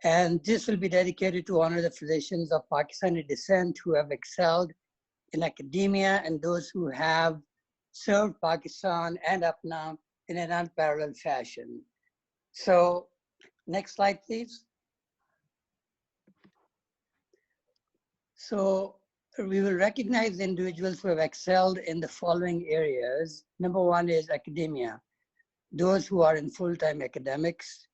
And this will be dedicated to honor the physicians of Pakistani descent who have excelled in academia and those who have served Pakistan and APPNA in an unparalleled fashion. So next slide, please. So we will recognize individuals who have excelled in the following areas. Number one is academia. Those who are in full-time academics,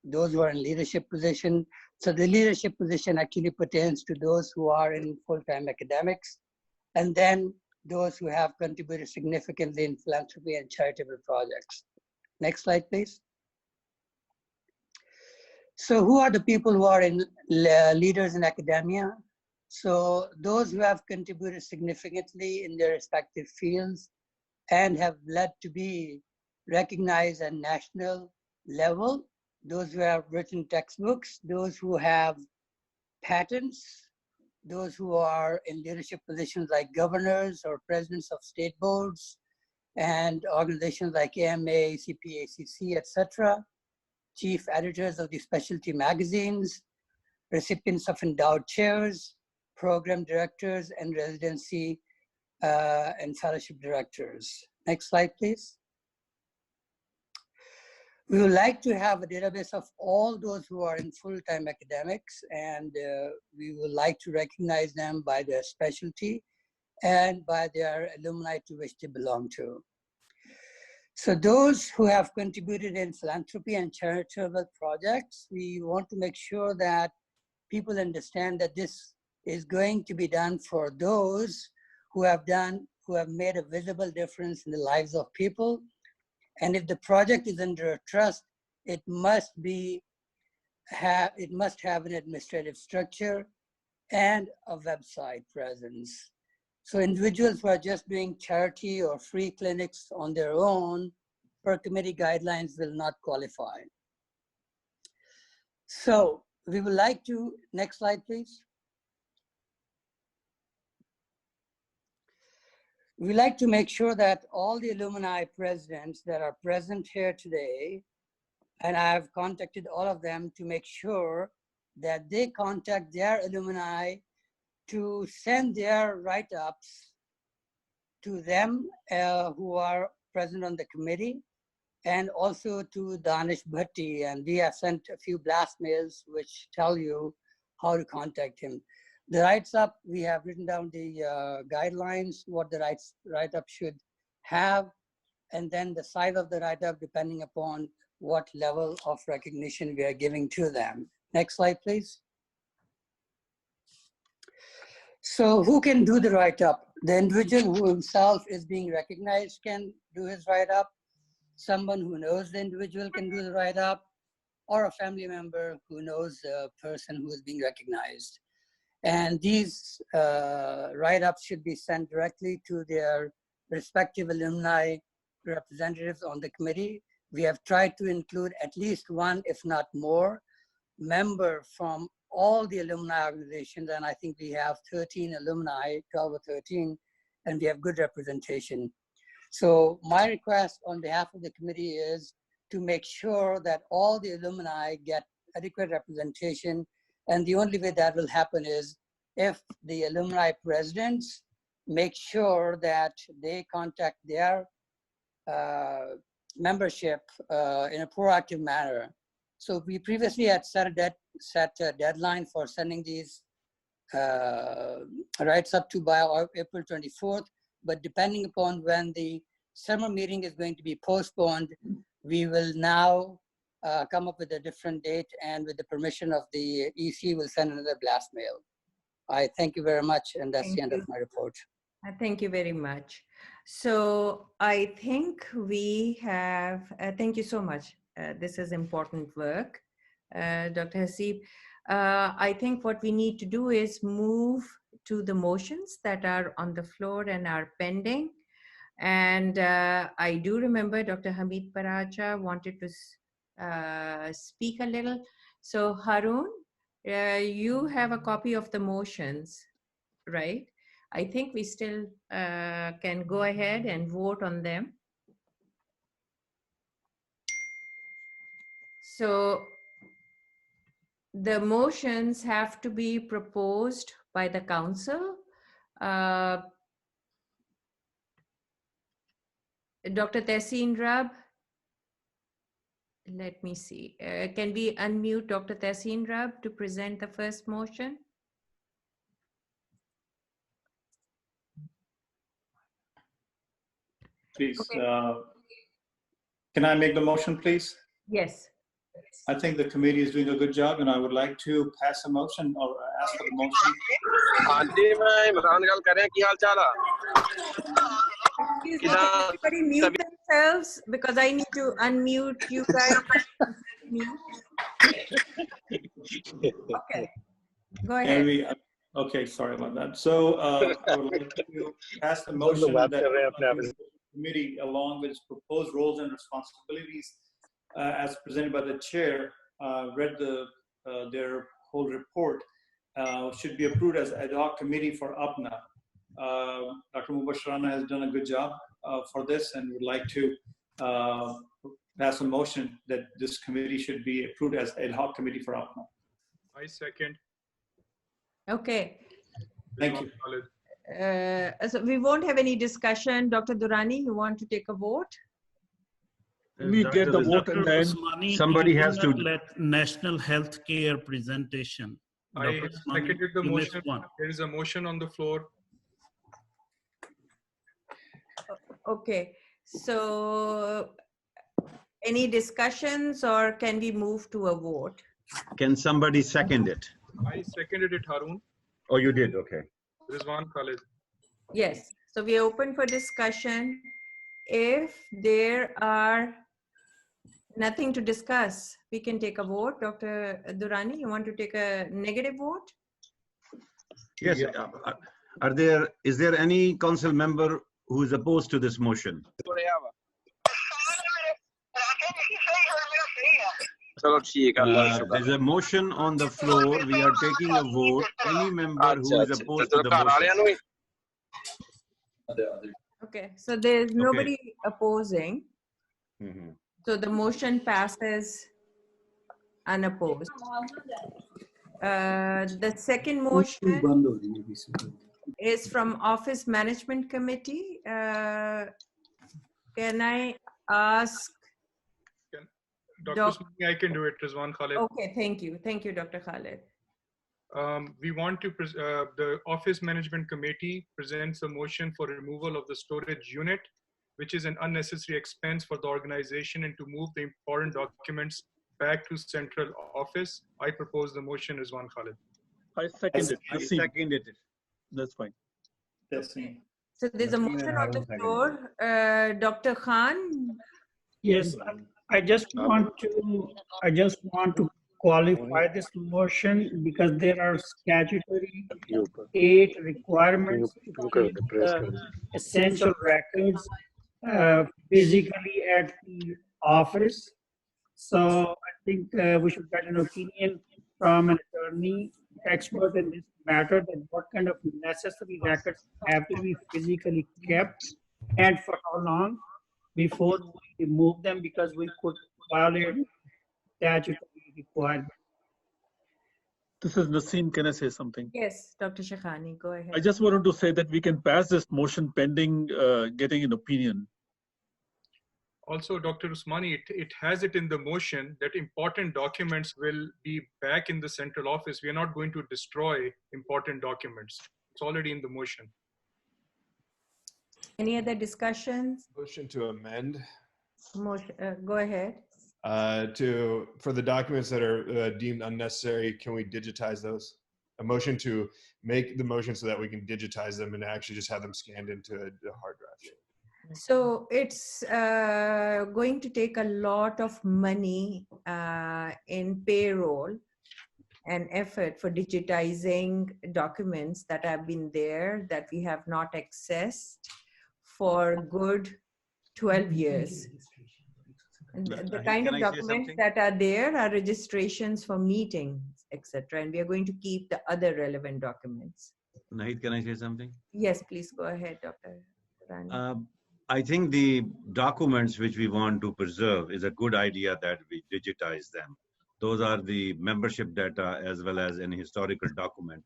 those who are in leadership position. So the leadership position actually pertains to those who are in full-time academics, and then those who have contributed significantly in philanthropy and charitable projects. Next slide, please. So who are the people who are in leaders in academia? So those who have contributed significantly in their respective fields and have led to be recognized at national level, those who have written textbooks, those who have patents, those who are in leadership positions like governors or presidents of state boards and organizations like AMA, CPACC, etc., chief editors of the specialty magazines, recipients of endowed chairs, program directors, and residency and fellowship directors. Next slide, please. We would like to have a database of all those who are in full-time academics, and we would like to recognize them by their specialty and by their alumni to which they belong to. So those who have contributed in philanthropy and charitable projects, we want to make sure that people understand that this is going to be done for those who have made a visible difference in the lives of people. And if the project is under a trust, it must have an administrative structure and a website presence. So individuals who are just doing charity or free clinics on their own per committee guidelines will not qualify. So we would like to, next slide, please. We like to make sure that all the alumni presidents that are present here today, and I have contacted all of them to make sure that they contact their alumni to send their write-ups to them who are present on the committee, and also to Danish Bhatti. And we have sent a few blast mails which tell you how to contact him. The write-up, we have written down the guidelines, what the write-up should have, and then the size of the write-up depending upon what level of recognition we are giving to them. Next slide, please. So who can do the write-up? The individual who himself is being recognized can do his write-up. Someone who knows the individual can do the write-up, or a family member who knows the person who is being recognized. And these write-ups should be sent directly to their respective alumni representatives on the committee. We have tried to include at least one, if not more, member from all the alumni organizations, and I think we have 13 alumni, 12 or 13, and we have good representation. So my request on behalf of the committee is to make sure that all the alumni get adequate representation. And the only way that will happen is if the alumni presidents make sure that they contact their membership in a proactive manner. So we previously had set a deadline for sending these rights up to by April 24th, but depending upon when the summer meeting is going to be postponed, we will now come up with a different date, and with the permission of the EC, we'll send another blast mail. I thank you very much, and that's the end of my report. Thank you very much. So I think we have, thank you so much. This is important work, Dr. Hasib. I think what we need to do is move to the motions that are on the floor and are pending. And I do remember Dr. Hamid Paracha wanted to speak a little. So Harun, you have a copy of the motions, right? I think we still can go ahead and vote on them. So the motions have to be proposed by the council. Dr. Tehseen Rab, let me see. Can we unmute Dr. Tehseen Rab to present the first motion? Please, Okay. can I make the motion, please? Yes. I think the committee is doing a good job, and I would like to pass a motion or ask for the motion. Everybody mute themselves because I need to unmute you guys. Okay, go ahead. Okay, sorry about that. So I would like to pass the motion that the committee, along with its proposed roles and responsibilities, as presented by the chair, read their whole report, should be approved as ad hoc committee for APPNA. Dr. Mubasharana has done a good job for this, and would like to pass a motion that this committee should be approved as ad hoc committee for APPNA. I second. Okay. Thank you. So we won't have any discussion. Dr. Durrani, you want to take a vote? We get the vote and then somebody has to. National health care presentation. I seconded the motion. There is a motion on the floor. Okay, so any discussions, or can we move to a vote? Can somebody second it? I seconded it, Harun. Oh, you did? Okay. Rizwan Khalid. Yes, so we are open for discussion. If there are nothing to discuss, we can take a vote. Dr. Durrani, you want to take a negative vote? Yes. Is there any council member who is opposed to this motion? There's a motion on the floor. We are taking a vote. Any member who is opposed to the motion? Okay, so there's nobody opposing. Mm-hmm. So the motion passes unopposed. The second motion is from Office Management Committee. Can I ask? Dr. Smith, I can do it, Rizwan Khalid. Okay, thank you. Thank you, Dr. Khalid. We want to, the Office Management Committee presents a motion for removal of the storage unit, which is an unnecessary expense for the organization, and to move the important documents back to central office. I propose the motion, Rizwan Khalid. I second it. I seconded it. That's fine. So there's a motion on the floor. Dr. Khan? Yes, I just want to qualify this motion because there are statutory 8 requirements to keep essential records physically at the office. So think we should get an opinion from an attorney expert in this matter, that what kind of necessary records have to be physically kept and for how long before we remove them, because we could violate statutory requirements. This is Naseem. Can I say something? Yes, Dr. Shekhani, go ahead. I just wanted to say that we can pass this motion pending getting an opinion. Also, Dr. Usmani, it has it in the motion that important documents will be back in the central office. We are not going to destroy important documents. It's already in the motion. Any other discussions? Motion to amend. Motion, go ahead. For the documents that are deemed unnecessary, can we digitize those? A motion to make the motion so that we can digitize them and actually just have them scanned into a hard drive. So it's going to take a lot of money in payroll and effort for digitizing documents that have been there that we have not accessed for good 12 years. The kind of documents that are there are registrations for meetings, etc. And we are going to keep the other relevant documents. Nahid, can I say something? Yes, please go ahead, Dr. Rani. I think the documents which we want to preserve is a good idea that we digitize them. Those are the membership data as well as any historical document.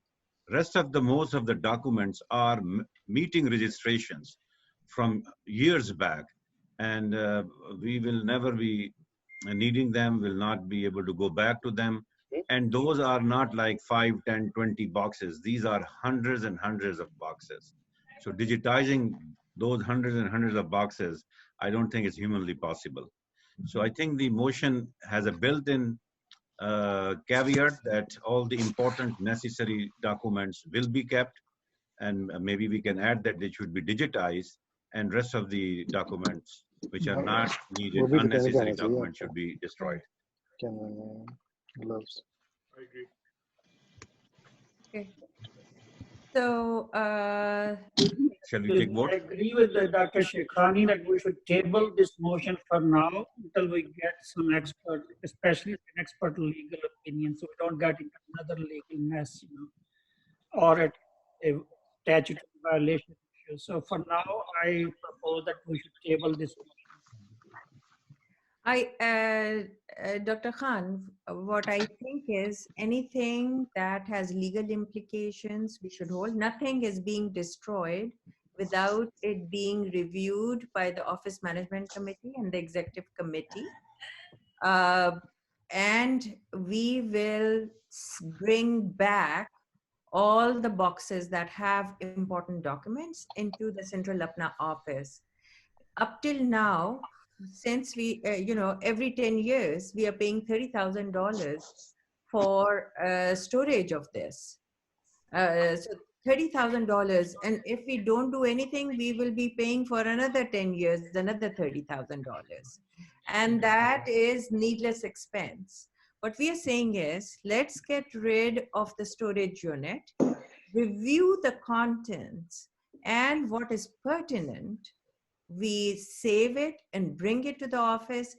Most of the documents are meeting registrations from years back, and we will never be needing them, will not be able to go back to them. And those are not like 5, 10, 20 boxes. These are hundreds and hundreds of boxes. So digitizing those hundreds and hundreds of boxes, I don't think it's humanly possible. So I think the motion has a built-in caveat that all the important necessary documents will be kept, and maybe we can add that they should be digitized, and rest of the documents which are not needed, unnecessary documents, should be destroyed. I agree. Okay. So, shall we take vote? I agree with Dr. Shekhani that we should table this motion for now until we get some expert, especially an expert legal opinion, so we don't get into another legal mess, or a statutory violation issue. So for now, I propose that we should table this motion. Dr. Khan, what I think is anything that has legal implications, we should hold. Nothing is being destroyed without it being reviewed by the Office Management Committee and the Executive Committee. And we will bring back all the boxes that have important documents into the Central APPNA office. Up till now, since we, every 10 years, we are paying $30,000 for storage of this. So $30,000. And if we don't do anything, we will be paying for another 10 years, another $30,000. And that is needless expense. What we are saying is, let's get rid of the storage unit, review the contents, and what is pertinent, we save it and bring it to the office,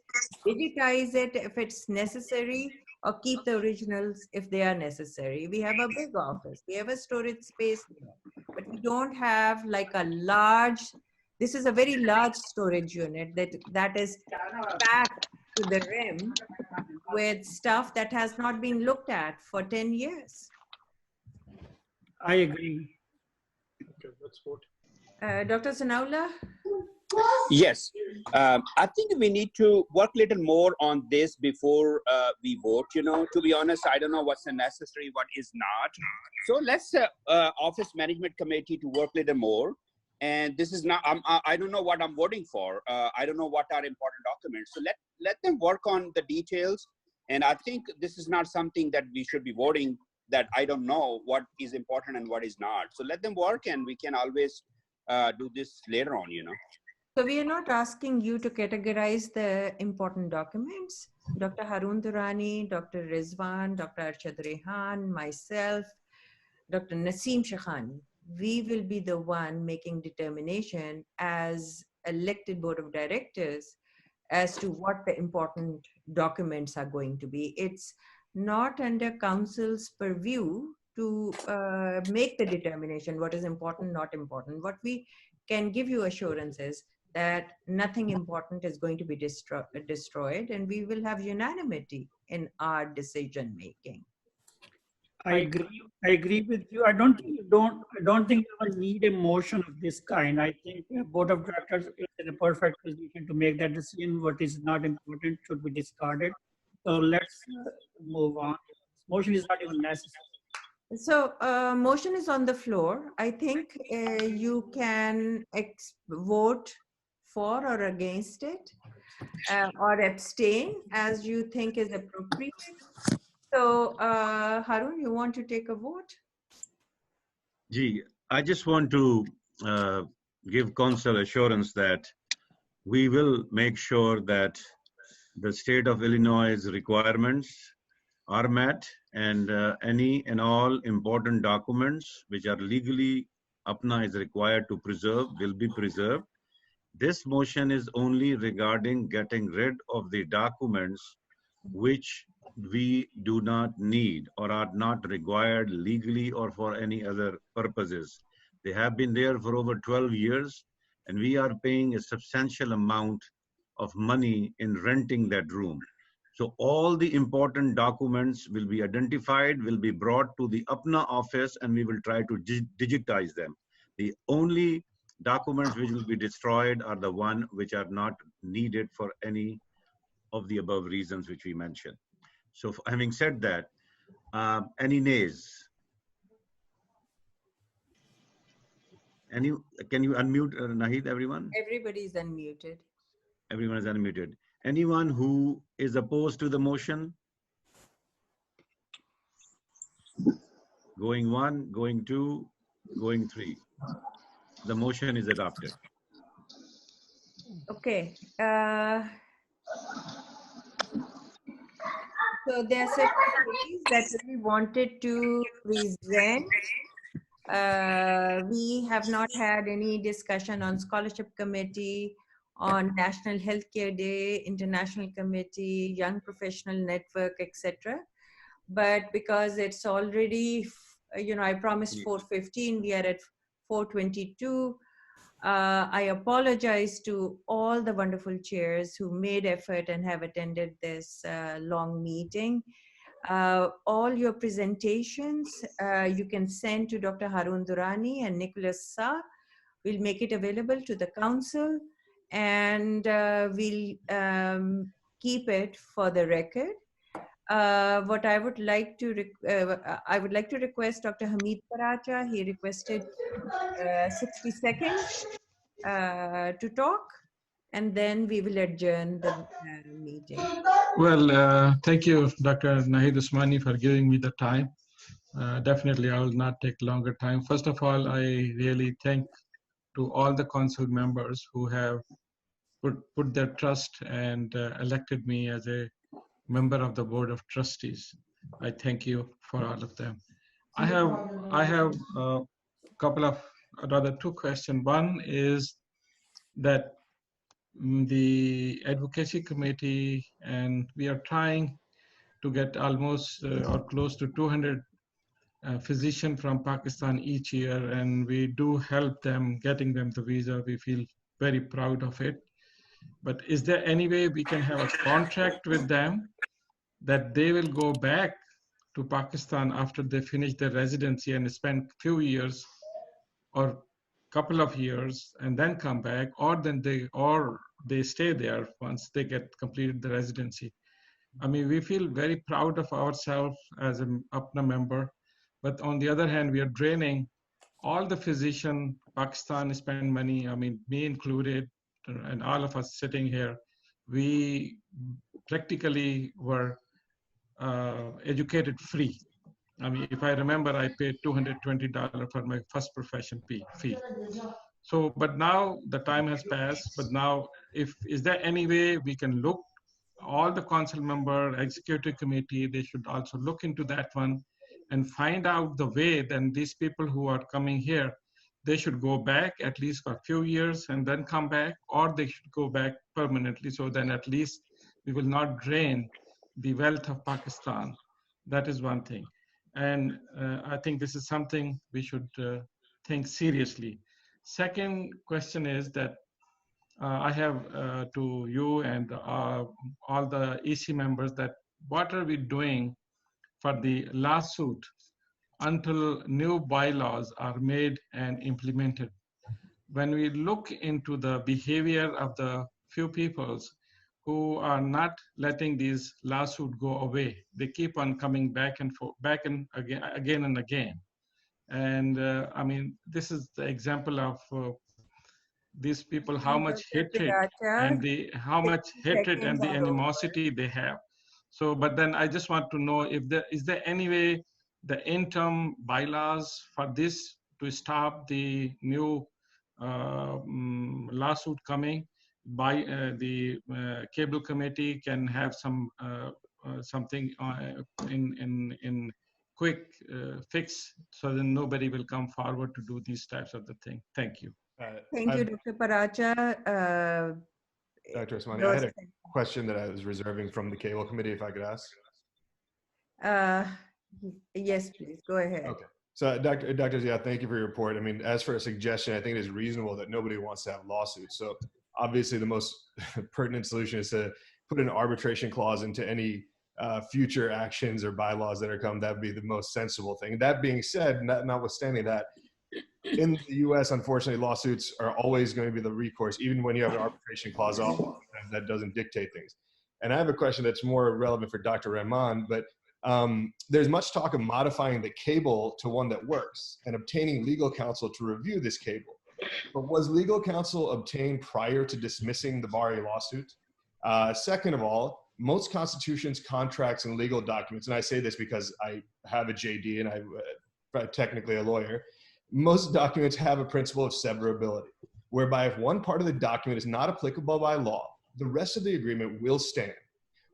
digitize it if it's necessary, or keep the originals if they are necessary. We have a big office, we have a storage space there, but we don't have like a large, this is a very large storage unit that is packed to the rim with stuff that has not been looked at for 10 years. I agree. Okay, let's vote. Dr. Sanaullah? Yes, I think we need to work a little more on this before we vote. To be honest, I don't know what's necessary, what is not. So let's Office Management Committee to work a little more. And this is not, I don't know what I'm voting for. I don't know what are important documents. So let them work on the details. And I think this is not something that we should be voting, that I don't know what is important and what is not. So let them work, and we can always do this later on, So we are not asking you to categorize the important documents. Dr. Harun Durrani, Dr. Rizwan, Dr. Arshad Rehan, myself, Dr. Naseem Shekhani, we will be the one making determination as elected board of directors as to what the important documents are going to be. It's not under council's purview to make the determination what is important, not important. What we can give you assurance is that nothing important is going to be destroyed, and we will have unanimity in our decision making. I agree with you. I don't think you will need a motion of this kind. I think the board of directors is in a perfect position to make that decision. What is not important should be discarded. So let's move on. Motion is not even necessary. So motion is on the floor. I think you can vote for or against it, or abstain as you think is appropriate. So Harun, you want to take a vote? Gee, I just want to give council assurance that we will make sure that the state of Illinois' requirements are met, and any and all important documents which are legally APPNA is required to preserve will be preserved. This motion is only regarding getting rid of the documents which we do not need or are not required legally or for any other purposes. They have been there for over 12 years, and we are paying a substantial amount of money in renting that room. So all the important documents will be identified, will be brought to the APPNA office, and we will try to digitize them. The only documents which will be destroyed are the ones which are not needed for any of the above reasons which we mentioned. So having said that, any nays? Can you unmute Nahid, everyone? Everybody is unmuted. Everyone is unmuted. Anyone who is opposed to the motion? Going one, going two, going three. The motion is adopted. Okay. So there are certain committees that we wanted to present. We have not had any discussion on scholarship committee, on National Healthcare Day, International Committee, Young Professional Network, etc. But because it's already, I promised 4:15, we are at 4:22. I apologize to all the wonderful chairs who made effort and have attended this long meeting. All your presentations you can send to Dr. Harun Durrani and Nicholas Sa. We'll make it available to the council, and we'll keep it for the record. What I would like to request Dr. Hamid Paracha. He requested 60 seconds to talk, and then we will adjourn the meeting. Well, thank you, Dr. Nahid Usmani, for giving me the time. Definitely, I will not take longer time. First of all, I really thank to all the council members who have put their trust and elected me as a member of the Board of Trustees. I thank you for all of them. I have a couple of, rather two questions. One is that the advocacy committee, and we are trying to get almost or close to 200 physicians from Pakistan each year, and we do help them getting them the visa. We feel very proud of it. But is there any way we can have a contract with them that they will go back to Pakistan after they finish their residency and spend few years or couple of years and then come back, or they stay there once they get completed the residency? I mean, we feel very proud of ourselves as an APPNA member, but on the other hand, we are draining all the physicians. Pakistan spend money, I mean, me included, and all of us sitting here. We practically were educated free. I mean, if I remember, I paid $220 for my first profession fee. So, but now the time has passed. But now, is there any way we can look, all the council member, executive committee, they should also look into that one and find out the way then these people who are coming here, they should go back at least for a few years and then come back, or they should go back permanently, so then at least we will not drain the wealth of Pakistan. That is one thing. And I think this is something we should think seriously. Second question is that I have to you and all the EC members that what are we doing for the lawsuit until new bylaws are made and implemented? When we look into the behavior of the few peoples who are not letting these lawsuits go away, they keep on coming back and forth, back and again and again. And I mean, this is the example of these people, how much hatred and how much hatred and the animosity they have. So, but then I just want to know if is there any way the interim bylaws for this to stop the new lawsuit coming by the cable committee can have some something in quick fix so that nobody will come forward to do these types of the thing. Thank you. Thank you, Dr. Paracha. Dr. Osmani, I had a question that I was reserving from the cable committee, if I could ask. Yes, please, go ahead. Okay. So, Dr. Zia, thank you for your report. I mean, as for a suggestion, I think it is reasonable that nobody wants to have lawsuits. So, obviously, the most pertinent solution is to put an arbitration clause into any future actions or bylaws that are come. That would be the most sensible thing. That being said, notwithstanding that, in the U.S., unfortunately, lawsuits are always going to be the recourse, even when you have an arbitration clause that doesn't dictate things. And I have a question that's more relevant for Dr. Rahman, but there's much talk of modifying the cable to one that works and obtaining legal counsel to review this cable. But was legal counsel obtained prior to dismissing the Bari lawsuit? Second of all, most constitutions, contracts, and legal documents, and I say this because I have a JD and I'm technically a lawyer, most documents have a principle of severability, whereby if one part of the document is not applicable by law, the rest of the agreement will stand.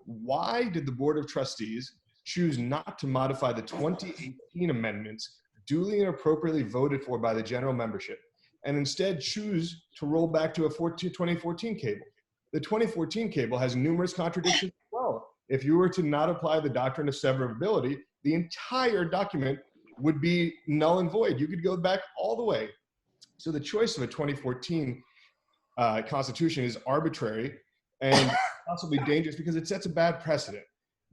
Why did the Board of Trustees choose not to modify the 2018 amendments duly and appropriately voted for by the general membership, and instead choose to roll back to a 2014 cable? The 2014 cable has numerous contradictions as well. If you were to not apply the doctrine of severability, the entire document would be null and void. You could go back all the way. So the choice of a 2014 constitution is arbitrary and possibly dangerous because it sets a bad precedent.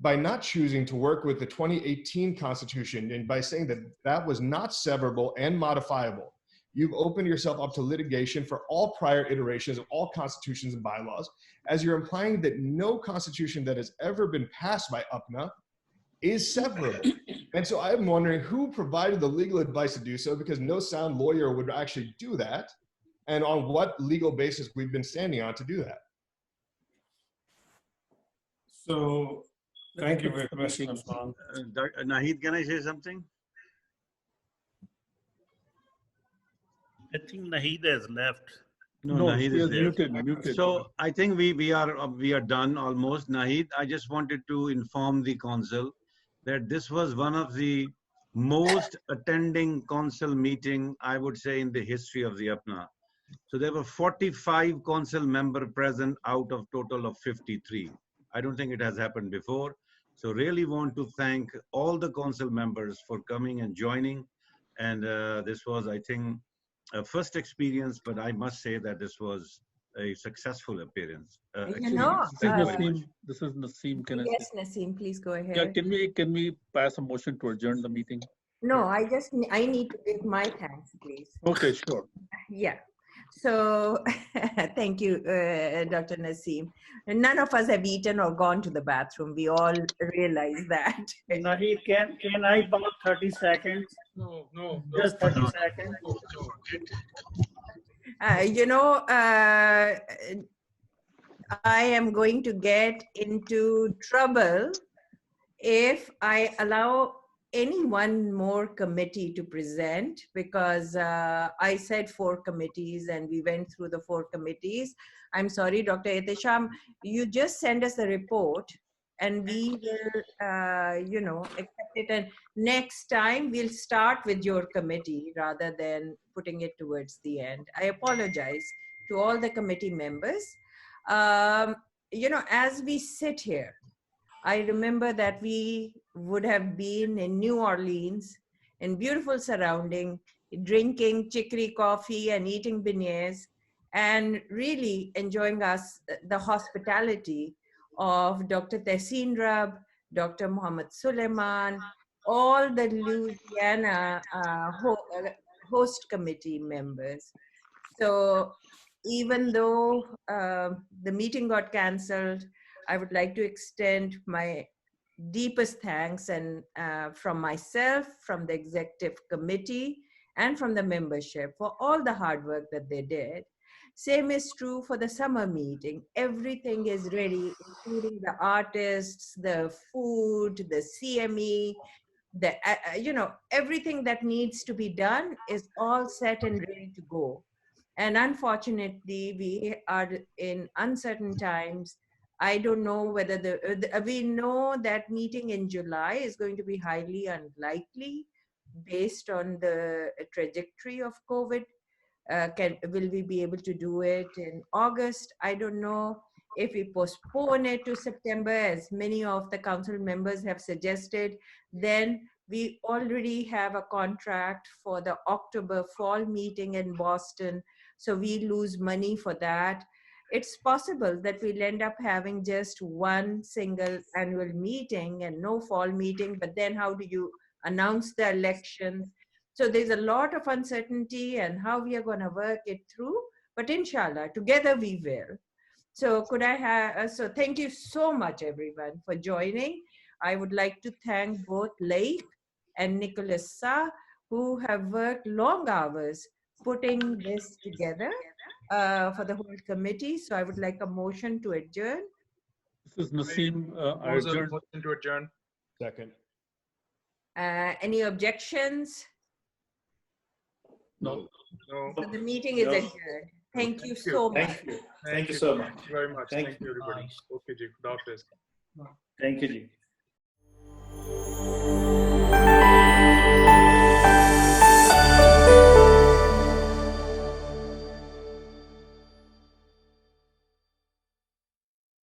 By not choosing to work with the 2018 constitution and by saying that that was not severable and modifiable, you've opened yourself up to litigation for all prior iterations of all constitutions and bylaws, as you're implying that no constitution that has ever been passed by APPNA is severable. And so I'm wondering who provided the legal advice to do so, because no sound lawyer would actually do that, and on what legal basis we've been standing on to do that. So, thank you for your question, Osman. Nahid, can I say something? I think Nahid has left. No, Nahid is there. Muted. So I think we are done almost. Nahid, I just wanted to inform the council that this was one of the most attending council meeting, I would say, in the history of the APPNA. So there were 45 council members present out of total of 53. I don't think it has happened before. So really want to thank all the council members for coming and joining. And this was, I think, a first experience, but I must say that this was a successful appearance. This is Naseem. Can yes, Naseem, please go ahead. Yeah, can we pass a motion to adjourn the meeting? No, I need to give my thanks, please. Okay, sure. Yeah. So thank you, Dr. Naseem. None of us have eaten or gone to the bathroom. We all realize that. Nahid, can I borrow 30 seconds? No. Just 30 seconds. I am going to get into trouble if I allow any one more committee to present, because I said 4 committees and we went through the 4 committees. I'm sorry, Dr. Ehtesham, you just send us a report and we will, accept it. And next time we'll start with your committee rather than putting it towards the end. I apologize to all the committee members. You know, as we sit here, I remember that we would have been in New Orleans in beautiful surrounding, drinking chicory coffee and eating beignets, and really enjoying the hospitality of Dr. Tehseen Rab, Dr. Muhammad Suleiman, all the Louisiana host committee members. So even though the meeting got canceled, I would like to extend my deepest thanks and from myself, from the executive committee, and from the membership for all the hard work that they did. Same is true for the summer meeting. Everything is ready, including the artists, the food, the CME, the you know, everything that needs to be done is all set and ready to go. And unfortunately, we are in uncertain times. I don't know whether we know that meeting in July is going to be highly unlikely based on the trajectory of COVID. Will we be able to do it in August? I don't know. If we postpone it to September, as many of the council members have suggested, then we already have a contract for the October fall meeting in Boston. So we lose money for that. It's possible that we'll end up having just one single annual meeting and no fall meeting, but then how do you announce the elections? So there's a lot of uncertainty and how we are going to work it through, but inshallah, together we will. So could I have, so thank you so much everyone for joining. I would like to thank both Laik and Nicholas Sa, who have worked long hours putting this together for the whole committee. So I would like a motion to adjourn. This is Naseem. I adjourn. Motion to adjourn. Second. Any objections? No. No. So the meeting is adjourned. Thank you so much. Thank you. Thank you so much. Thank you very much. Thank Thank you, everybody. Okay, Ji. Khuda Hafiz. Thank you, Ji.